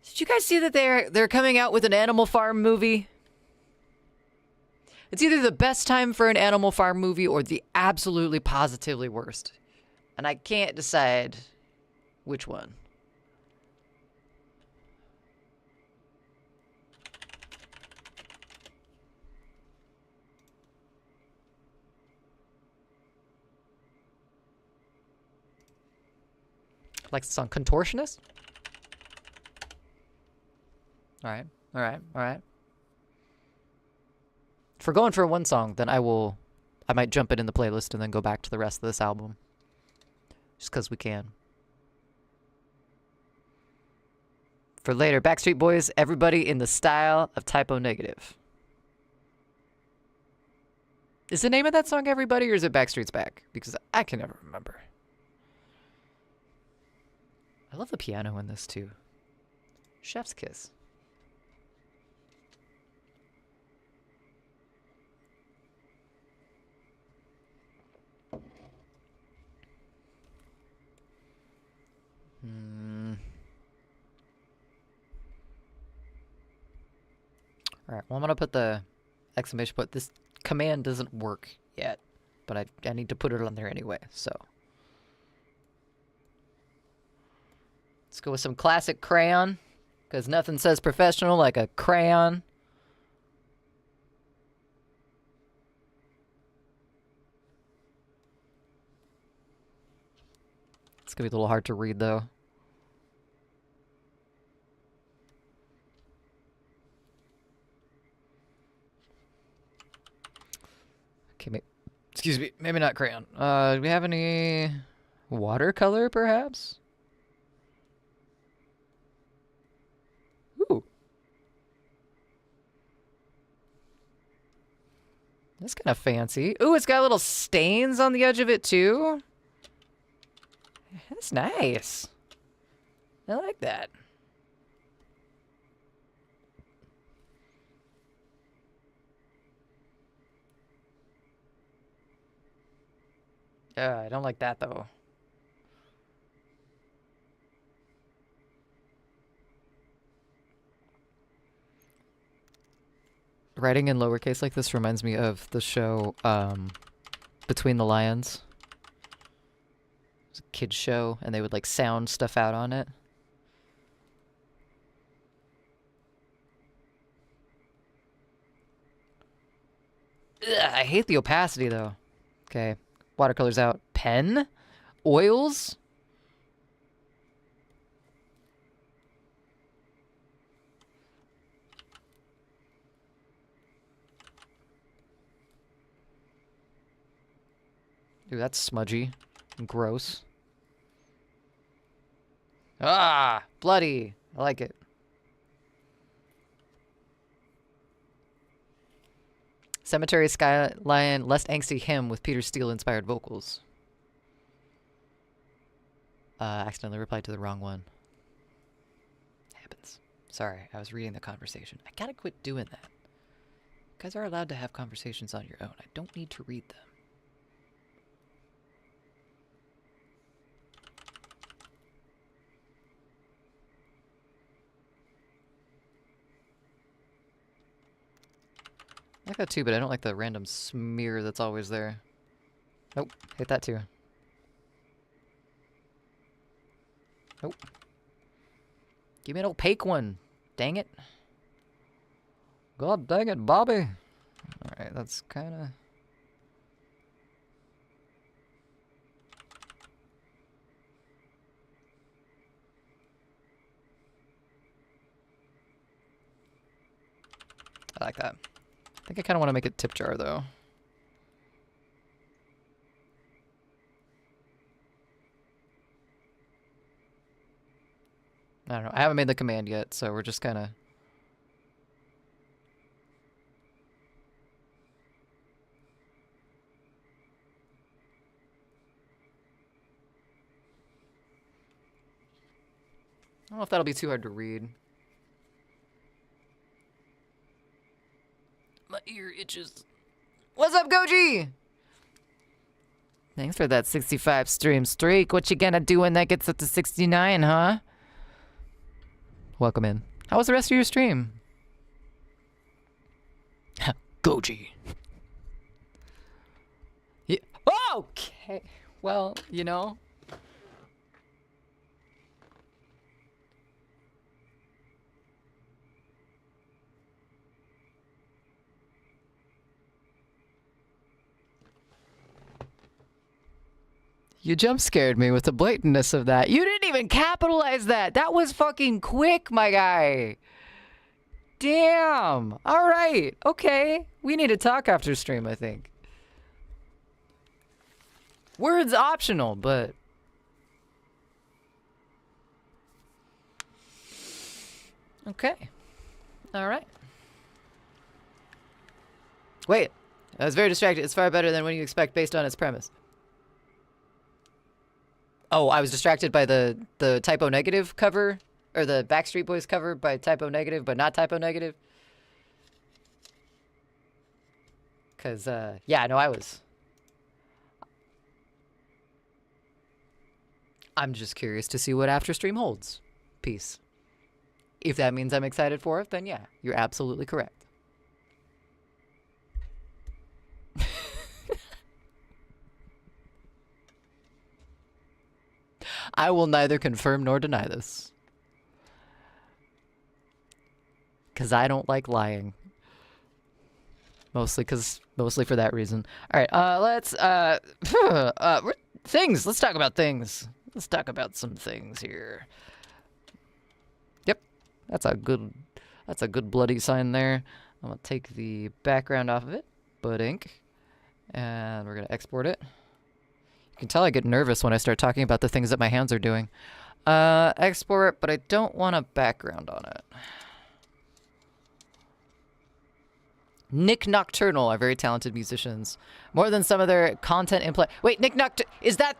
did you guys see that they're coming out with an Animal Farm movie? It's either the best time for an Animal Farm movie or the absolutely positively worst. And I can't decide which one. Like the song Contortionist? Alright, alright, alright. If we're going for one song, then I might jump it in the playlist and then go back to the rest of this album. Just because we can. For later, Backstreet Boys, Everybody in the Style of Typo Negative. Is the name of that song Everybody or is it Backstreet's Back? Because I can never remember. I love the piano in this too. Chef's kiss. Alright, well I'm gonna put the exclamation point. This command doesn't work yet, but I need to put it on there anyway, so. Let's go with some classic Crayon, because nothing says professional like a crayon. It's gonna be a little hard to read though. Okay, excuse me, maybe not crayon. Do we have any watercolor perhaps? Ooh. That's kind of fancy. Ooh, it's got little stains on the edge of it too. That's nice. I like that. I don't like that though. Writing in lowercase like this reminds me of the show Between the Lions. It's a kid's show, and they would like sound stuff out on it. Ugh, I hate the opacity though. Okay, watercolors out. Pen? Oils? Dude, that's smudgy and gross. Ah, bloody. I like it. Cemetery Skyline, less angsty hymn with Peter Steele inspired vocals. Accidentally replied to the wrong one. Happens. Sorry, I was reading the conversation. I gotta quit doing that. You guys are allowed to have conversations on your own. I don't need to read them. I like that too, but I don't like the random smear that's always there. Nope, hate that too. Nope. Give me an opaque one. Dang it. God dang it, Bobby. Alright, that's kinda... I like that. I think I kind of want to make it tip jar, though. I don't know. I haven't made the command yet, so we're just kind of... I don't know if that'll be too hard to read. My ear itches. What's up, Goji? Thanks for that 65 stream streak. What you gonna do when that gets up to 69, huh? Welcome in. How was the rest of your stream? Goji. Yeah. Okay. Well, you know. You jump scared me with the blatantness of that. You didn't even capitalize that. That was fucking quick, my guy. Damn. All right. Okay. We need to talk after stream, I think. Words optional, but... Okay. All right. Wait. I was very distracted. It's far better than what you expect based on its premise. Oh, I was distracted by the Typo Negative cover, or the Backstreet Boys cover by Typo Negative, but not Typo Negative. Because, yeah, no, I was. I'm just curious to see what After Stream holds. Peace. If that means I'm excited for it, then yeah, you're absolutely correct. I will neither confirm nor deny this. Because I don't like lying. Mostly for that reason. Alright, let's, things! Let's talk about things. Let's talk about some things here. Yep, that's a good bloody sign there. I'm gonna take the background off of it, Bud Ink, and we're gonna export it. You can tell I get nervous when I start talking about the things that my hands are doing. Export, but I don't want a background on it. Nick Nocturnal are very talented musicians. More than some of their content in play. Wait, Nick is that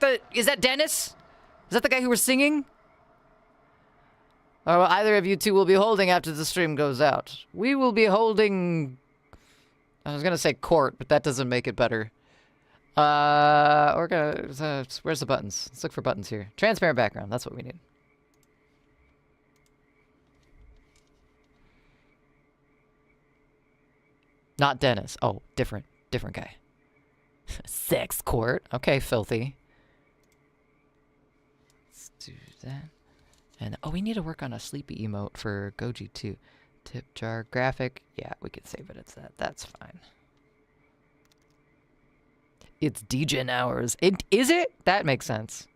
Dennis? Is that the guy who was singing? Or either of you two will be holding after the stream goes out. We will be holding... I was gonna say court, but that doesn't make it better. We're gonna... where's the buttons? Let's look for buttons here. Transparent background, that's what we need. Not Dennis. Oh, different guy. Sex court. Okay, filthy. Let's do that. And, oh, we need to work on a sleepy emote for Goji too. Tip jar graphic. Yeah, we can save it as that. That's fine. It's DGen hours. Is it? That makes sense.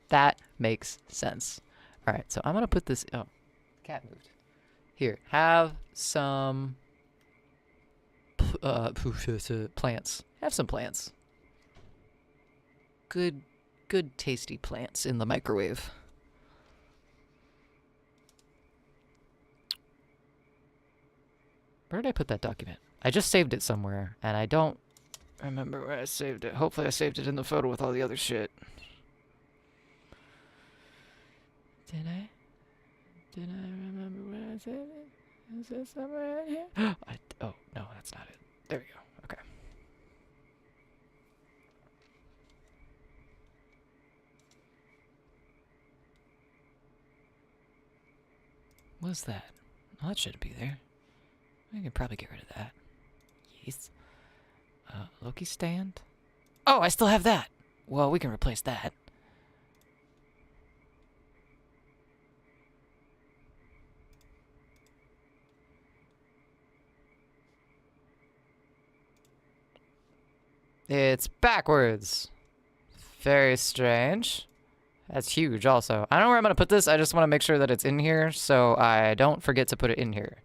That makes sense. All right, so I'm gonna put this. Oh, cat moved. Here, have some plants. Have some plants. Good, tasty plants in the microwave. Where did I put that document? I just saved it somewhere, and I don't remember where I saved it. Hopefully I saved it in the photo with all the other shit. Did I? Did I remember where I saved it? Is it somewhere in here? Oh, no, that's not it. There we go. Okay. What's that? Oh, that shouldn't be there. I can probably get rid of that. Yes. Loki stand? Oh, I still have that! Well, we can replace that. It's backwards. Very strange. That's huge also. I don't know where I'm going to put this. I just want to make sure that it's in here so I don't forget to put it in here.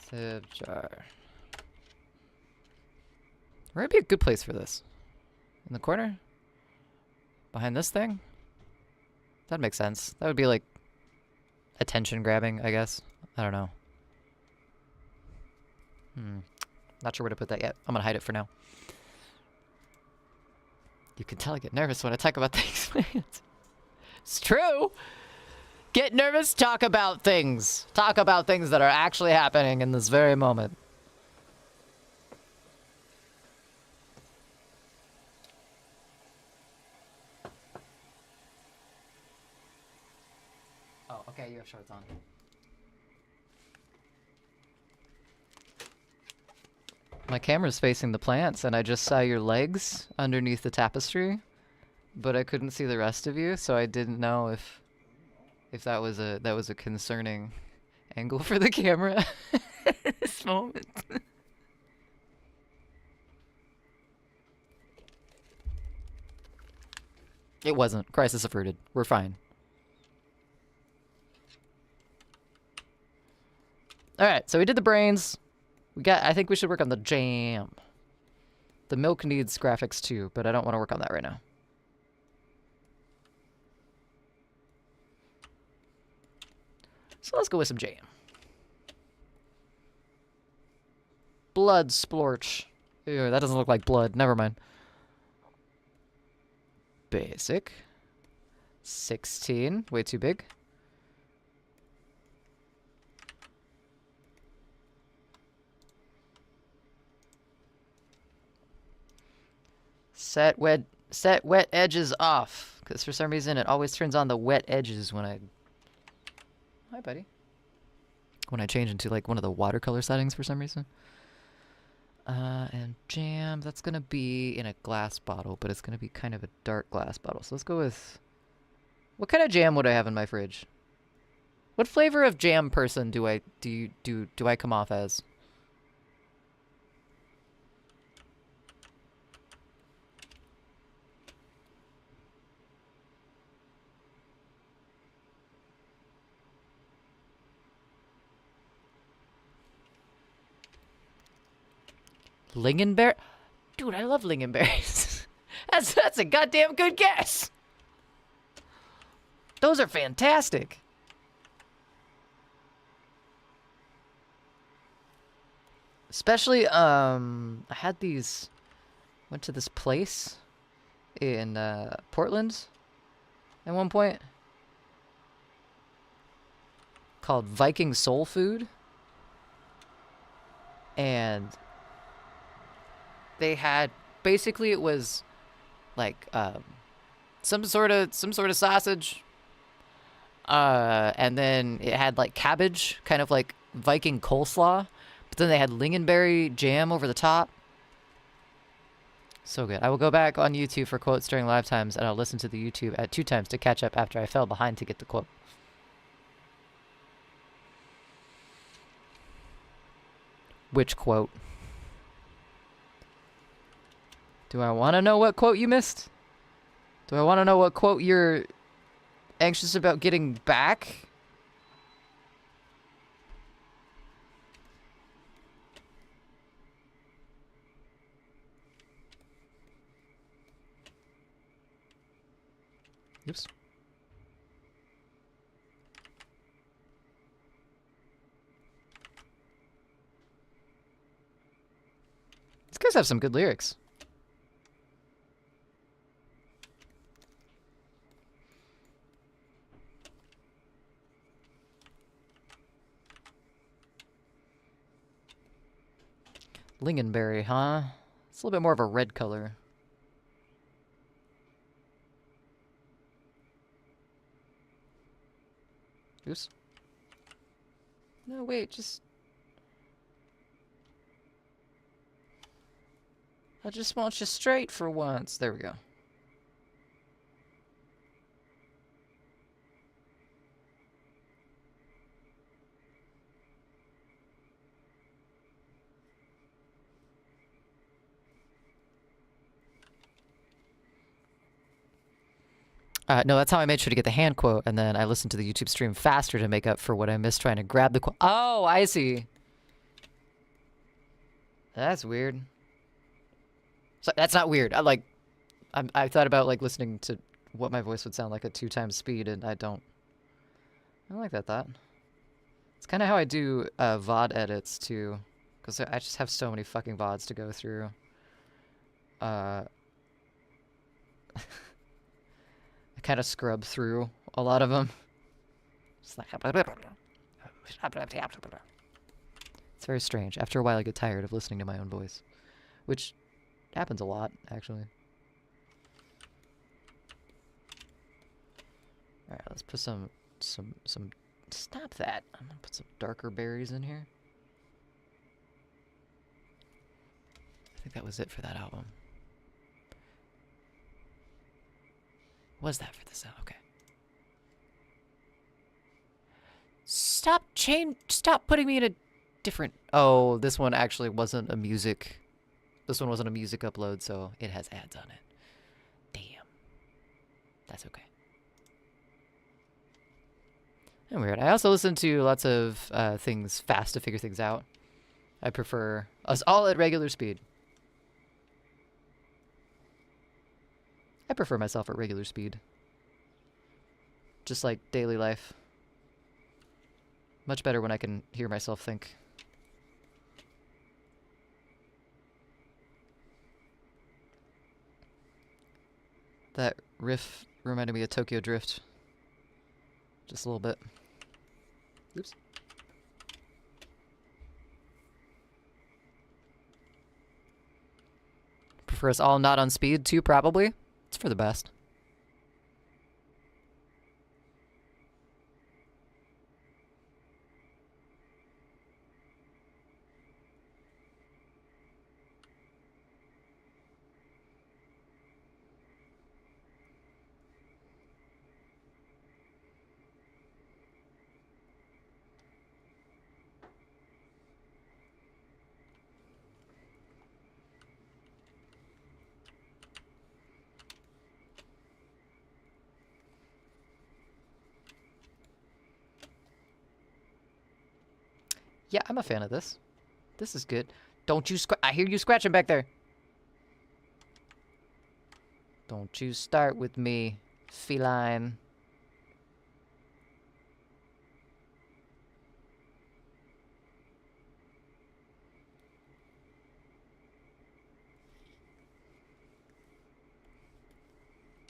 Tip jar. Where would be a good place for this? In the corner? Behind this thing? That makes sense. That would be like attention grabbing, I guess. I don't know. Not sure where to put that yet. I'm gonna hide it for now. You can tell I get nervous when I talk about things. It's true. Get nervous, talk about things. Talk about things that are actually happening in this very moment. Oh, okay, you have shorts on. My camera's facing the plants, and I just saw your legs underneath the tapestry, but I couldn't see the rest of you, so I didn't know if that was a concerning angle for the camera at this moment. It wasn't. Crisis averted. We're fine. Alright, so we did the brains. I think we should work on the jam. The milk needs graphics too, but I don't want to work on that right now. So let's go with some jam. Blood splorch. Ew, that doesn't look like blood. Never mind. Basic. 16. Way too big. Set wet edges off, because for some reason it always turns on the wet edges when I... Hi, buddy. When I change into like one of the watercolor settings for some reason. And jam, that's gonna be in a glass bottle, but it's gonna be kind of a dark glass bottle. So let's go with... What kind of jam would I have in my fridge? What flavor of jam person do I come off as? Lingonberry? Dude, I love lingonberries. That's a goddamn good guess. Those are fantastic. Especially, I had these... Went to this place in Portland at one point called Viking Soul Food. And they had, basically it was like some sort of sausage, and then it had like cabbage, kind of like Viking coleslaw, but then they had lingonberry jam over the top. So good. I will go back on YouTube for quotes during live times, and I'll listen to the YouTube at 2 times to catch up after I fell behind to get the quote. Which quote? Do I want to know what quote you missed? Do I want to know what quote you're anxious about getting back? Oops. These guys have some good lyrics. Lingonberry, huh? It's a little bit more of a red color. Oops. No, wait, just... I just want you straight for once. There we go. No, that's how I made sure to get the hand quote, and then I listened to the YouTube stream faster to make up for what I missed trying to grab the quote. Oh, I see. That's weird. So that's not weird. I thought about like listening to what my voice would sound like at 2 times speed, and I don't like that thought. It's kind of how I do VOD edits too, because I just have so many fucking VODs to go through. I kind of scrub through a lot of them. It's very strange. After a while, I get tired of listening to my own voice, which happens a lot, actually. All right, let's put some. Stop that! I'm gonna put some darker berries in here. I think that was it for that album. Was that for this album? Okay. Stop putting me in a different. Oh, this one actually wasn't a music. This one wasn't a music upload, so it has ads on it. Damn. That's okay. And weird. I also listen to lots of things fast to figure things out. I prefer us all at regular speed. I prefer myself at regular speed. Just like daily life. Much better when I can hear myself think. That riff reminded me of Tokyo Drift. Just a little bit. Oops. Prefer us all not on speed too, probably. It's for the best. Yeah, I'm a fan of this. This is good. Don't you I hear you scratching back there. Don't you start with me, feline.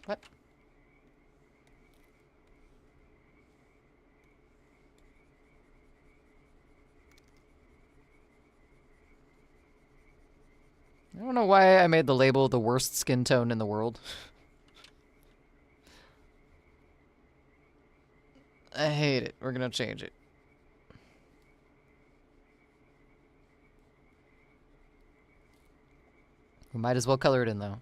What? I don't know why I made the label the worst skin tone in the world. I hate it. We're gonna change it. We might as well color it in, though.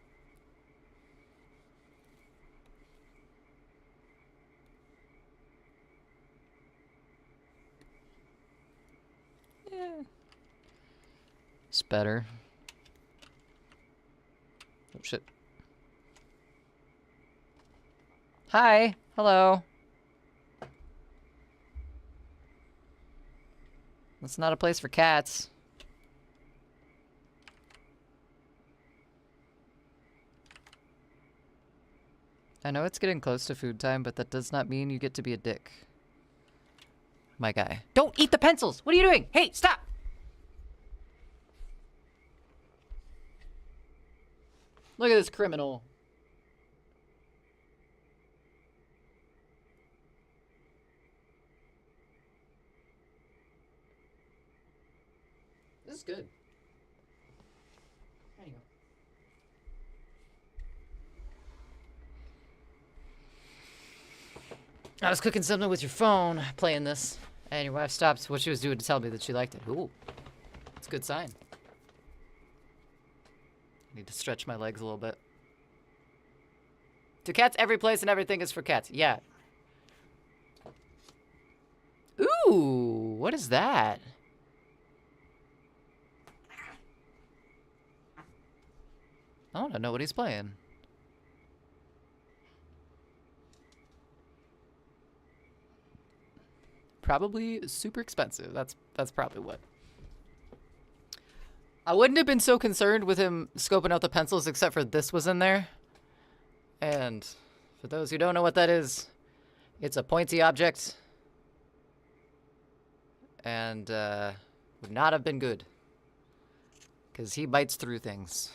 Yeah. It's better. Oh, shit. Hi. Hello. That's not a place for cats. I know it's getting close to food time, but that does not mean you get to be a dick. My guy. Don't eat the pencils! What are you doing? Hey, stop! Look at this criminal. This is good. There you go. I was cooking something with your phone, playing this, and your wife stopped what she was doing to tell me that she liked it. Ooh, it's a good sign. I need to stretch my legs a little bit. To cats, every place and everything is for cats. Yeah. Ooh, what is that? I want to know what he's playing. probably super expensive. That's probably what. I wouldn't have been so concerned with him scoping out the pencils except for this was in there. And for those who don't know what that is, it's a pointy object. And would not have been good. Because he bites through things.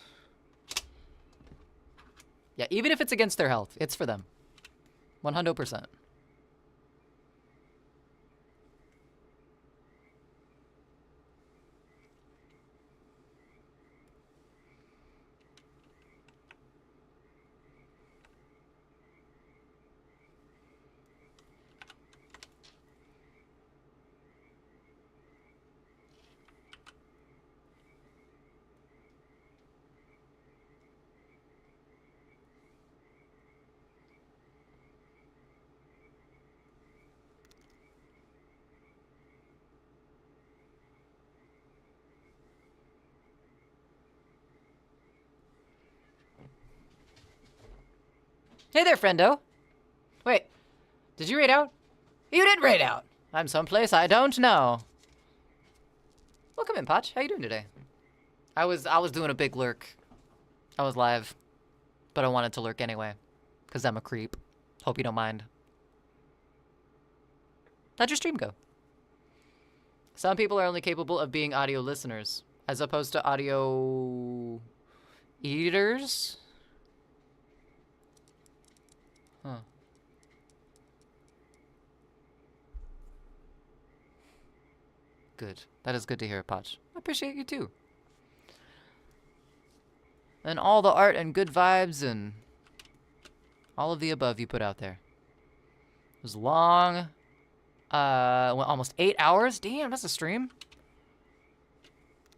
Yeah, even if it's against their health, it's for them. 100%. Hey there, friendo. Wait, did you raid out? You did raid out. I'm someplace I don't know. Welcome in, Potch. How you doing today? I was doing a big lurk. I was live, but I wanted to lurk anyway, because I'm a creep. Hope you don't mind. How'd your stream go? Some people are only capable of being audio listeners, as opposed to audio eaters. Huh. Good. That is good to hear, Potch. I appreciate you too. And all the art and good vibes and all of the above you put out there. It was long. Well, almost 8 hours. Damn, that's a stream.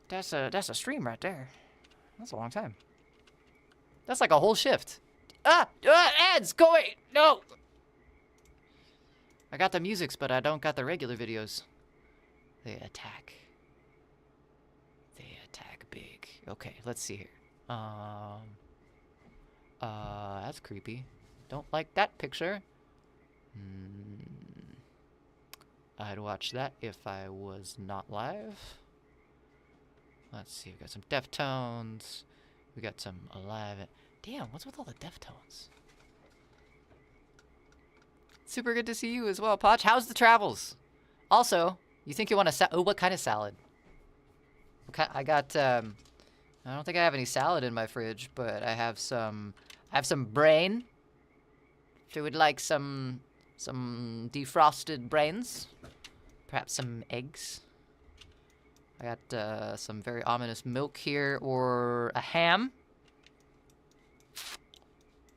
That's a stream right there. That's a long time. That's like a whole shift. Ads, go away! No! I got the musics, but I don't got the regular videos. They attack. They attack big. Okay, let's see here. That's creepy. Don't like that picture. I'd watch that if I was not live. Let's see, we got some Deftones. We got some Alive. Damn, what's with all the Deftones? Super good to see you as well, Potch. How's the travels? Also, you think you want a what kind of salad? Okay, I got, I don't think I have any salad in my fridge, but I have some brain. If you would like some defrosted brains. Perhaps some eggs. I got some very ominous milk here, or a ham.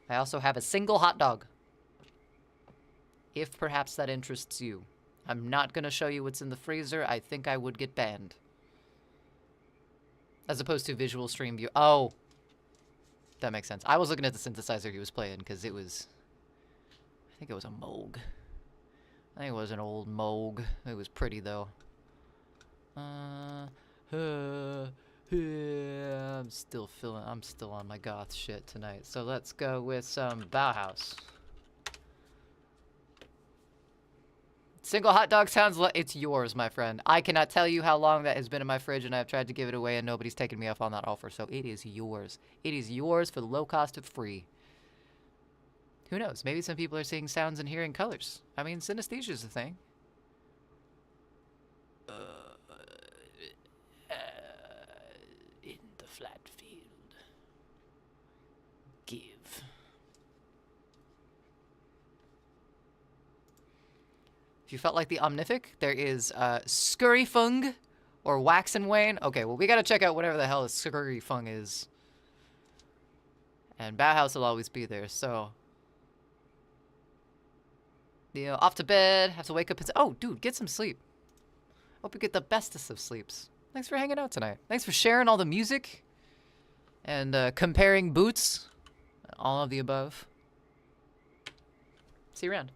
I also have a single hot dog. If perhaps that interests you. I'm not going to show you what's in the freezer. I think I would get banned. As opposed to visual stream view. Oh. That makes sense. I was looking at the synthesizer he was playing because it was... I think it was a Moog. I think it was an old Moog. It was pretty though. I'm still on my goth shit tonight. So let's go with some Bauhaus. Single hot dog sounds like it's yours, my friend. I cannot tell you how long that has been in my fridge, and I've tried to give it away, and nobody's taken me up on that offer. So it is yours. It is yours for the low cost of free. Who knows? Maybe some people are seeing sounds and hearing colors. I mean, synesthesia is a thing. In the flat field. Give. If you felt like the Omnific, there is Scurryfung or Wax and Wane. Okay, well, we gotta check out whatever the hell a Scurryfung is. And Bauhaus will always be there, so... You know, off to bed, have to wake up and say, oh, dude, get some sleep. Hope you get the bestest of sleeps. Thanks for hanging out tonight. Thanks for sharing all the music and comparing boots. All of the above. See you around.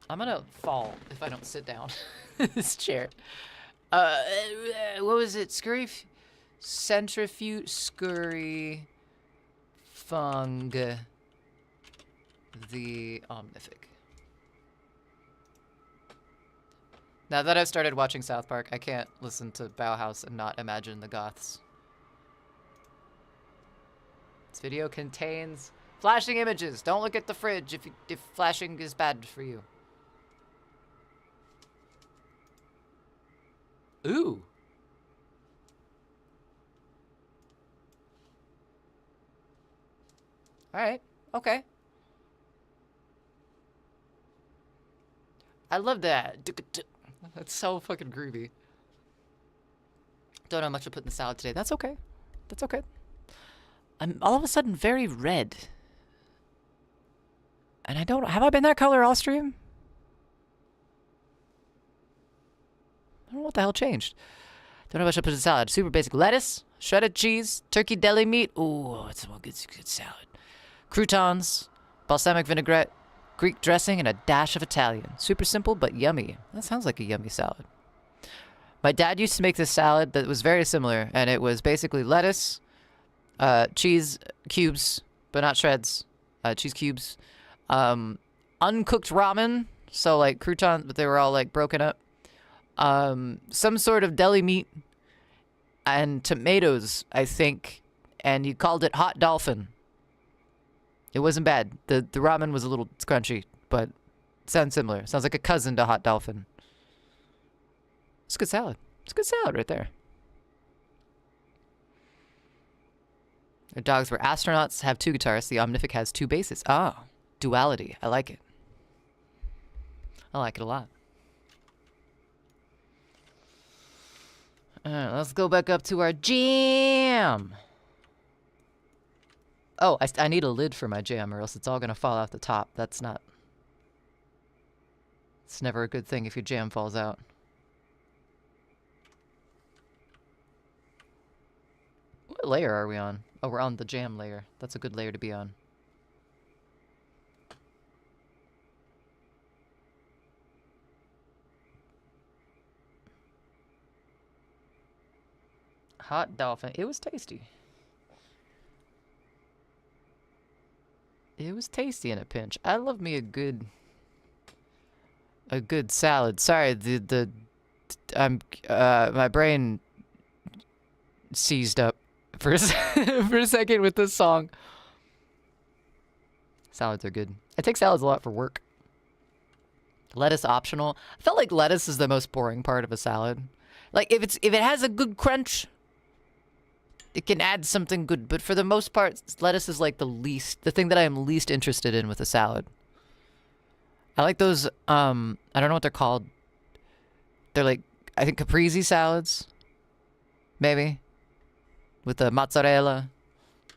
I'm gonna fall if I don't sit down. This chair. What was it? Centrifuge, scurry, fung, the Omnific. Now that I've started watching South Park, I can't listen to Bauhaus and not imagine the Goths. This video contains flashing images. Don't look at the fridge if flashing is bad for you. Ooh. All right. Okay. I love that. That's so fucking groovy. Don't know much to put in the salad today. That's okay. That's okay. I'm all of a sudden very red. And I don't... Have I been that color all stream? I don't know what the hell changed. Don't know much to put in the salad. Super basic. Lettuce, shredded cheese, turkey deli meat. Ooh, it's a good salad. Croutons, balsamic vinaigrette, Greek dressing, and a dash of Italian. Super simple, but yummy. That sounds like a yummy salad. My dad used to make this salad that was very similar, and it was basically lettuce, cheese cubes, but not shreds, cheese cubes, uncooked ramen, so like croutons, but they were all like broken up, some sort of deli meat, and tomatoes, I think, and he called it Hot Dolphin. It wasn't bad. The ramen was a little crunchy, but it sounds similar. Sounds like a cousin to Hot Dolphin. It's a good salad. It's a good salad right there. Their dogs were astronauts, have 2 guitarists. The Omnific has 2 basses. Ah, duality. I like it. I like it a lot. Alright, let's go back up to our jam. Oh, I need a lid for my jam, or else it's all gonna fall out the top. That's not... It's never a good thing if your jam falls out. What layer are we on? Oh, we're on the jam layer. That's a good layer to be on. Hot Dolphin. It was tasty. It was tasty in a pinch. I love me a good salad. Sorry, my brain seized up for for a second with this song. Salads are good. I take salads a lot for work. Lettuce optional. I felt like lettuce is the most boring part of a salad. Like if it has a good crunch, it can add something good, but for the most part, lettuce is like the thing that I am least interested in with a salad. I like those, I don't know what they're called. They're like, I think caprese salads, maybe, with the mozzarella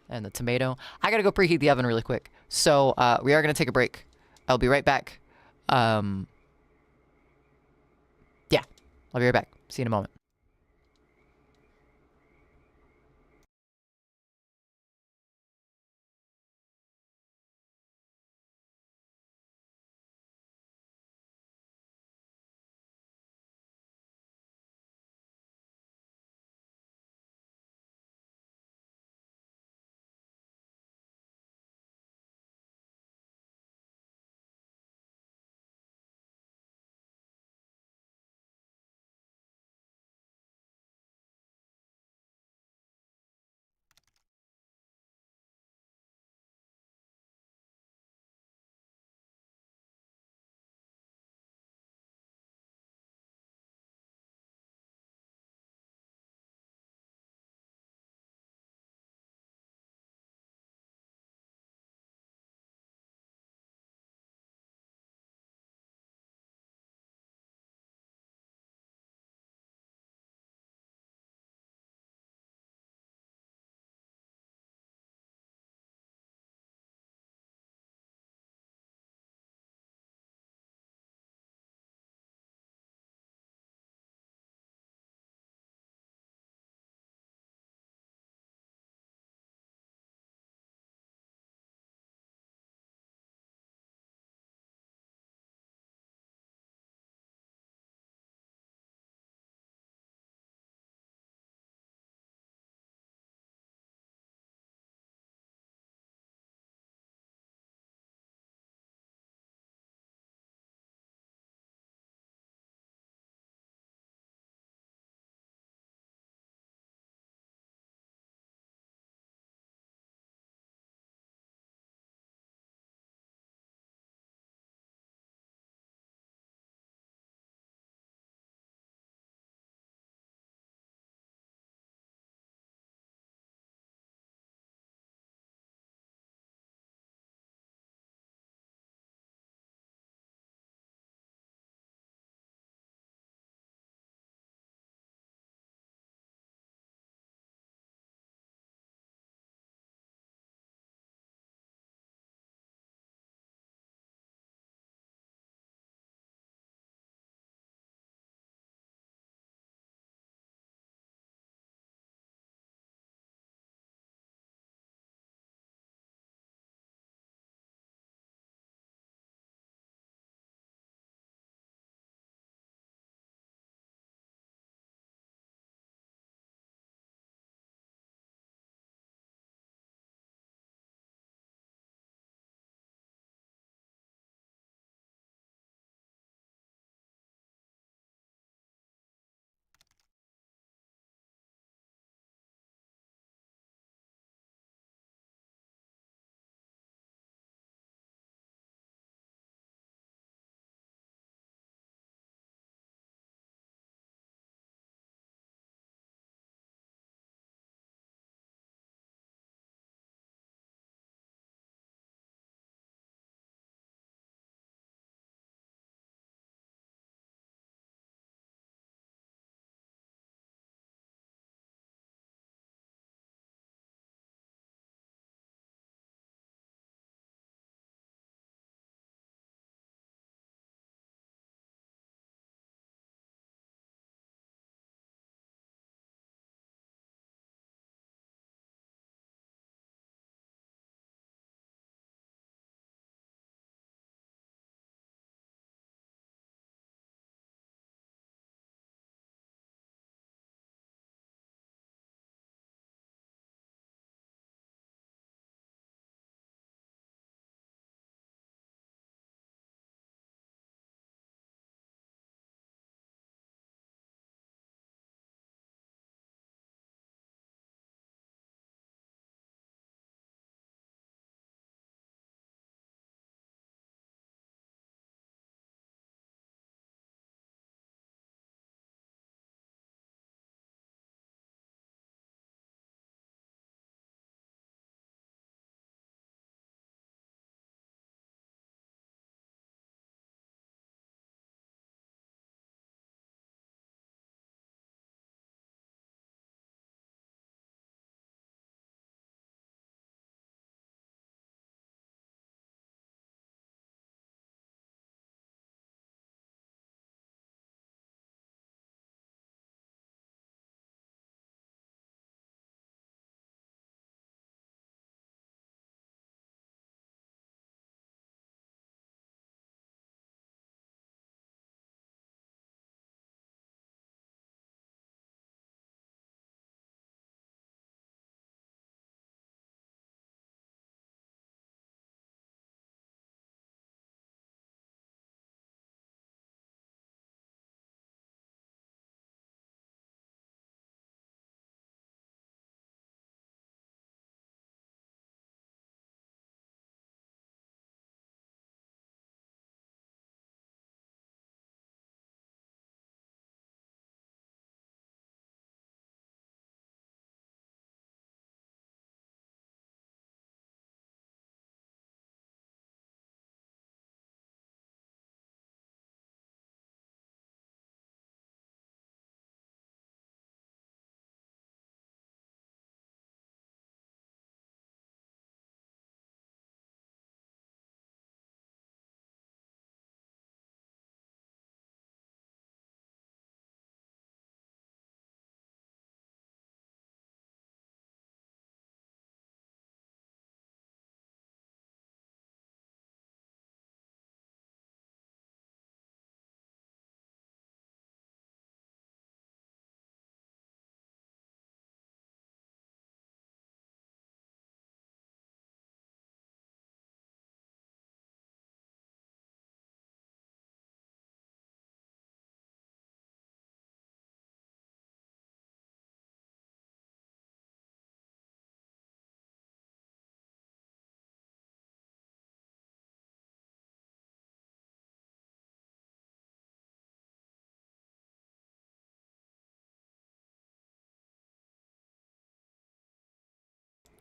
and the tomato. I gotta go preheat the oven really quick. So, we are gonna take a break. I'll be right back. Yeah, I'll be right back. See you in a moment.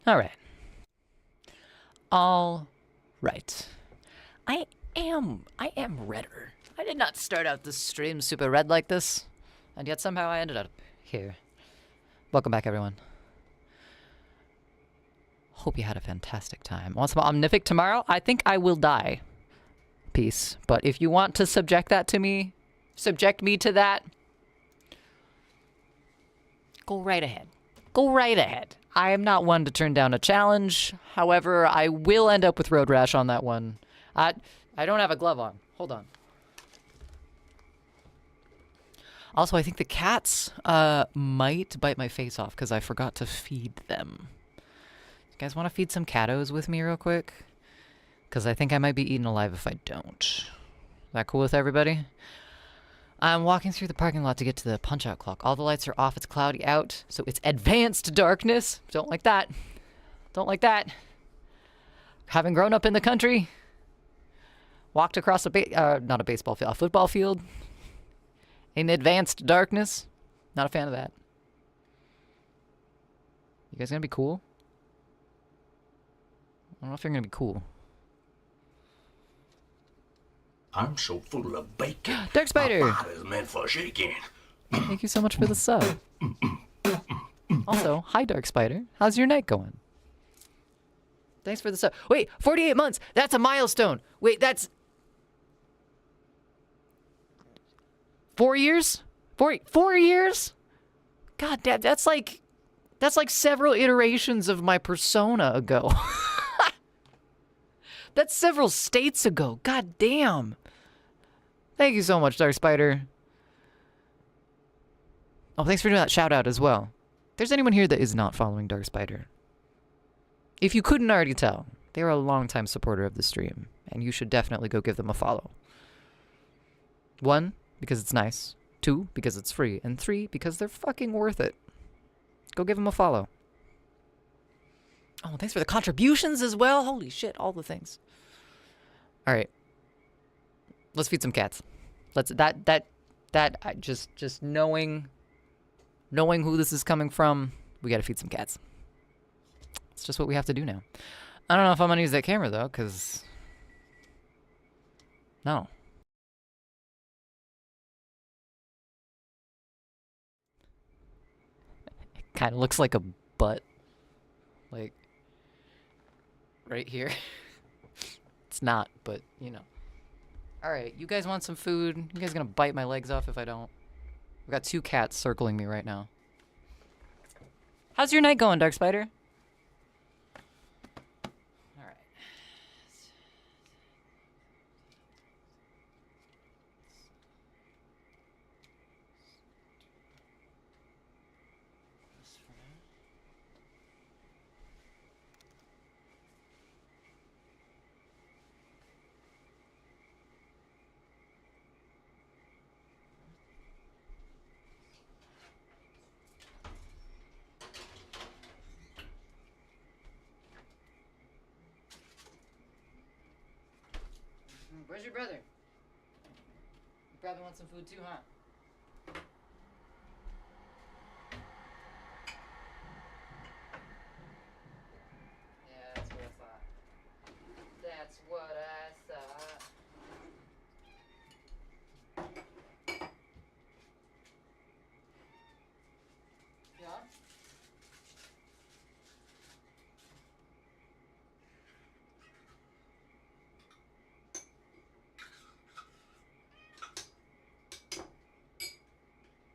All right. All right. I am redder. I did not start out this stream super red like this, and yet somehow I ended up here. Welcome back, everyone. Hope you had a fantastic time. Want some Omnific tomorrow? I think I will die. Peace. But if you want to subject me to that, go right ahead. Go right ahead. I am not one to turn down a challenge. However, I will end up with road rash on that one. I don't have a glove on. Hold on. Also, I think the cats might bite my face off because I forgot to feed them. You guys want to feed some catos with me real quick? Because I think I might be eaten alive if I don't. Is that cool with everybody? I'm walking through the parking lot to get to the punch-out clock. All the lights are off. It's cloudy out, so it's advanced darkness. Don't like that. Don't like that. Having grown up in the country, walked across not a baseball field, a football field in advanced darkness. Not a fan of that. You guys gonna be cool? I don't know if you're gonna be cool. I'm so full of bacon. Dark Spider! My body's meant for shaking. Thank you so much for the sub. Also, hi Dark Spider. How's your night going? Thanks for the sub. Wait, 48 months! That's a milestone! Wait, that's... 4 years? 4 years? God damn, that's like several iterations of my persona ago. That's several states ago. God damn. Thank you so much, Dark Spider. Oh, thanks for doing that shout out as well. If there's anyone here that is not following Dark Spider, if you couldn't already tell, they're a longtime supporter of the stream, and you should definitely go give them a follow. 1, because it's nice. 2, because it's free. And 3, because they're fucking worth it. Go give them a follow. Oh, thanks for the contributions as well. Holy shit, all the things. All right. Let's feed some cats. Let's just knowing who this is coming from, we got to feed some cats. It's just what we have to do now. I don't know if I'm going to use that camera though, cuz no. It kind of looks like a butt. Like right here. It's not, but you know. Alright, you guys want some food? You guys gonna bite my legs off if I don't? I've got 2 cats circling me right now. How's your night going, Dark Spider? Alright. Where's your brother? You probably want some food too, huh? Yeah, that's what I thought. That's what I thought. Yeah?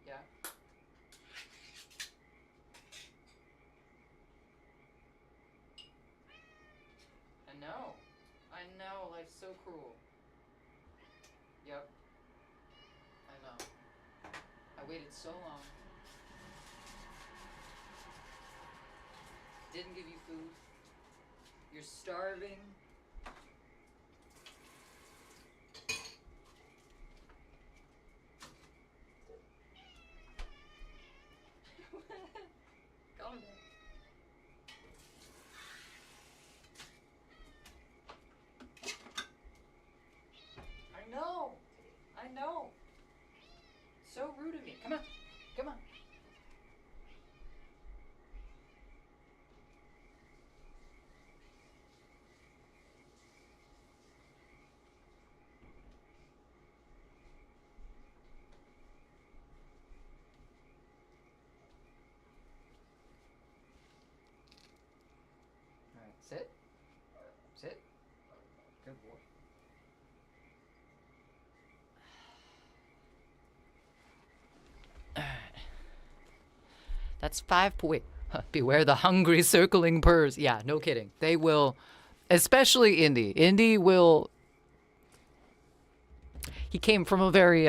Yeah. I know, life's so cruel. Yep. I know. I waited so long. Didn't give you food. You're starving. Calm down. I know. So rude of me. Come on. Come on. Sit. Sit. Good boy. That's 5 point. Beware the hungry circling purrs. Yeah, no kidding. They will, especially Indy. Indy will. He came from a very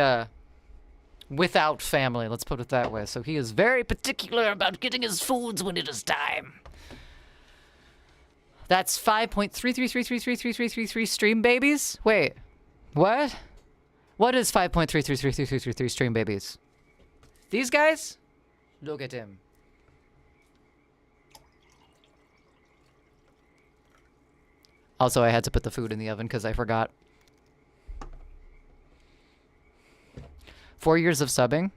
without family, let's put it that way. So he is very particular about getting his foods when it is time. That's 5.33333333 stream babies? Wait, what? What is 5.333333 stream babies? These guys? Look at him. Also, I had to put the food in the oven because I forgot. 4 years of subbing.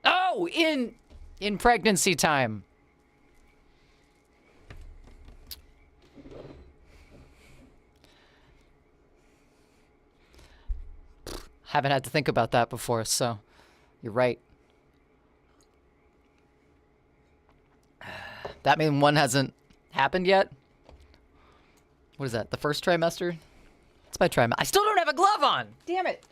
Oh, in pregnancy time. Haven't had to think about that before, so you're right. That means one hasn't happened yet? What is that, the first trimester? It's my trimester. I still don't have a glove on! Damn it!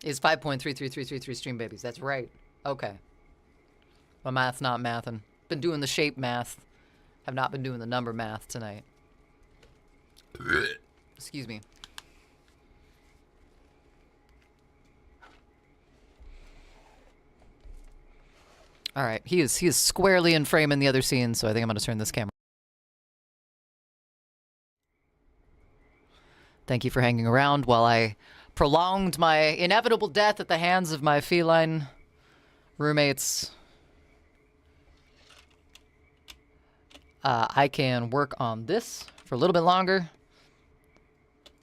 Is 5.33333 stream babies. That's right. Okay. My math's not mathin'. Been doing the shape math. Have not been doing the number math tonight. Excuse me. All right, he is squarely in frame in the other scene, so I think I'm gonna turn this camera. Thank you for hanging around while I prolonged my inevitable death at the hands of my feline roommates. I can work on this for a little bit longer.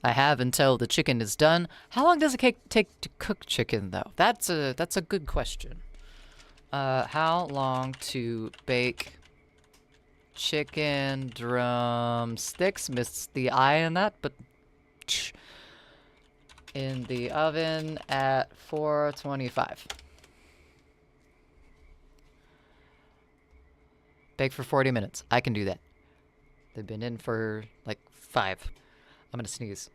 I have until the chicken is done. How long does it take to cook chicken, though? That's a good question. How long to bake chicken drumsticks? Missed the eye on that, but in the oven at 425. Bake for 40 minutes. I can do that. They've been in for like 5. I'm gonna sneeze.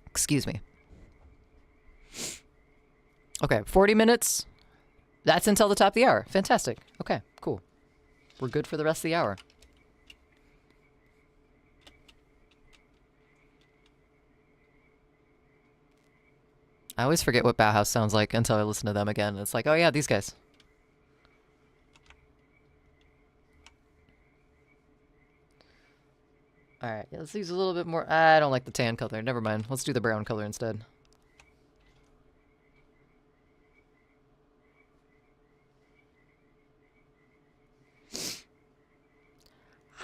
Excuse me. Okay, 40 minutes. That's until the top of the hour. Fantastic. Okay, cool. We're good for the rest of the hour. I always forget what Bauhaus sounds like until I listen to them again. It's like, oh yeah, these guys. Alright, yeah, let's use a little bit more. I don't like the tan color. Never mind. Let's do the brown color instead.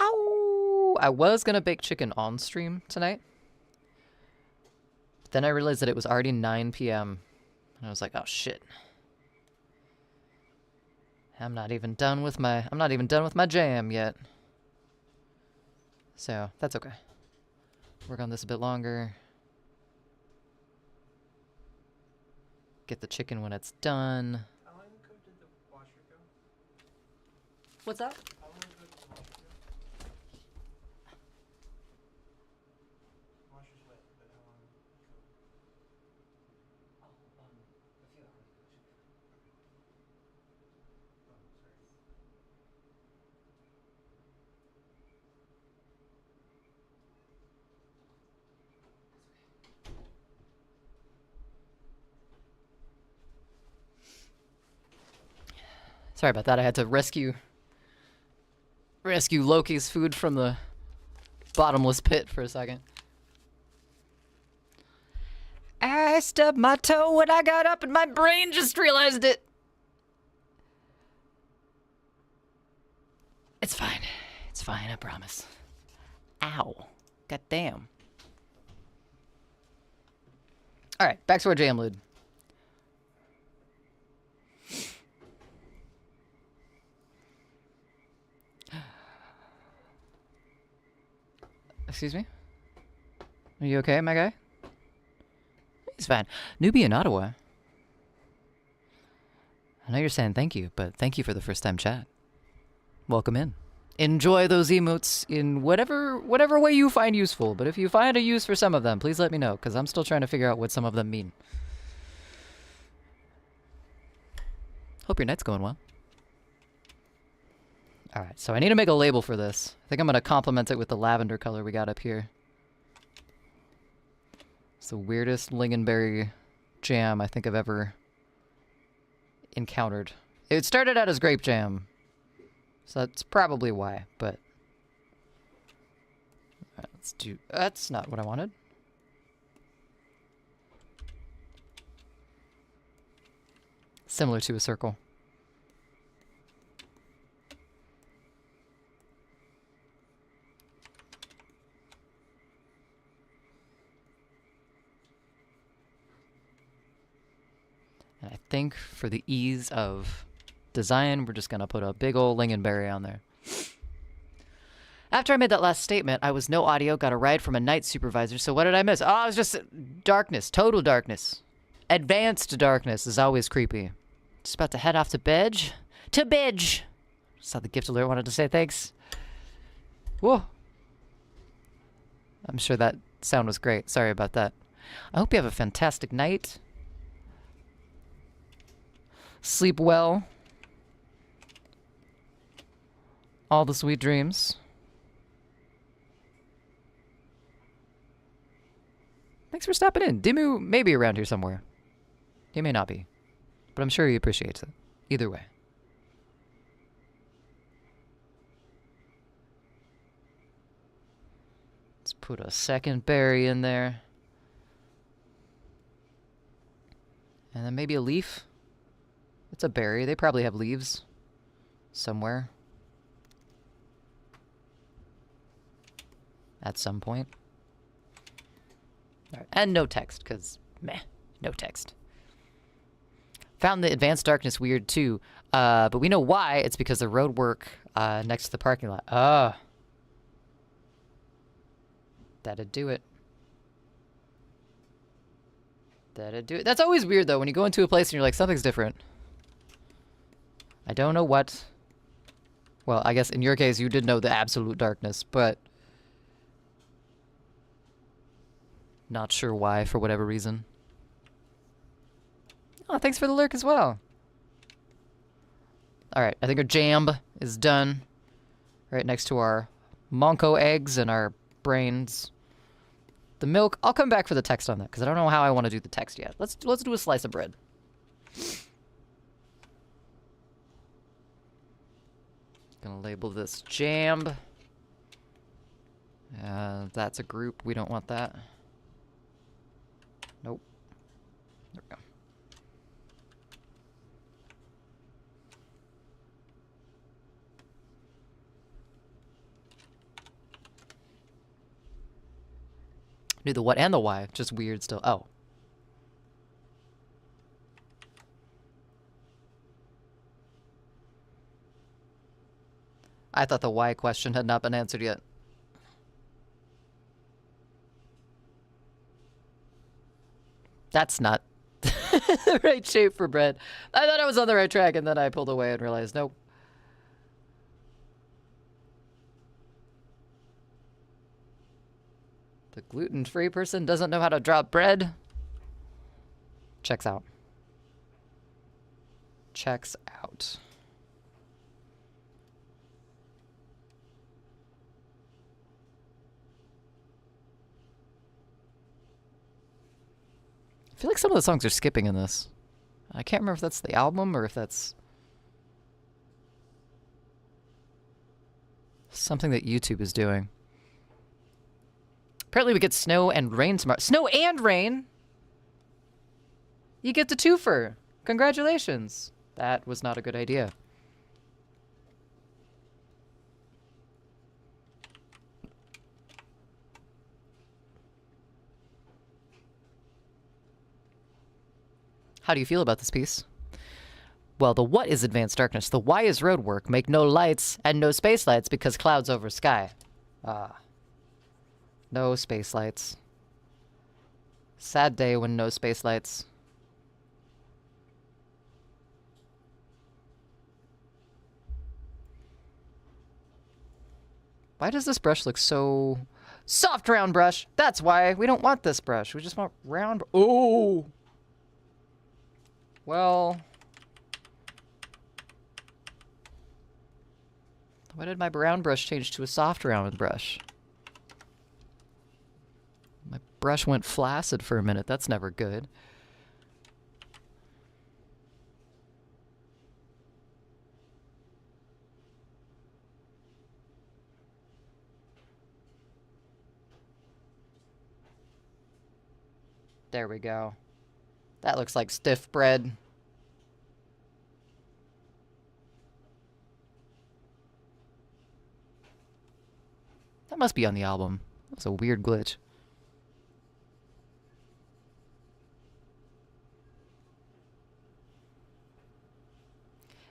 Ow! I was gonna bake chicken on stream tonight. But then I realized that it was already 9 p.m. And I was like, oh shit. I'm not even done with my jam yet. So, that's okay. Work on this a bit longer. Get the chicken when it's done. How long ago did the washer go? What's that? How long ago did the washer go? Washer's wet, but how long ago? A few hours ago. Oh, sorry. Sorry about that. I had to rescue Loki's food from the bottomless pit for a second. I stubbed my toe when I got up and my brain just realized it. It's fine. It's fine, I promise. Ow. God damn. Alright, back to our jam lid. Excuse me? Are you okay, my guy? He's fine. Newbie in Ottawa. I know you're saying thank you, but thank you for the first time chat. Welcome in. Enjoy those emotes in whatever way you find useful, but if you find a use for some of them, please let me know, because I'm still trying to figure out what some of them mean. Hope your night's going well. Alright, so I need to make a label for this. I think I'm going to complement it with the lavender color we got up here. It's the weirdest lingonberry jam I think I've ever encountered. It started out as grape jam, so that's probably why, but... Alright, let's do... That's not what I wanted. Similar to a circle. And I think for the ease of design, we're just gonna put a big old lingonberry on there. After I made that last statement, I was no audio, got a ride from a night supervisor, so what did I miss? Oh, it was just darkness, total darkness. Advanced darkness is always creepy. Just about to head off to bed. To bed! Saw the gift alert, wanted to say thanks. Whoa. I'm sure that sound was great. Sorry about that. I hope you have a fantastic night. Sleep well. All the sweet dreams. Thanks for stopping in. Dimu may be around here somewhere. He may not be. But I'm sure he appreciates it. Either way. Let's put a second berry in there. And then maybe a leaf. It's a berry. They probably have leaves somewhere. At some point. All right. And no text, because meh, no text. Found the advanced darkness weird too, but we know why. It's because the road work next to the parking lot. That'd do it. That'd do it. That's always weird though, when you go into a place and you're like, something's different. I don't know what. Well, I guess in your case you did know the absolute darkness, but not sure why, for whatever reason. Oh, thanks for the lurk as well. Alright, I think our jam is done. Right next to our Monko eggs and our brains. The milk, I'll come back for the text on that, because I don't know how I want to do the text yet. Let's do a slice of bread. Gonna label this jam. That's a group, we don't want that. Nope. There we go. Knew the what and the why, just weird still. Oh. I thought the why question had not been answered yet. That's not the right shape for bread. I thought I was on the right track, and then I pulled away and realized, nope. The gluten-free person doesn't know how to drop bread. Checks out. Checks out. I feel like some of the songs are skipping in this. I can't remember if that's the album or if that's something that YouTube is doing. Apparently we get snow and rain tomorrow. Snow and rain? You get the twofer. Congratulations. That was not a good idea. How do you feel about this piece? Well, the what is advanced darkness. The why is road work. Make no lights and no space lights because clouds over sky. No space lights. Sad day when no space lights. Why does this brush look so soft? Round brush. That's why we don't want this brush. We just want round. Oh. Well. Why did my brown brush change to a soft round brush? My brush went flaccid for a minute. That's never good. There we go. That looks like stiff bread. That must be on the album. That's a weird glitch.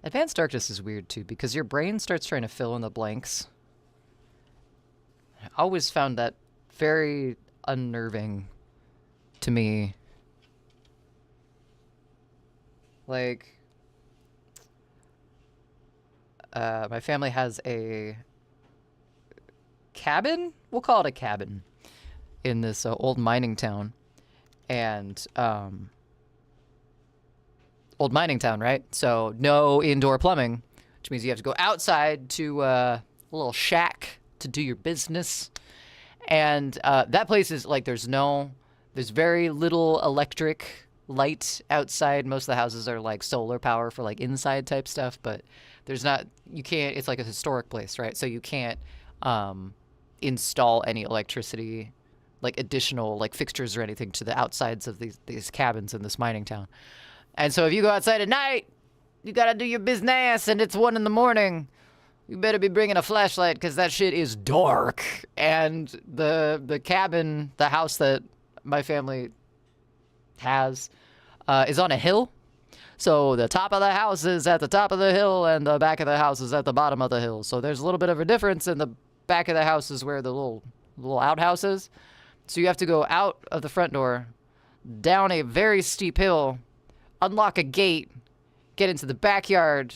Advanced Darkness is weird too, because your brain starts trying to fill in the blanks. I always found that very unnerving to me. Like, my family has a cabin? We'll call it a cabin in this old mining town. And, old mining town, right? So no indoor plumbing, which means you have to go outside to a little shack to do your business. And that place is like, there's very little electric light outside. Most of the houses are like solar power for like inside type stuff, but it's like a historic place, right? So you can't install any electricity, like additional like fixtures or anything to the outsides of these cabins in this mining town. And so if you go outside at night, you gotta do your business and it's 1 a.m, you better be bringing a flashlight because that shit is dark. And the cabin, the house that my family has, is on a hill. So the top of the house is at the top of the hill and the back of the house is at the bottom of the hill. So there's a little bit of a difference, in the back of the house is where the little outhouse is. So you have to go out of the front door, down a very steep hill, unlock a gate, get into the backyard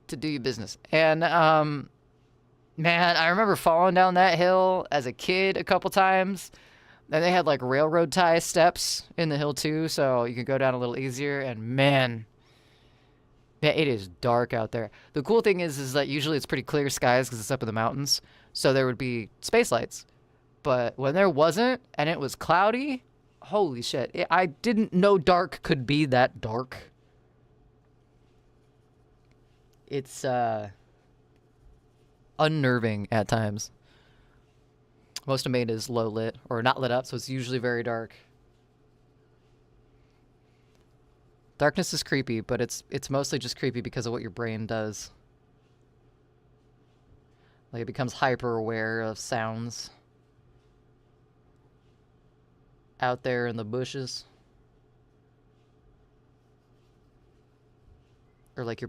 to do your business. And, man, I remember falling down that hill as a kid a couple times. And they had like railroad tie steps in the hill too, so you could go down a little easier. And man, it is dark out there. The cool thing is that usually it's pretty clear skies because it's up in the mountains, so there would be space lights. But when there wasn't and it was cloudy, holy shit! I didn't know dark could be that dark. It's unnerving at times. Most of Maine is low lit, or not lit up, so it's usually very dark. Darkness is creepy, but it's mostly just creepy because of what your brain does. Like, it becomes hyper aware of sounds out there in the bushes. Or like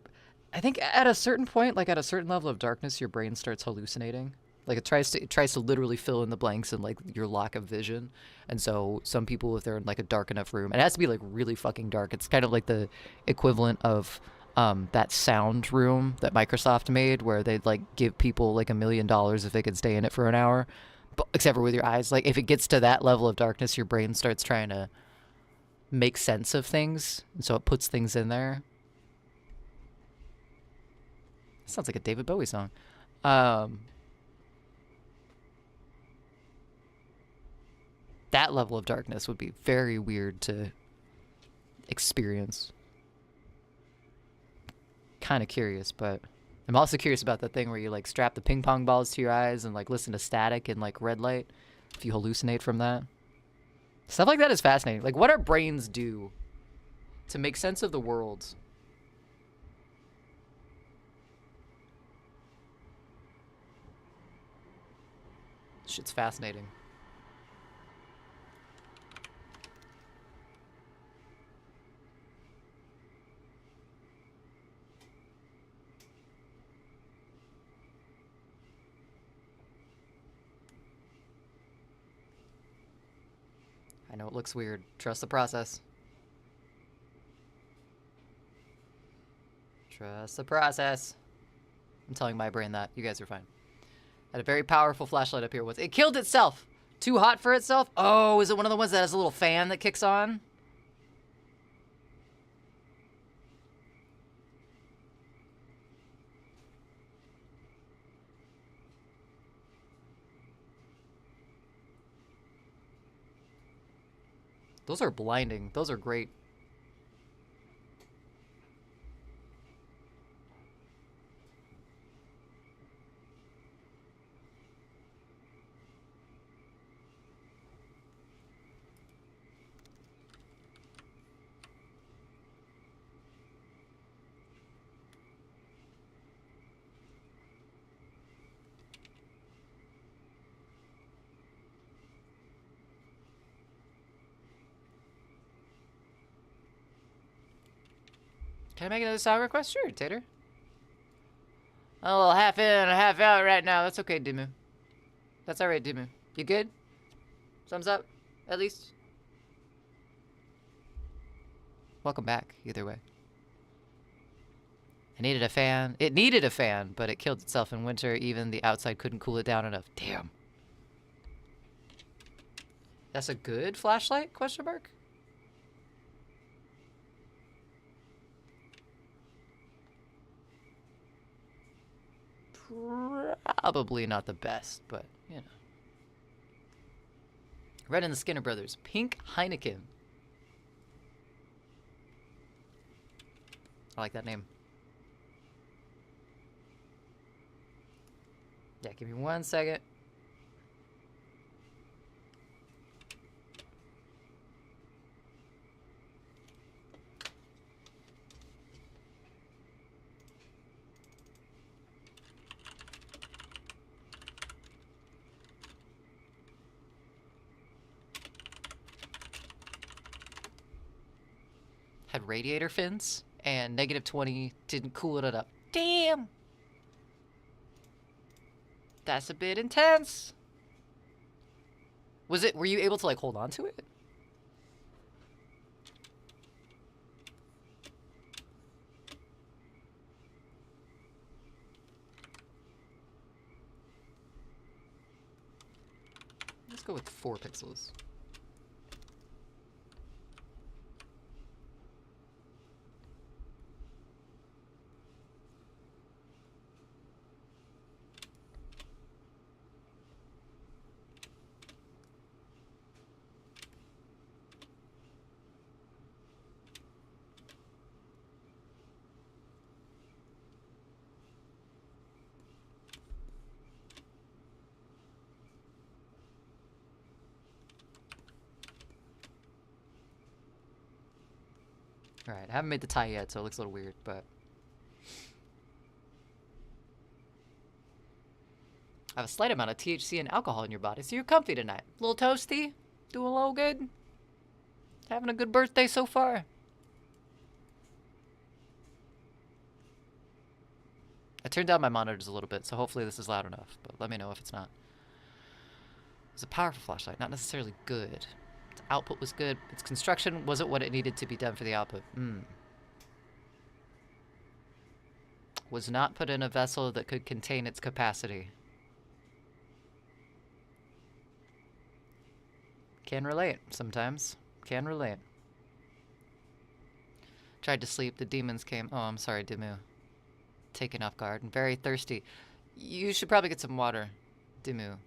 I think at a certain point, like at a certain level of darkness, your brain starts hallucinating. Like it tries to literally fill in the blanks in like your lack of vision. And so some people, if they're in like a dark enough room, it has to be like really fucking dark. It's kind of like the equivalent of that sound room that Microsoft made, where they'd like give people like $1 million if they could stay in it for an hour, but except for with your eyes. Like if it gets to that level of darkness, your brain starts trying to make sense of things, and so it puts things in there. Sounds like a David Bowie song. That level of darkness would be very weird to experience. Kind of curious, but I'm also curious about that thing where you like strap the ping pong balls to your eyes and like listen to static and like red light if you hallucinate from that. Stuff like that is fascinating. Like what our brains do to make sense of the world. Shit's fascinating. I know it looks weird. Trust the process. Trust the process. I'm telling my brain that. You guys are fine. Had a very powerful flashlight up here once. It killed itself! Too hot for itself? Oh, is it one of the ones that has a little fan that kicks on? Those are blinding. Those are great. Can I make another song request? Sure, Tater. I'm a little half in and half out right now. That's okay, Dimu. That's alright, Dimu. You good? Thumbs up, at least. Welcome back, either way. I needed a fan. It needed a fan, but it killed itself in winter. Even the outside couldn't cool it down enough. Damn. That's a good flashlight? Question mark? Probably not the best, but, you know. Red and the Skinner Brothers. Pink Heineken. I like that name. Yeah, give me 1 second. Had radiator fins, and -20 didn't cool it up. Damn! That's a bit intense. Were you able to, like, hold on to it? Let's go with 4 pixels. Alright, I haven't made the tie yet, so it looks a little weird, but... I have a slight amount of THC and alcohol in your body, so you're comfy tonight. A little toasty? Doing a little good? Having a good birthday so far? I turned down my monitors a little bit, so hopefully this is loud enough, but let me know if it's not. It's a powerful flashlight, not necessarily good. Its output was good. Its construction wasn't what it needed to be done for the output. Was not put in a vessel that could contain its capacity. Can relate, sometimes. Can relate. Tried to sleep, the demons came. Oh, I'm sorry, Dimu. Taken off guard and very thirsty. You should probably get some water, Dimu.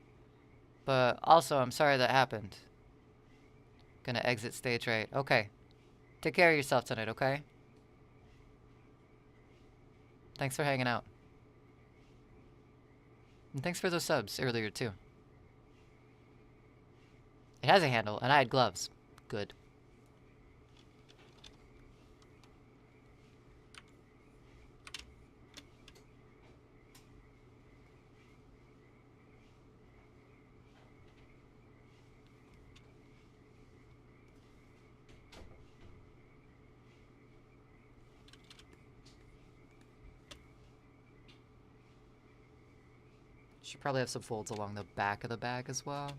But also, I'm sorry that happened. Gonna exit stage right. Okay. Take care of yourself tonight, okay? Thanks for hanging out. And thanks for those subs earlier, too. It has a handle, and I had gloves. Good. Should probably have some folds along the back of the bag as well.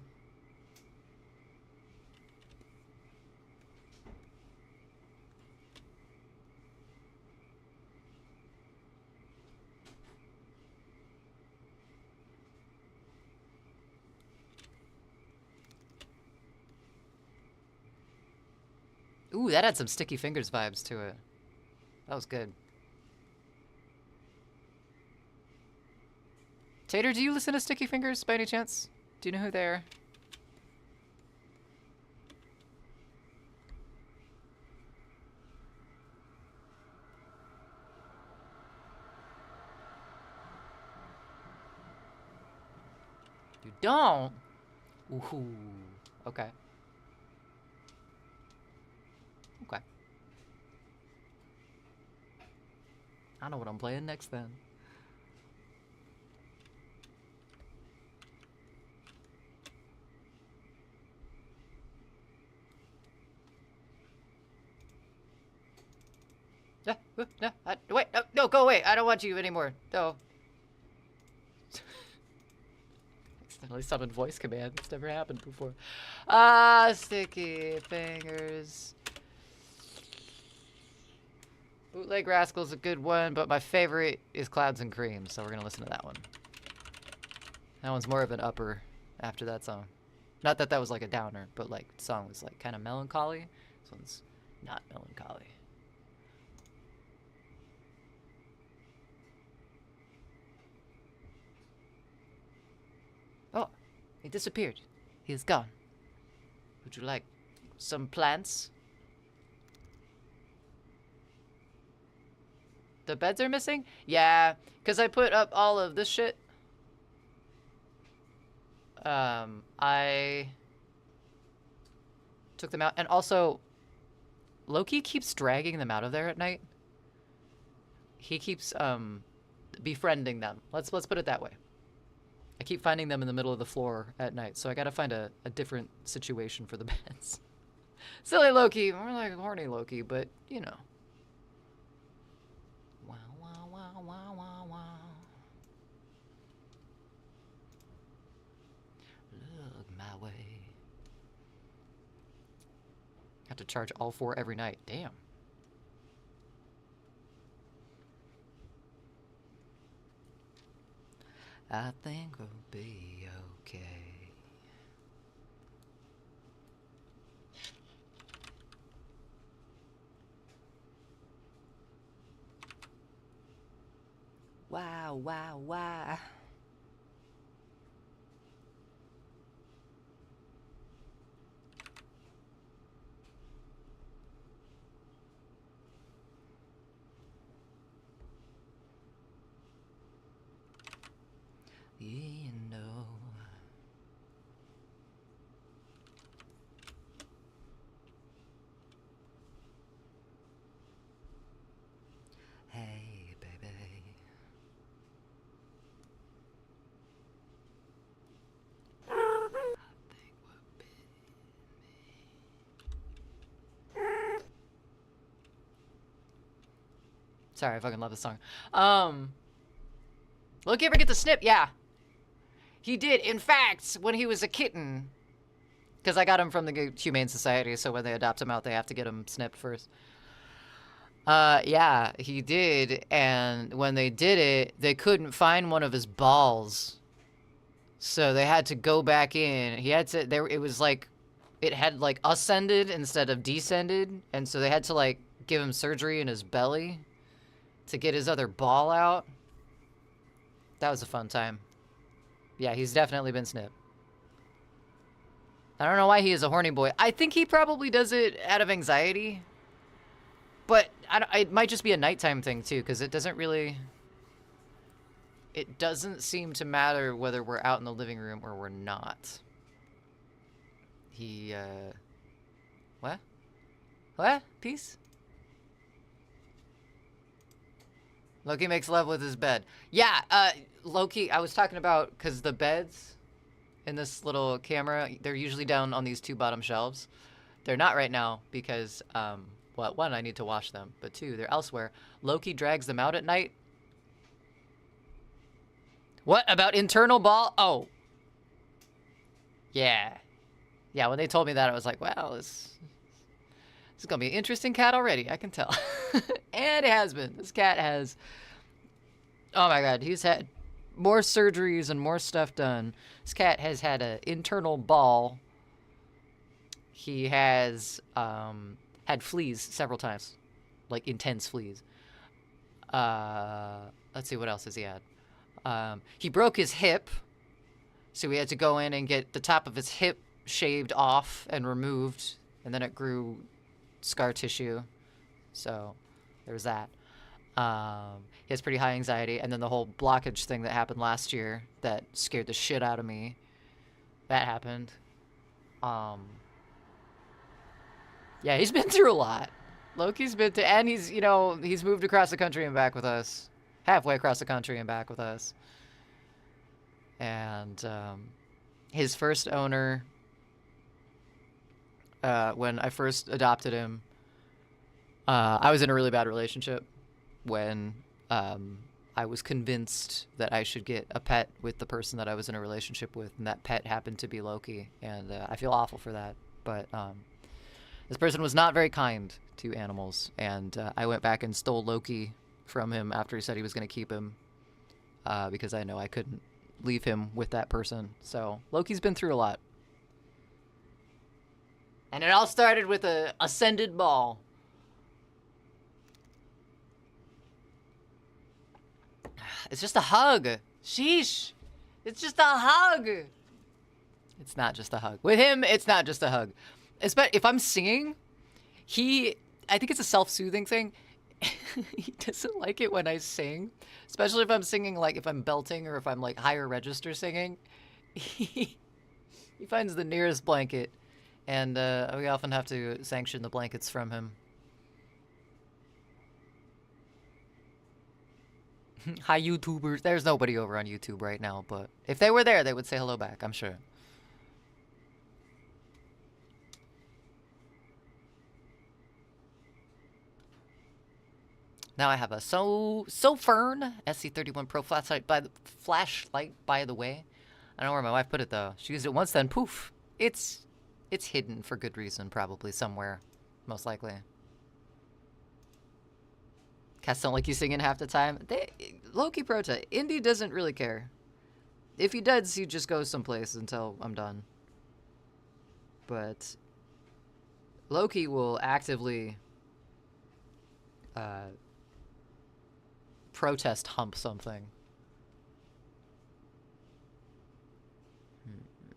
Ooh, that had some Sticky Fingers vibes to it. That was good. Tater, do you listen to Sticky Fingers by any chance? Do you know who they are? You don't? Ooh. Okay. Okay. I know what I'm playing next then. No, wait, no, go away. I don't want you anymore. No. Accidentally summoned voice command. It's never happened before. Sticky Fingers. Bootleg Rascal's a good one, but my favorite is Clouds and Cream, so we're gonna listen to that one. That one's more of an upper after that song. Not that that was like a downer, but like the song was like kind of melancholy. This one's not melancholy. Oh, he disappeared. He is gone. Would you like some plants? The beds are missing? Yeah, because I put up all of this shit. I took them out. And also, Loki keeps dragging them out of there at night. He keeps, befriending them. Let's put it that way. I keep finding them in the middle of the floor at night, so I gotta find a different situation for the beds. Silly Loki, more like horny Loki, but, you know. Wow, wow, wow, wow, wow, wow. Look my way. Have to charge all 4 every night. Damn. I think we'll be okay. Wow, wow, wow. You know. Hey, baby. I think we'll be Sorry, I fucking love this song. Loki ever get the snip? Yeah. He did. In fact, when he was a kitten, because I got him from the Humane Society, so when they adopt him out, they have to get him snipped first. Yeah, he did. And when they did it, they couldn't find one of his balls. So they had to go back in. He had to, it was like, it had like ascended instead of descended. And so they had to like give him surgery in his belly to get his other ball out. That was a fun time. Yeah, he's definitely been snipped. I don't know why he is a horny boy. I think he probably does it out of anxiety. But it might just be a nighttime thing, too, because it doesn't really... It doesn't seem to matter whether we're out in the living room or we're not. He, What? What? Peace? Loki makes love with his bed. Yeah, Loki, I was talking about, because the beds in this little camera, they're usually down on these 2 bottom shelves. They're not right now because, well, 1, I need to wash them, but 2, they're elsewhere. Loki drags them out at night. What about internal ball? Oh. Yeah. Yeah, when they told me that, I was like, wow, this is going to be an interesting cat already, I can tell. And it has been. This cat has... Oh my god, he's had more surgeries and more stuff done. This cat has had an internal ball. He has had fleas several times, like intense fleas. Let's see, what else has he had? He broke his hip, so we had to go in and get the top of his hip shaved off and removed, and then it grew scar tissue. So there's that. He has pretty high anxiety, and then the whole blockage thing that happened last year that scared the shit out of me. That happened. Yeah, he's been through a lot. Loki's been through, and he's, you know, he's moved across the country and back with us. Halfway across the country and back with us. And his first owner, when I first adopted him, I was in a really bad relationship when I was convinced that I should get a pet with the person that I was in a relationship with, and that pet happened to be Loki, and I feel awful for that. But this person was not very kind to animals, and I went back and stole Loki from him after he said he was going to keep him, because I know I couldn't leave him with that person. So Loki's been through a lot. And it all started with a ascended ball. It's just a hug. Sheesh. It's just a hug. It's not just a hug. With him, it's not just a hug. If I'm singing, I think it's a self-soothing thing. He doesn't like it when I sing, especially if I'm singing, like if I'm belting or if I'm like higher register singing. He finds the nearest blanket, and we often have to sanction the blankets from him. Hi, YouTubers. There's nobody over on YouTube right now, but if they were there, they would say hello back, I'm sure. Now I have a Sofern SC31 Pro flashlight by the way. I don't know where my wife put it though. She used it once, then poof. It's hidden for good reason, probably somewhere, most likely. Cats don't like you singing half the time. Loki Prota. Indy doesn't really care. If he does, he just goes someplace until I'm done. But Loki will actively protest hump something.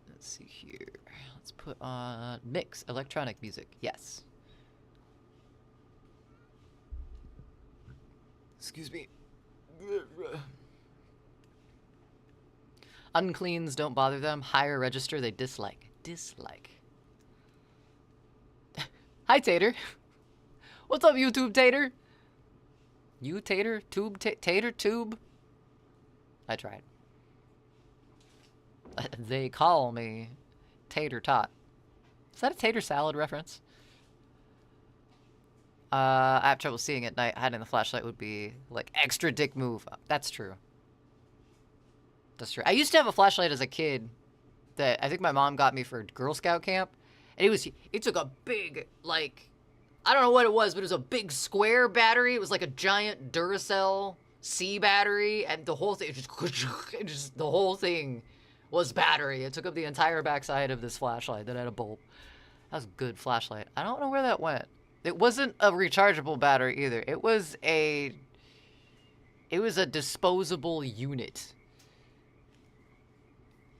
Let's see here. Let's put on mix electronic music. Yes. Excuse me. Uncleans don't bother them. Higher register they dislike. Hi, Tater. What's up, YouTube Tater? You Tater? Tube? Tater Tube? I tried. They call me Tater Tot. Is that a tater salad reference? I have trouble seeing at night. Hiding the flashlight would be like extra dick move. That's true. That's true. I used to have a flashlight as a kid that I think my mom got me for Girl Scout camp. And it took a big, like, I don't know what it was, but it was a big square battery. It was like a giant Duracell C battery, and the whole thing, the whole thing was battery. It took up the entire backside of this flashlight that had a bulb. That was a good flashlight. I don't know where that went. It wasn't a rechargeable battery either. It was a disposable unit.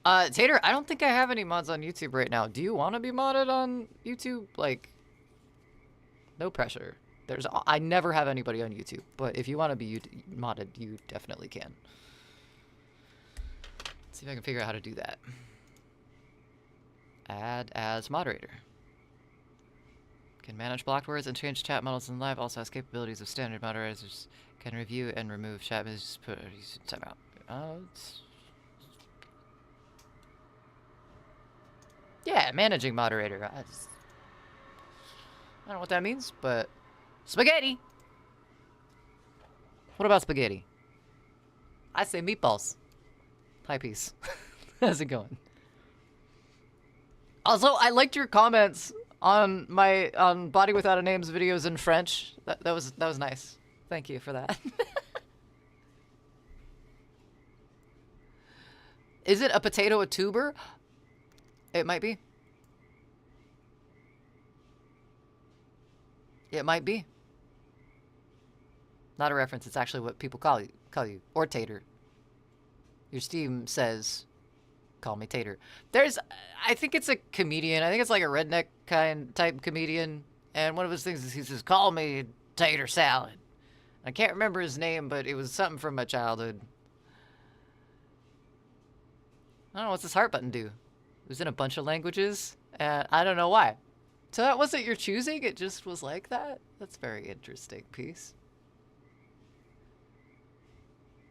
Tater, I don't think I have any mods on YouTube right now. Do you want to be modded on YouTube? Like, no pressure. I never have anybody on YouTube, but if you want to be modded, you definitely can. Let's see if I can figure out how to do that. Add as moderator. Can manage blocked words and change chat models in live. Also has capabilities of standard moderators. Can review and remove chat messages. Put timeout. Yeah, managing moderator. I don't know what that means, but spaghetti. What about spaghetti? I say meatballs. Hi, peace. How's it going? Also, I liked your comments on my Body Without a Name's videos in French. That was nice. Thank you for that. Is it a potato a tuber? It might be. It might be. Not a reference. It's actually what people call you. Or Tater. Your Steam says, call me Tater. I think it's a comedian. I think it's like a redneck kind type comedian. And one of his things is he says, call me Tater Salad. I can't remember his name, but it was something from my childhood. I don't know, what's this heart button do? It was in a bunch of languages, and I don't know why. So that wasn't your choosing, it just was like that? That's very interesting piece.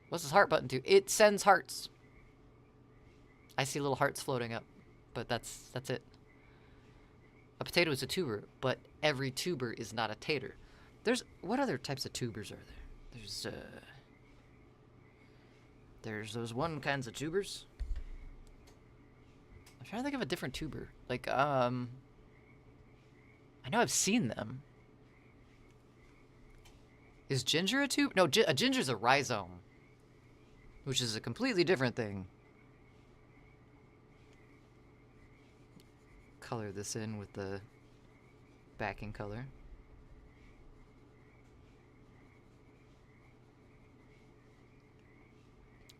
What's this heart button do? It sends hearts. I see little hearts floating up, but that's it. A potato is a tuber, but every tuber is not a tater. What other types of tubers are there? There's those one kinds of tubers. I'm trying to think of a different tuber. Like, I know I've seen them. Is ginger a tuber? No, a ginger's a rhizome, which is a completely different thing. Color this in with the backing color.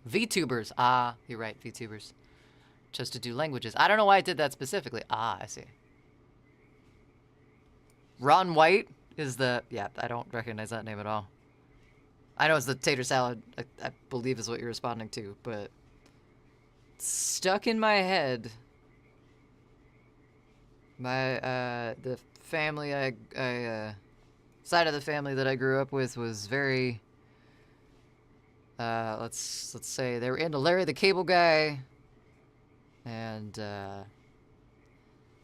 VTubers. Ah, you're right, VTubers. Just to do languages. I don't know why I did that specifically. Ah, I see. Ron White is the... Yeah, I don't recognize that name at all. I know it's the Tater Salad, I believe is what you're responding to, but... Stuck in my head... the family side of the family that I grew up with was very... let's say they were into Larry the Cable Guy... And,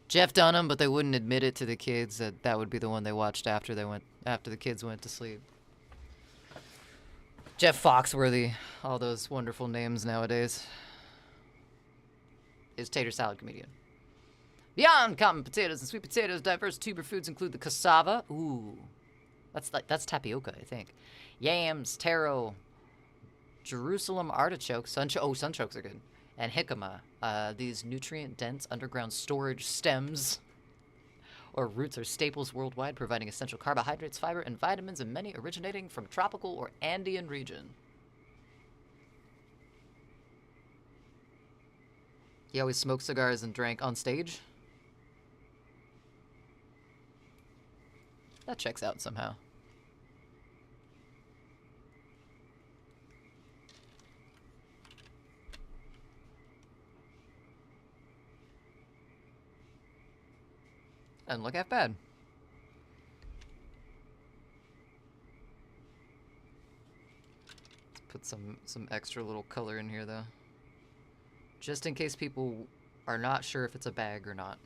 Jeff Dunham, but they wouldn't admit it to the kids that would be the one they watched after the kids went to sleep. Jeff Foxworthy, all those wonderful names nowadays. Is Tater Salad comedian. Beyond common potatoes and sweet potatoes, diverse tuber foods include the cassava. Ooh. That's tapioca, I think. Yams, taro, Jerusalem artichokes. Sunchokes are good. And jicama. These nutrient-dense underground storage stems or roots are staples worldwide, providing essential carbohydrates, fiber, and vitamins, and many originating from tropical or Andean region. He always smoked cigars and drank on stage. That checks out somehow. Doesn't look half bad. Let's put some extra little color in here though. Just in case people are not sure if it's a bag or not.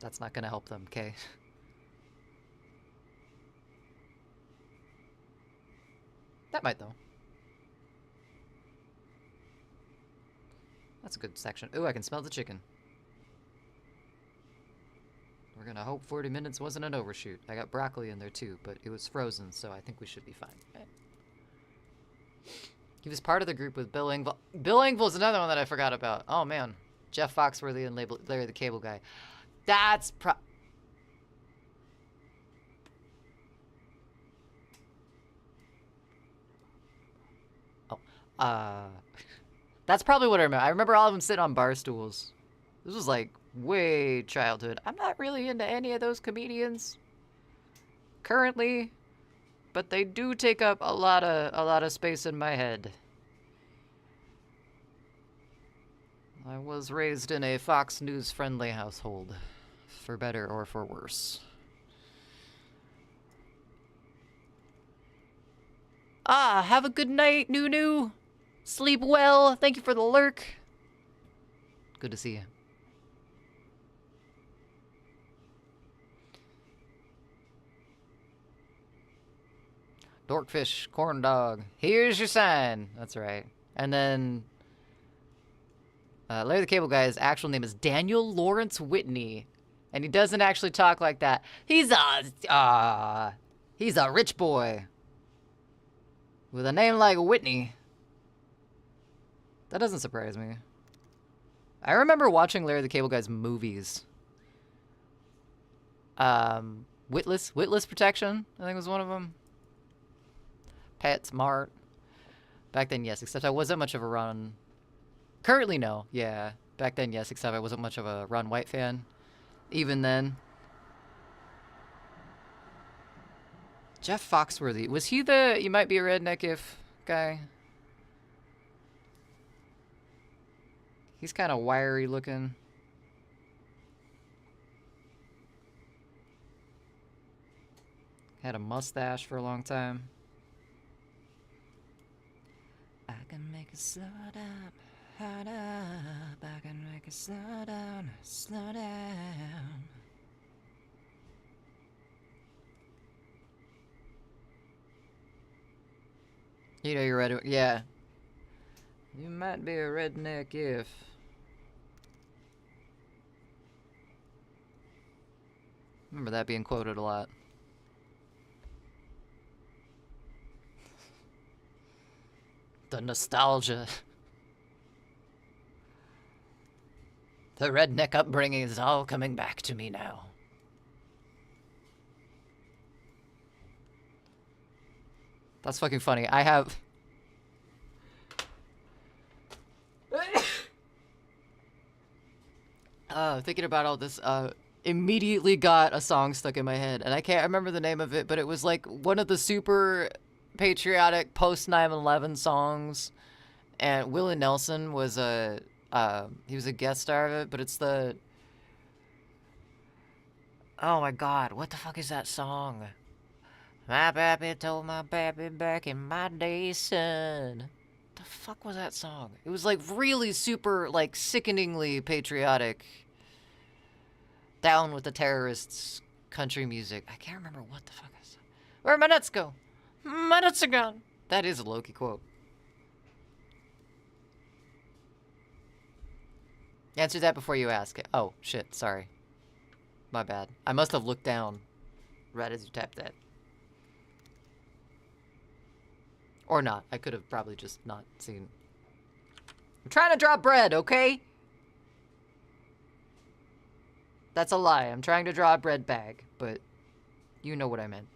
That's not gonna help them, okay? That might though. That's a good section. Ooh, I can smell the chicken. We're gonna hope 40 minutes wasn't an overshoot. I got broccoli in there too, but it was frozen, so I think we should be fine. Okay. He was part of the group with Bill Engvall. Bill Engvall's another one that I forgot about. Oh man. Jeff Foxworthy and Larry the Cable Guy. That's that's probably what I remember. I remember all of them sitting on bar stools. This was like way childhood. I'm not really into any of those comedians currently, but they do take up a lot of space in my head. I was raised in a Fox News friendly household, for better or for worse. Ah, have a good night, Nunu. Sleep well. Thank you for the lurk. Good to see you. Dorkfish, corn dog. Here's your sign. That's right. And then Larry the Cable Guy's actual name is Daniel Lawrence Whitney, and he doesn't actually talk like that. He's a rich boy with a name like Whitney. That doesn't surprise me. I remember watching Larry the Cable Guy's movies. Witless Protection, I think was one of them. PetSmart. Back then, yes, except I wasn't much of a Ron. Currently, no. Yeah. Back then, yes, except I wasn't much of a Ron White fan. Even then. Jeff Foxworthy. Was he the You Might Be a Redneck If guy? He's kind of wiry looking. Had a mustache for a long time. I can make it slow down, hard up. I can make it slow down, slow down. You know you're ready. Yeah. You might be a redneck if. Remember that being quoted a lot. The nostalgia. The redneck upbringing is all coming back to me now. That's fucking funny. I have... thinking about all this, immediately got a song stuck in my head. And I can't remember the name of it, but it was like one of the super patriotic post 9/11 songs. And Willie Nelson was he was a guest star of it, but it's the... Oh my god, what the fuck is that song? My pappy told my pappy back in my day, son. The fuck was that song? It was like really super, like sickeningly patriotic. Down with the terrorists country music. I can't remember what the fuck is. Where'd my nuts go? My nuts are gone. That is a Loki quote. Answer that before you ask it. Oh, shit, sorry. My bad. I must have looked down right as you tapped that. Or not. I could have probably just not seen. I'm trying to draw bread, okay? That's a lie. I'm trying to draw a bread bag, but you know what I meant.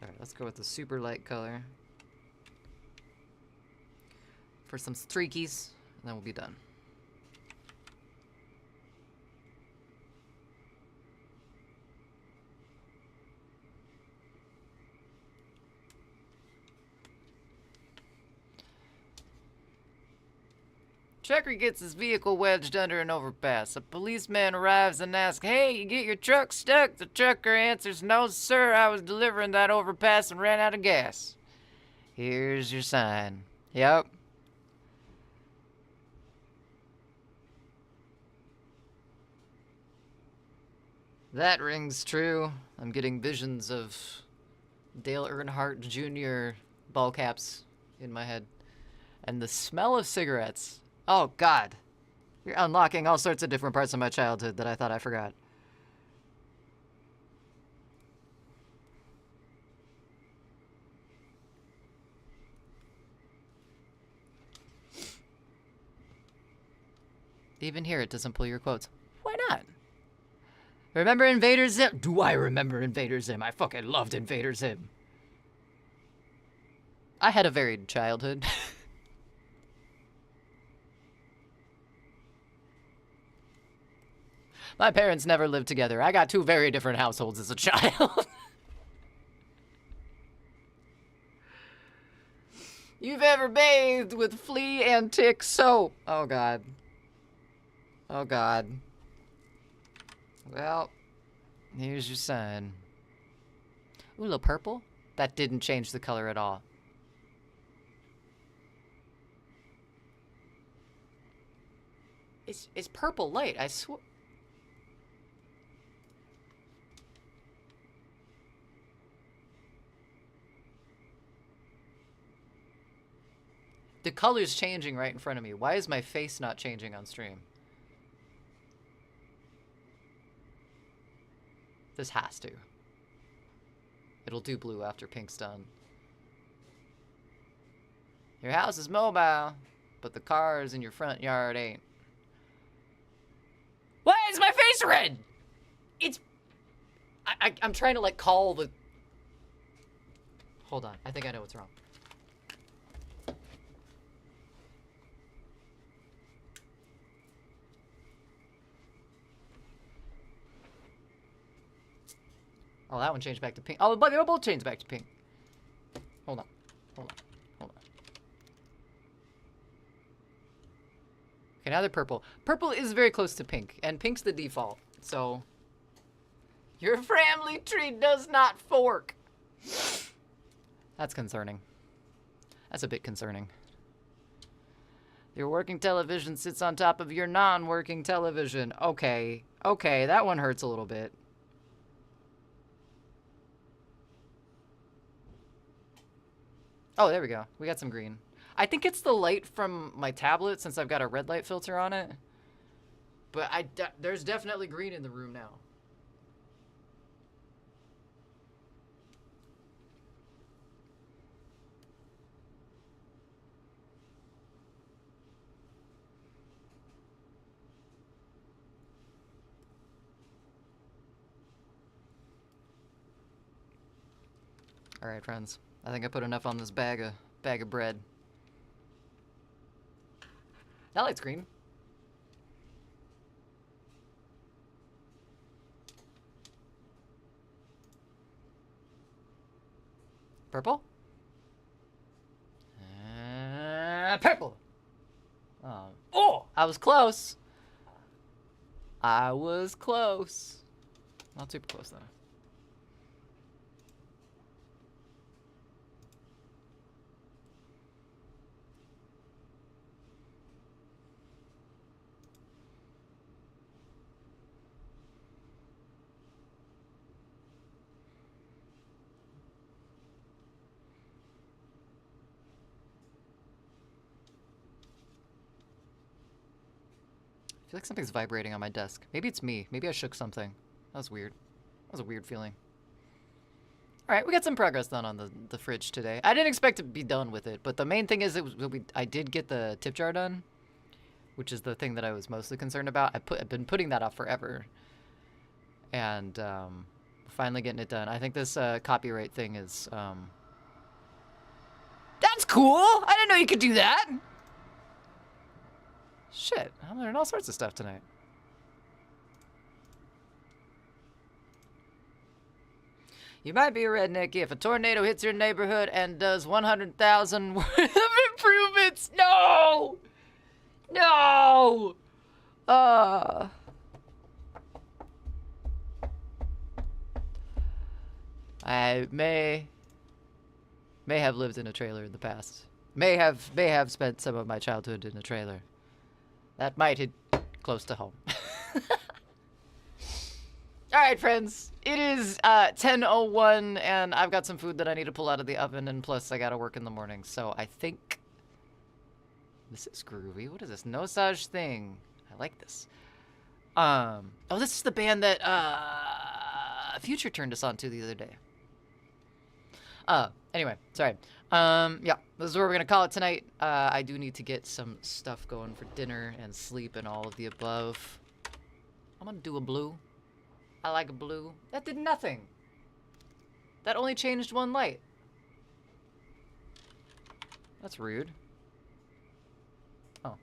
Alright, let's go with the super light color. For some streakies, and then we'll be done. Trucker gets his vehicle wedged under an overpass. A policeman arrives and asks, "Hey, you get your truck stuck?" The trucker answers, "No, sir, I was delivering that overpass and ran out of gas. Here's your sign." Yep. That rings true. I'm getting visions of Dale Earnhardt Jr. ball caps in my head. And the smell of cigarettes. Oh, God. You're unlocking all sorts of different parts of my childhood that I thought I forgot. Even here, it doesn't pull your quotes. Why not? Remember Invader Zim? Do I remember Invader Zim? I fucking loved Invader Zim. I had a varied childhood. My parents never lived together. I got two very different households as a child. You've ever bathed with flea and tick soap? Oh, God. Oh, God. Well, here's your sign. Ooh, a little purple? That didn't change the color at all. It's purple light, I swear. The color's changing right in front of me. Why is my face not changing on stream? This has to. It'll do blue after pink's done. Your house is mobile, but the cars in your front yard ain't. Why is my face red? It's... I'm trying to, like, call the... Hold on. I think I know what's wrong. Oh, that one changed back to pink. Oh, but they both changed back to pink. Hold on. Hold on. Hold on. Okay, now they're purple. Purple is very close to pink, and pink's the default, so... Your family tree does not fork! That's concerning. That's a bit concerning. Your working television sits on top of your non-working television. Okay. Okay, that one hurts a little bit. Oh, there we go. We got some green. I think it's the light from my tablet since I've got a red light filter on it. But there's definitely green in the room now. All right, friends. I think I put enough on this bag of bread. That light's green. Purple? Purple! Oh! I was close. I was close. Not super close, though. I feel like something's vibrating on my desk. Maybe it's me. Maybe I shook something. That was weird. That was a weird feeling. Alright, we got some progress done on the fridge today. I didn't expect to be done with it, but the main thing is I did get the tip jar done, which is the thing that I was mostly concerned about. I've been putting that off forever. And finally getting it done. I think this copyright thing is... That's cool! I didn't know you could do that! Shit, I'm learning all sorts of stuff tonight. You might be a redneck if a tornado hits your neighborhood and does 100,000 worth of improvements. No! No! I may have lived in a trailer in the past. May have spent some of my childhood in a trailer. That might hit close to home. Alright, friends. It is 10:01, and I've got some food that I need to pull out of the oven, and plus I gotta work in the morning, so I think... This is groovy. What is this? No Such Thing. I like this. Oh, this is the band that Future turned us on to the other day. Anyway, sorry. Yeah, this is where we're gonna call it tonight. I do need to get some stuff going for dinner and sleep and all of the above. I'm gonna do a blue. I like a blue. That did nothing. That only changed one light. That's rude. Oh,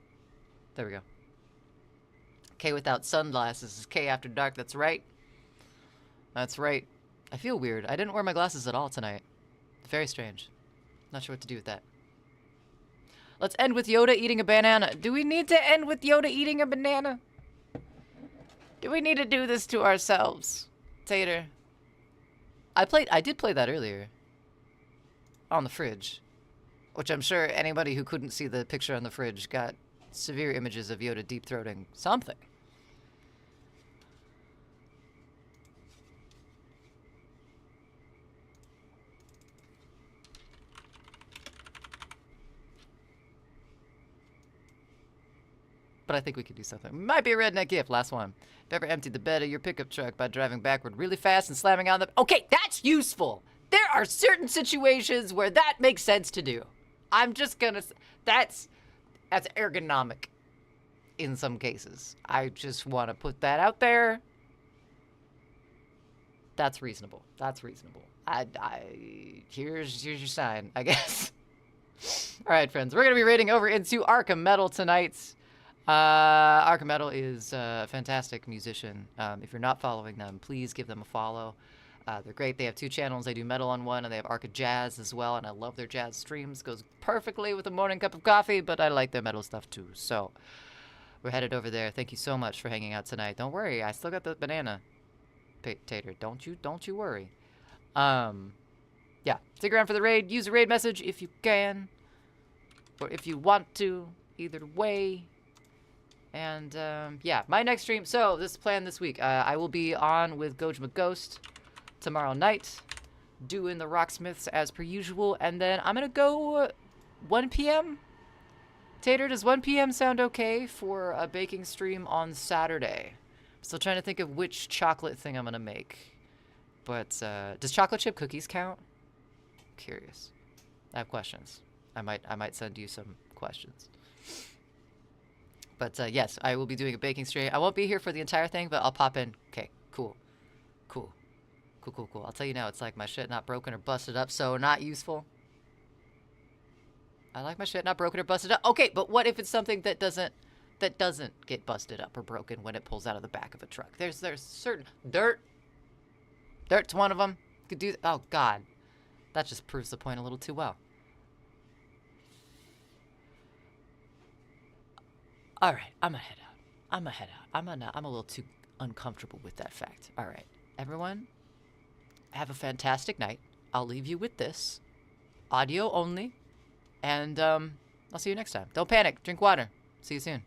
there we go. K without sunglasses is K after dark. That's right. That's right. I feel weird. I didn't wear my glasses at all tonight. Very strange. Not sure what to do with that. Let's end with Yoda eating a banana. Do we need to end with Yoda eating a banana? Do we need to do this to ourselves? Tater. I did play that earlier. On the fridge. Which I'm sure anybody who couldn't see the picture on the fridge got severe images of Yoda deep-throating something. but I think we could do something. Might be a redneck gift. Last one. If you ever emptied the bed of your pickup truck by driving backward really fast and slamming on the... Okay, that's useful. There are certain situations where that makes sense to do. I'm just gonna... That's ergonomic in some cases. I just want to put that out there. That's reasonable. That's reasonable. Here's your sign, I guess. All right, friends. We're going to be raiding over into Arkham Metal tonight. Arkham Metal is a fantastic musician. If you're not following them, please give them a follow. They're great. They have 2 channels. They do metal on one, and they have Arca Jazz as well, and I love their jazz streams. Goes perfectly with a morning cup of coffee, but I like their metal stuff too. So we're headed over there. Thank you so much for hanging out tonight. Don't worry. I still got the banana tater. Don't you worry. Yeah, stick around for the raid. Use a raid message if you can, or if you want to. Either way. And yeah, my next stream. So this is planned this week. I will be on with Gojima Ghost tomorrow night, doing the Rocksmiths as per usual, and then I'm gonna go 1 p.m. Tater, does 1 p.m. sound okay for a baking stream on Saturday? I'm still trying to think of which chocolate thing I'm gonna make. But does chocolate chip cookies count? I'm curious. I have questions. I might send you some questions. But yes, I will be doing a baking stream. I won't be here for the entire thing, but I'll pop in. Okay, cool. I'll tell you now, it's like my shit not broken or busted up, so not useful. I like my shit not broken or busted up. Okay, but what if it's something that doesn't get busted up or broken when it pulls out of the back of a truck? There's certain dirt's one of them. Could do. Oh God, that just proves the point a little too well. All right, I'm gonna head out. I'm a little too uncomfortable with that fact. All right, everyone, have a fantastic night. I'll leave you with this, audio only, and I'll see you next time. Don't panic. Drink water. See you soon.